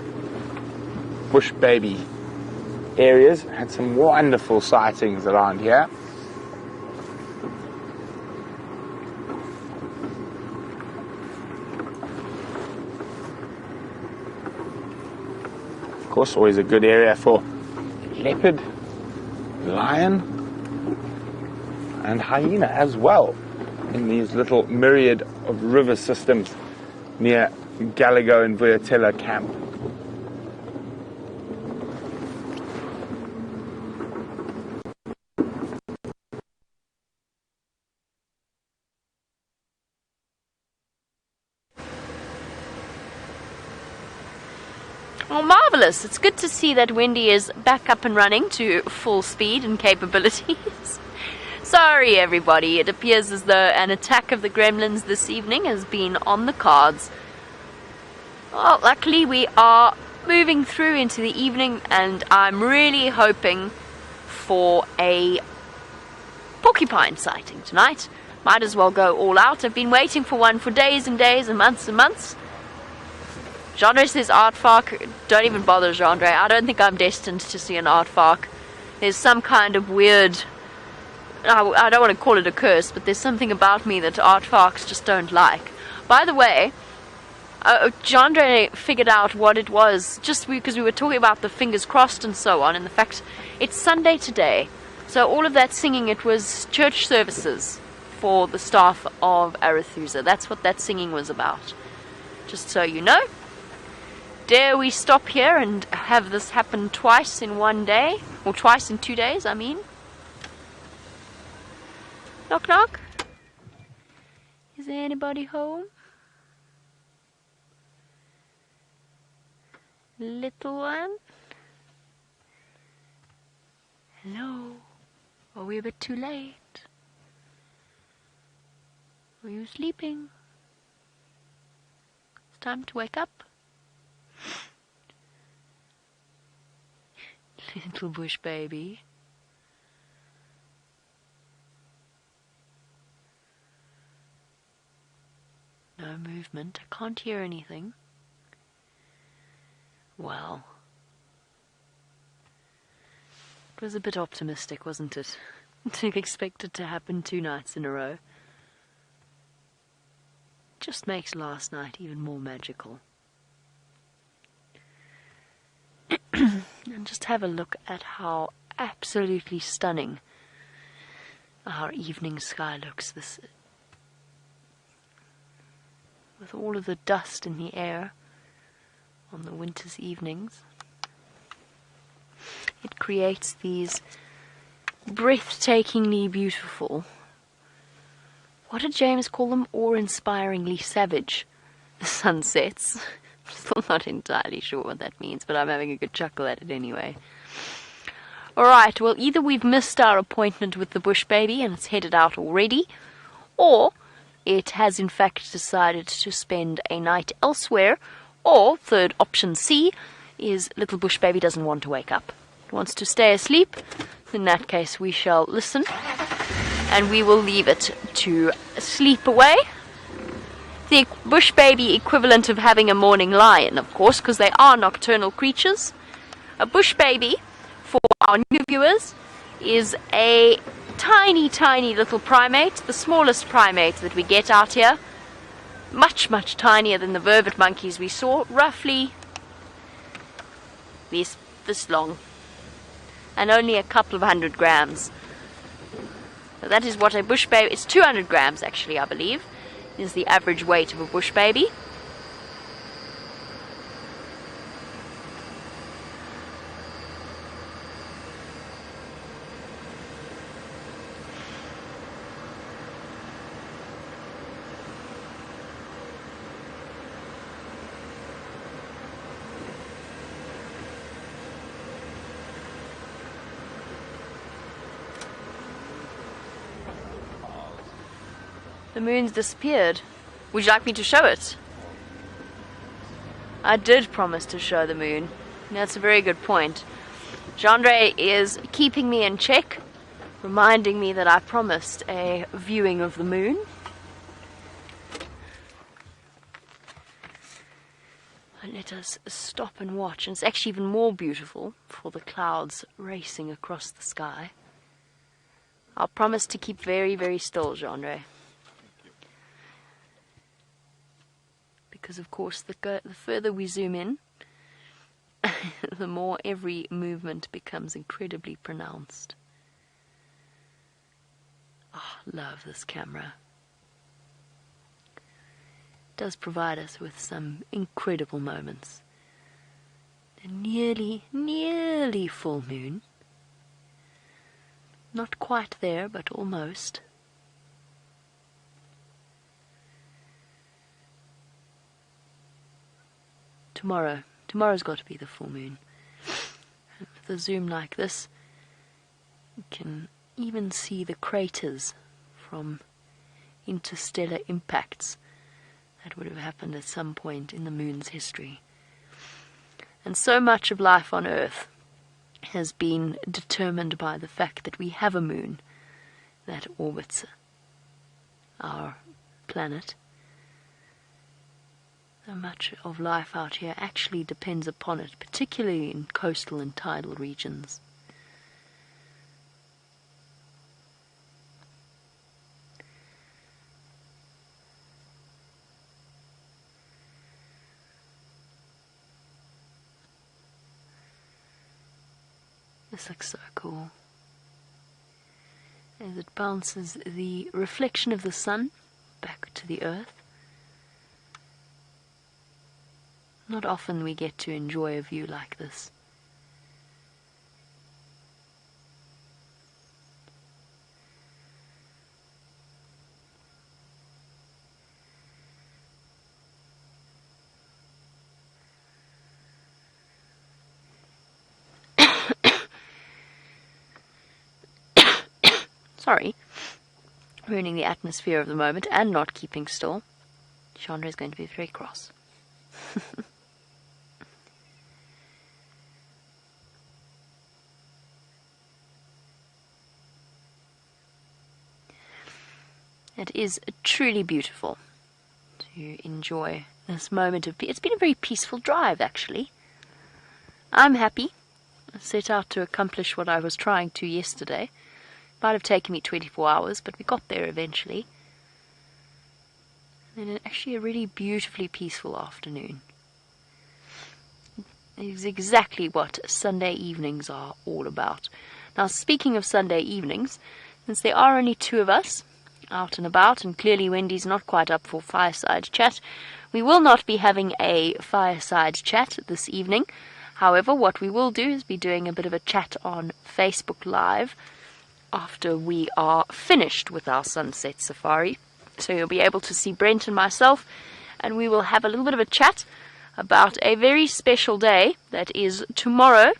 bushbaby areas. Had some wonderful sightings around here. Of course, always a good area for leopard, lion, and hyena as well, in these little myriad of river systems near Galago and Vuyatela camp. Oh, marvellous. It's good to see that Wendy is back up and running to full speed and capabilities. Sorry, everybody. It appears as though an attack of the gremlins this evening has been on the cards. Well, luckily we are moving through into the evening, and I'm really hoping for a porcupine sighting tonight. Might as well go all out. I've been waiting for one for days and days and months and months. Jeandre says aardvark. Don't even bother, Jeandre. I don't think I'm destined to see an aardvark. There's some kind of weird, I don't want to call it a curse, but there's something about me that aardvarks just don't like. By the way, Jeandre figured out what it was just because we were talking about the fingers crossed and so on, and the fact it's Sunday today. So all of that singing, it was church services for the staff of Arathusa. That's what that singing was about. Just so you know. Dare we stop here and have this happen twice in one day? Or twice in 2 days, I mean. Knock knock. Is there anybody home? Little one? Hello? Are we a bit too late? Are you sleeping? It's time to wake up. Little bush baby. No movement. I can't hear anything. Well, it was a bit optimistic, wasn't it? To expect it to happen 2 nights in a row. Just makes last night even more magical. And just have a look at how absolutely stunning our evening sky looks. This with all of the dust in the air on the winter's evenings, it creates these breathtakingly beautiful, what did James call them? Awe-inspiringly savage sunsets. I'm still not entirely sure what that means, but I'm having a good chuckle at it anyway. Alright, well, either we've missed our appointment with the bush baby and it's headed out already, or it has in fact decided to spend a night elsewhere, or, third option C, is little bush baby doesn't want to wake up. It wants to stay asleep. In that case, we shall listen, and we will leave it to sleep away. The bush baby equivalent of having a morning lion, of course, because they are nocturnal creatures. A bush baby, for our new viewers, is a tiny, tiny little primate, the smallest primate that we get out here. Much, much tinier than the vervet monkeys we saw, roughly this long, and only a couple of 100 grams. So that is what a bush baby, it's 200 grams actually, I believe, is the average weight of a bush baby. The moon's disappeared. Would you like me to show it? I did promise to show the moon. That's a very good point. Jandre is keeping me in check, reminding me that I promised a viewing of the moon. And let us stop and watch. And it's actually even more beautiful for the clouds racing across the sky. I'll promise to keep very, very still, Jandre. Because, of course, the further we zoom in, the more every movement becomes incredibly pronounced. Oh, love this camera. It does provide us with some incredible moments. A nearly full moon. Not quite there, but almost. Tomorrow's got to be the full moon. And with a zoom like this, you can even see the craters from interstellar impacts that would have happened at some point in the moon's history. And so much of life on Earth has been determined by the fact that we have a moon that orbits our planet. So much of life out here actually depends upon it, particularly in coastal and tidal regions. This looks so cool. As it bounces the reflection of the sun back to the earth. Not often we get to enjoy a view like this. Sorry, ruining the atmosphere of the moment and not keeping still. Chandra is going to be very cross. It is truly beautiful to enjoy this moment of peace. It's been a very peaceful drive, actually. I'm happy. I set out to accomplish what I was trying to yesterday. Might have taken me 24 hours, but we got there eventually. And actually a really beautifully peaceful afternoon. It is exactly what Sunday evenings are all about. Now, speaking of Sunday evenings, since there are only two of us, out and about, and clearly Wendy's not quite up for fireside chat. We will not be having a fireside chat this evening. However, what we will do is be doing a bit of a chat on Facebook Live after we are finished with our sunset safari. So you'll be able to see Brent and myself, and we will have a little bit of a chat about a very special day that is tomorrow.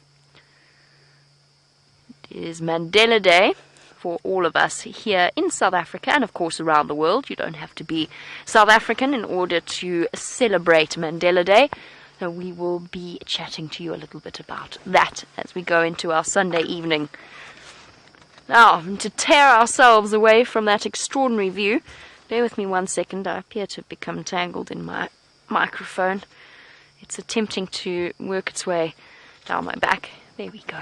It is Mandela Day for all of us here in South Africa and of course around the world. You don't have to be South African in order to celebrate Mandela Day. So we will be chatting to you a little bit about that as we go into our Sunday evening. Now, to tear ourselves away from that extraordinary view, bear with me 1 second. I appear to have become tangled in my microphone. It's attempting to work its way down my back. There we go.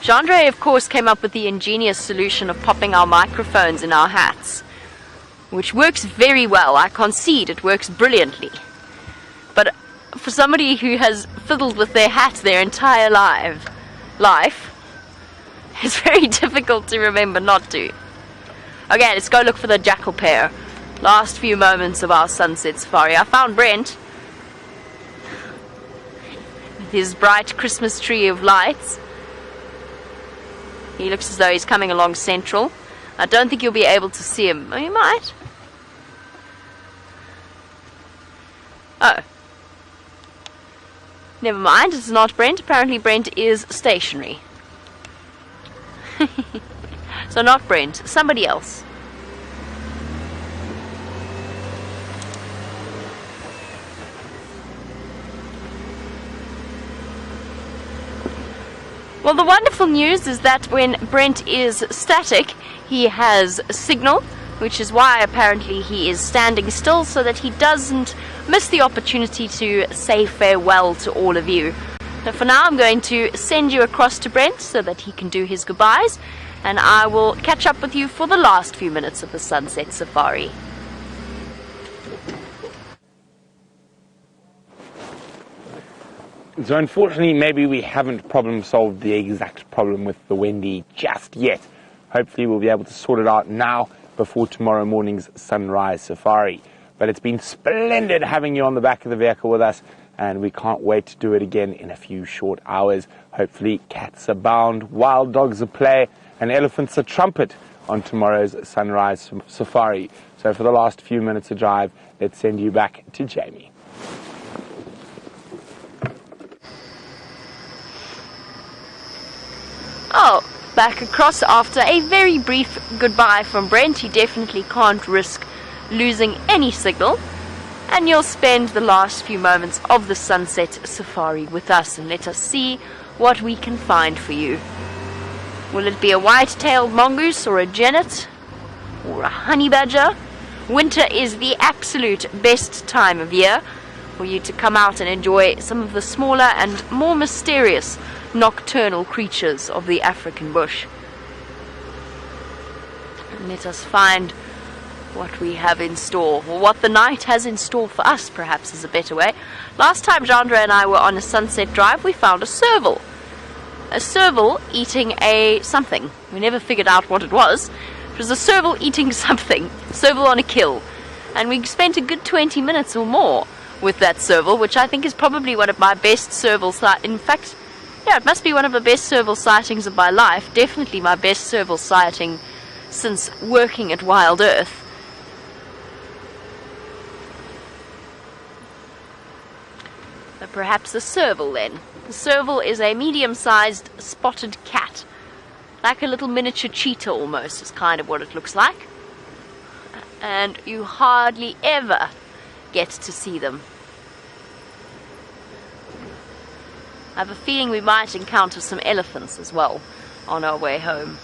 Jandre, of course, came up with the ingenious solution of popping our microphones in our hats, which works very well. I concede it works brilliantly. But for somebody who has fiddled with their hat their entire life, it's very difficult to remember not to. Okay, let's go look for the jackal pair. Last few moments of our sunset safari. I found Brent with his bright Christmas tree of lights. He looks as though he's coming along central. I don't think you'll be able to see him. Oh, you might. Oh. Never mind, it's not Brent. Apparently Brent is stationary. So not Brent, somebody else. Well, the wonderful news is that when Brent is static, he has signal, which is why apparently he is standing still so that he doesn't miss the opportunity to say farewell to all of you. So for now, I'm going to send you across to Brent so that he can do his goodbyes, and I will catch up with you for the last few minutes of the sunset safari. So unfortunately, maybe we haven't problem solved the exact problem with the Wendy just yet. Hopefully we'll be able to sort it out now before tomorrow morning's sunrise safari. But it's been splendid having you on the back of the vehicle with us, and we can't wait to do it again in a few short hours. Hopefully cats abound, wild dogs play, and elephants trumpet on tomorrow's sunrise safari. So for the last few minutes of drive, let's send you back to Jamie. Oh, back across after a very brief goodbye from Brent. He definitely can't risk losing any signal. And you'll spend the last few moments of the sunset safari with us, and let us see what we can find for you. Will it be a white-tailed mongoose or a genet or a honey badger? Winter is the absolute best time of year for you to come out and enjoy some of the smaller and more mysterious nocturnal creatures of the African bush. And let us find what we have in store, or what the night has in store for us, perhaps is a better way. Last time Jandra and I were on a sunset drive, we found a serval. A serval eating something. We never figured out what it was. It was a serval eating something. Serval on a kill. And we spent a good 20 minutes or more with that serval, which I think is probably one of my best serval sightings. In fact, yeah, it must be one of the best serval sightings of my life. Definitely my best serval sighting since working at WildEarth. But perhaps a serval then. The serval is a medium-sized spotted cat. Like a little miniature cheetah almost is kind of what it looks like. And you hardly ever get to see them. I have a feeling we might encounter some elephants as well on our way home.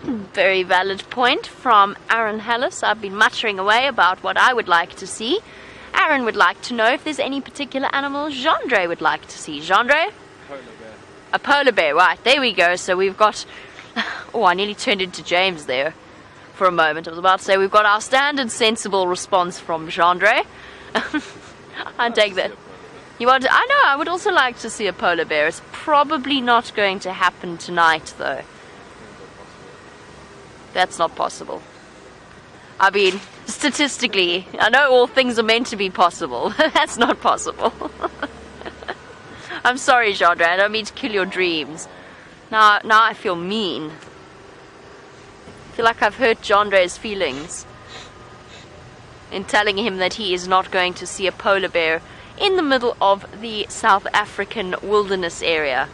Very valid point from Aaron Hallis. I've been muttering away about what I would like to see. Aaron would like to know if there's any particular animal Gendre would like to see. Gendre? Polar bear. A polar bear, right. There we go. So we've got... Oh, I nearly turned into James there for a moment. I was about to say we've got our standard sensible response from Gendre. I take that. You want to, I know, I would also like to see a polar bear. It's probably not going to happen tonight, though. That's not possible. I mean, statistically, I know all things are meant to be possible. That's not possible. I'm sorry, Gendre, I don't mean to kill your dreams. Now I feel mean. I feel like I've hurt Gendre's feelings in telling him that he is not going to see a polar bear in the middle of the South African wilderness area.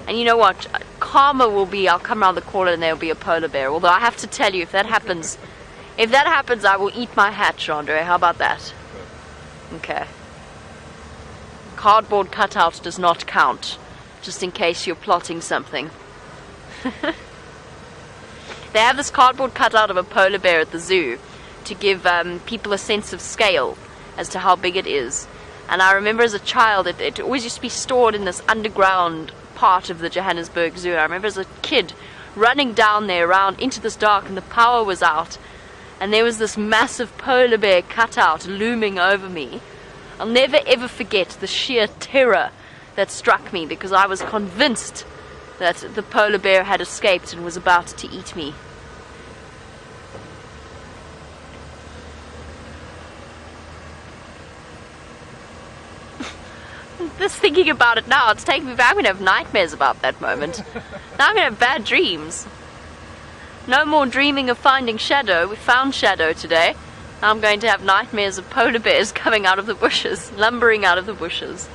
And you know what? Karma will be, I'll come around the corner and there will be a polar bear. Although I have to tell you, if that happens, I will eat my hat, Gendre. How about that? Okay. Cardboard cutout does not count, just in case you're plotting something. They have this cardboard cutout of a polar bear at the zoo to give people a sense of scale as to how big it is. And I remember as a child, it always used to be stored in this underground part of the Johannesburg Zoo. I remember as a kid running down there around into this dark, and the power was out, and there was this massive polar bear cutout looming over me. I'll never ever forget the sheer terror that struck me, because I was convinced that the polar bear had escaped and was about to eat me. Just thinking about it now, it's taking me back. I'm going to have nightmares about that moment. Now I'm going to have bad dreams. No more dreaming of finding Shadow. We found Shadow today. Now I'm going to have nightmares of polar bears coming out of the bushes, lumbering out of the bushes.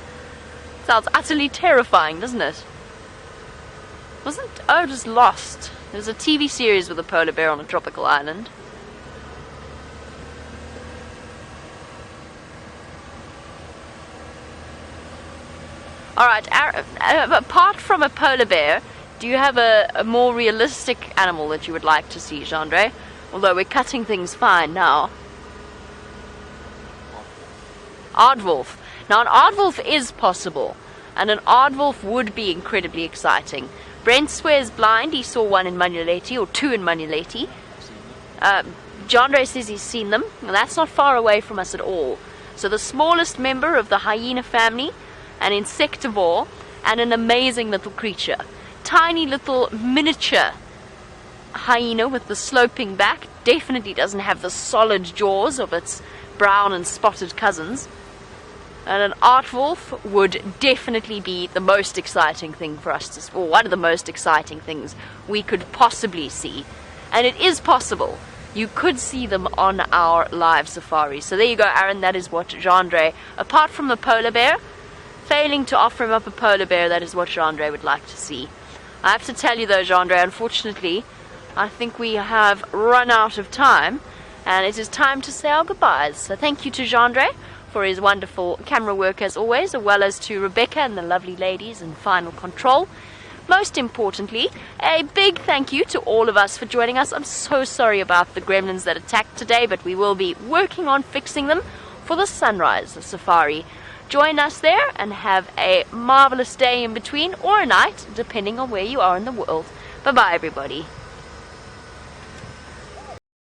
Sounds utterly terrifying, doesn't it? Oh, just Lost. There's a TV series with a polar bear on a tropical island. Alright, apart from a polar bear, do you have a more realistic animal that you would like to see, Gendre? Although we're cutting things fine now. Aardwolf. Now an aardwolf is possible, and an aardwolf would be incredibly exciting. Brent swears blind he saw one in Manuleti, or two in Manuleti. Gendre says he's seen them, and that's not far away from us at all. So the smallest member of the hyena family, an insectivore, and an amazing little creature. Tiny little miniature hyena with the sloping back. Definitely doesn't have the solid jaws of its brown and spotted cousins. And an aardwolf would definitely be the most exciting thing for us to see, or one of the most exciting things we could possibly see. And it is possible. You could see them on our live safari. So there you go, Aaron. That is what Gendre, apart from the polar bear, failing to offer him up a polar bear, that is what Gendre would like to see. I have to tell you though, Gendre, unfortunately, I think we have run out of time, and it is time to say our goodbyes. So thank you to Gendre for his wonderful camera work as always, as well as to Rebecca and the lovely ladies in Final Control. Most importantly, a big thank you to all of us for joining us. I'm so sorry about the gremlins that attacked today, but we will be working on fixing them for the sunrise safari. Join us there and have a marvelous day in between, or a night, depending on where you are in the world. Bye-bye, everybody.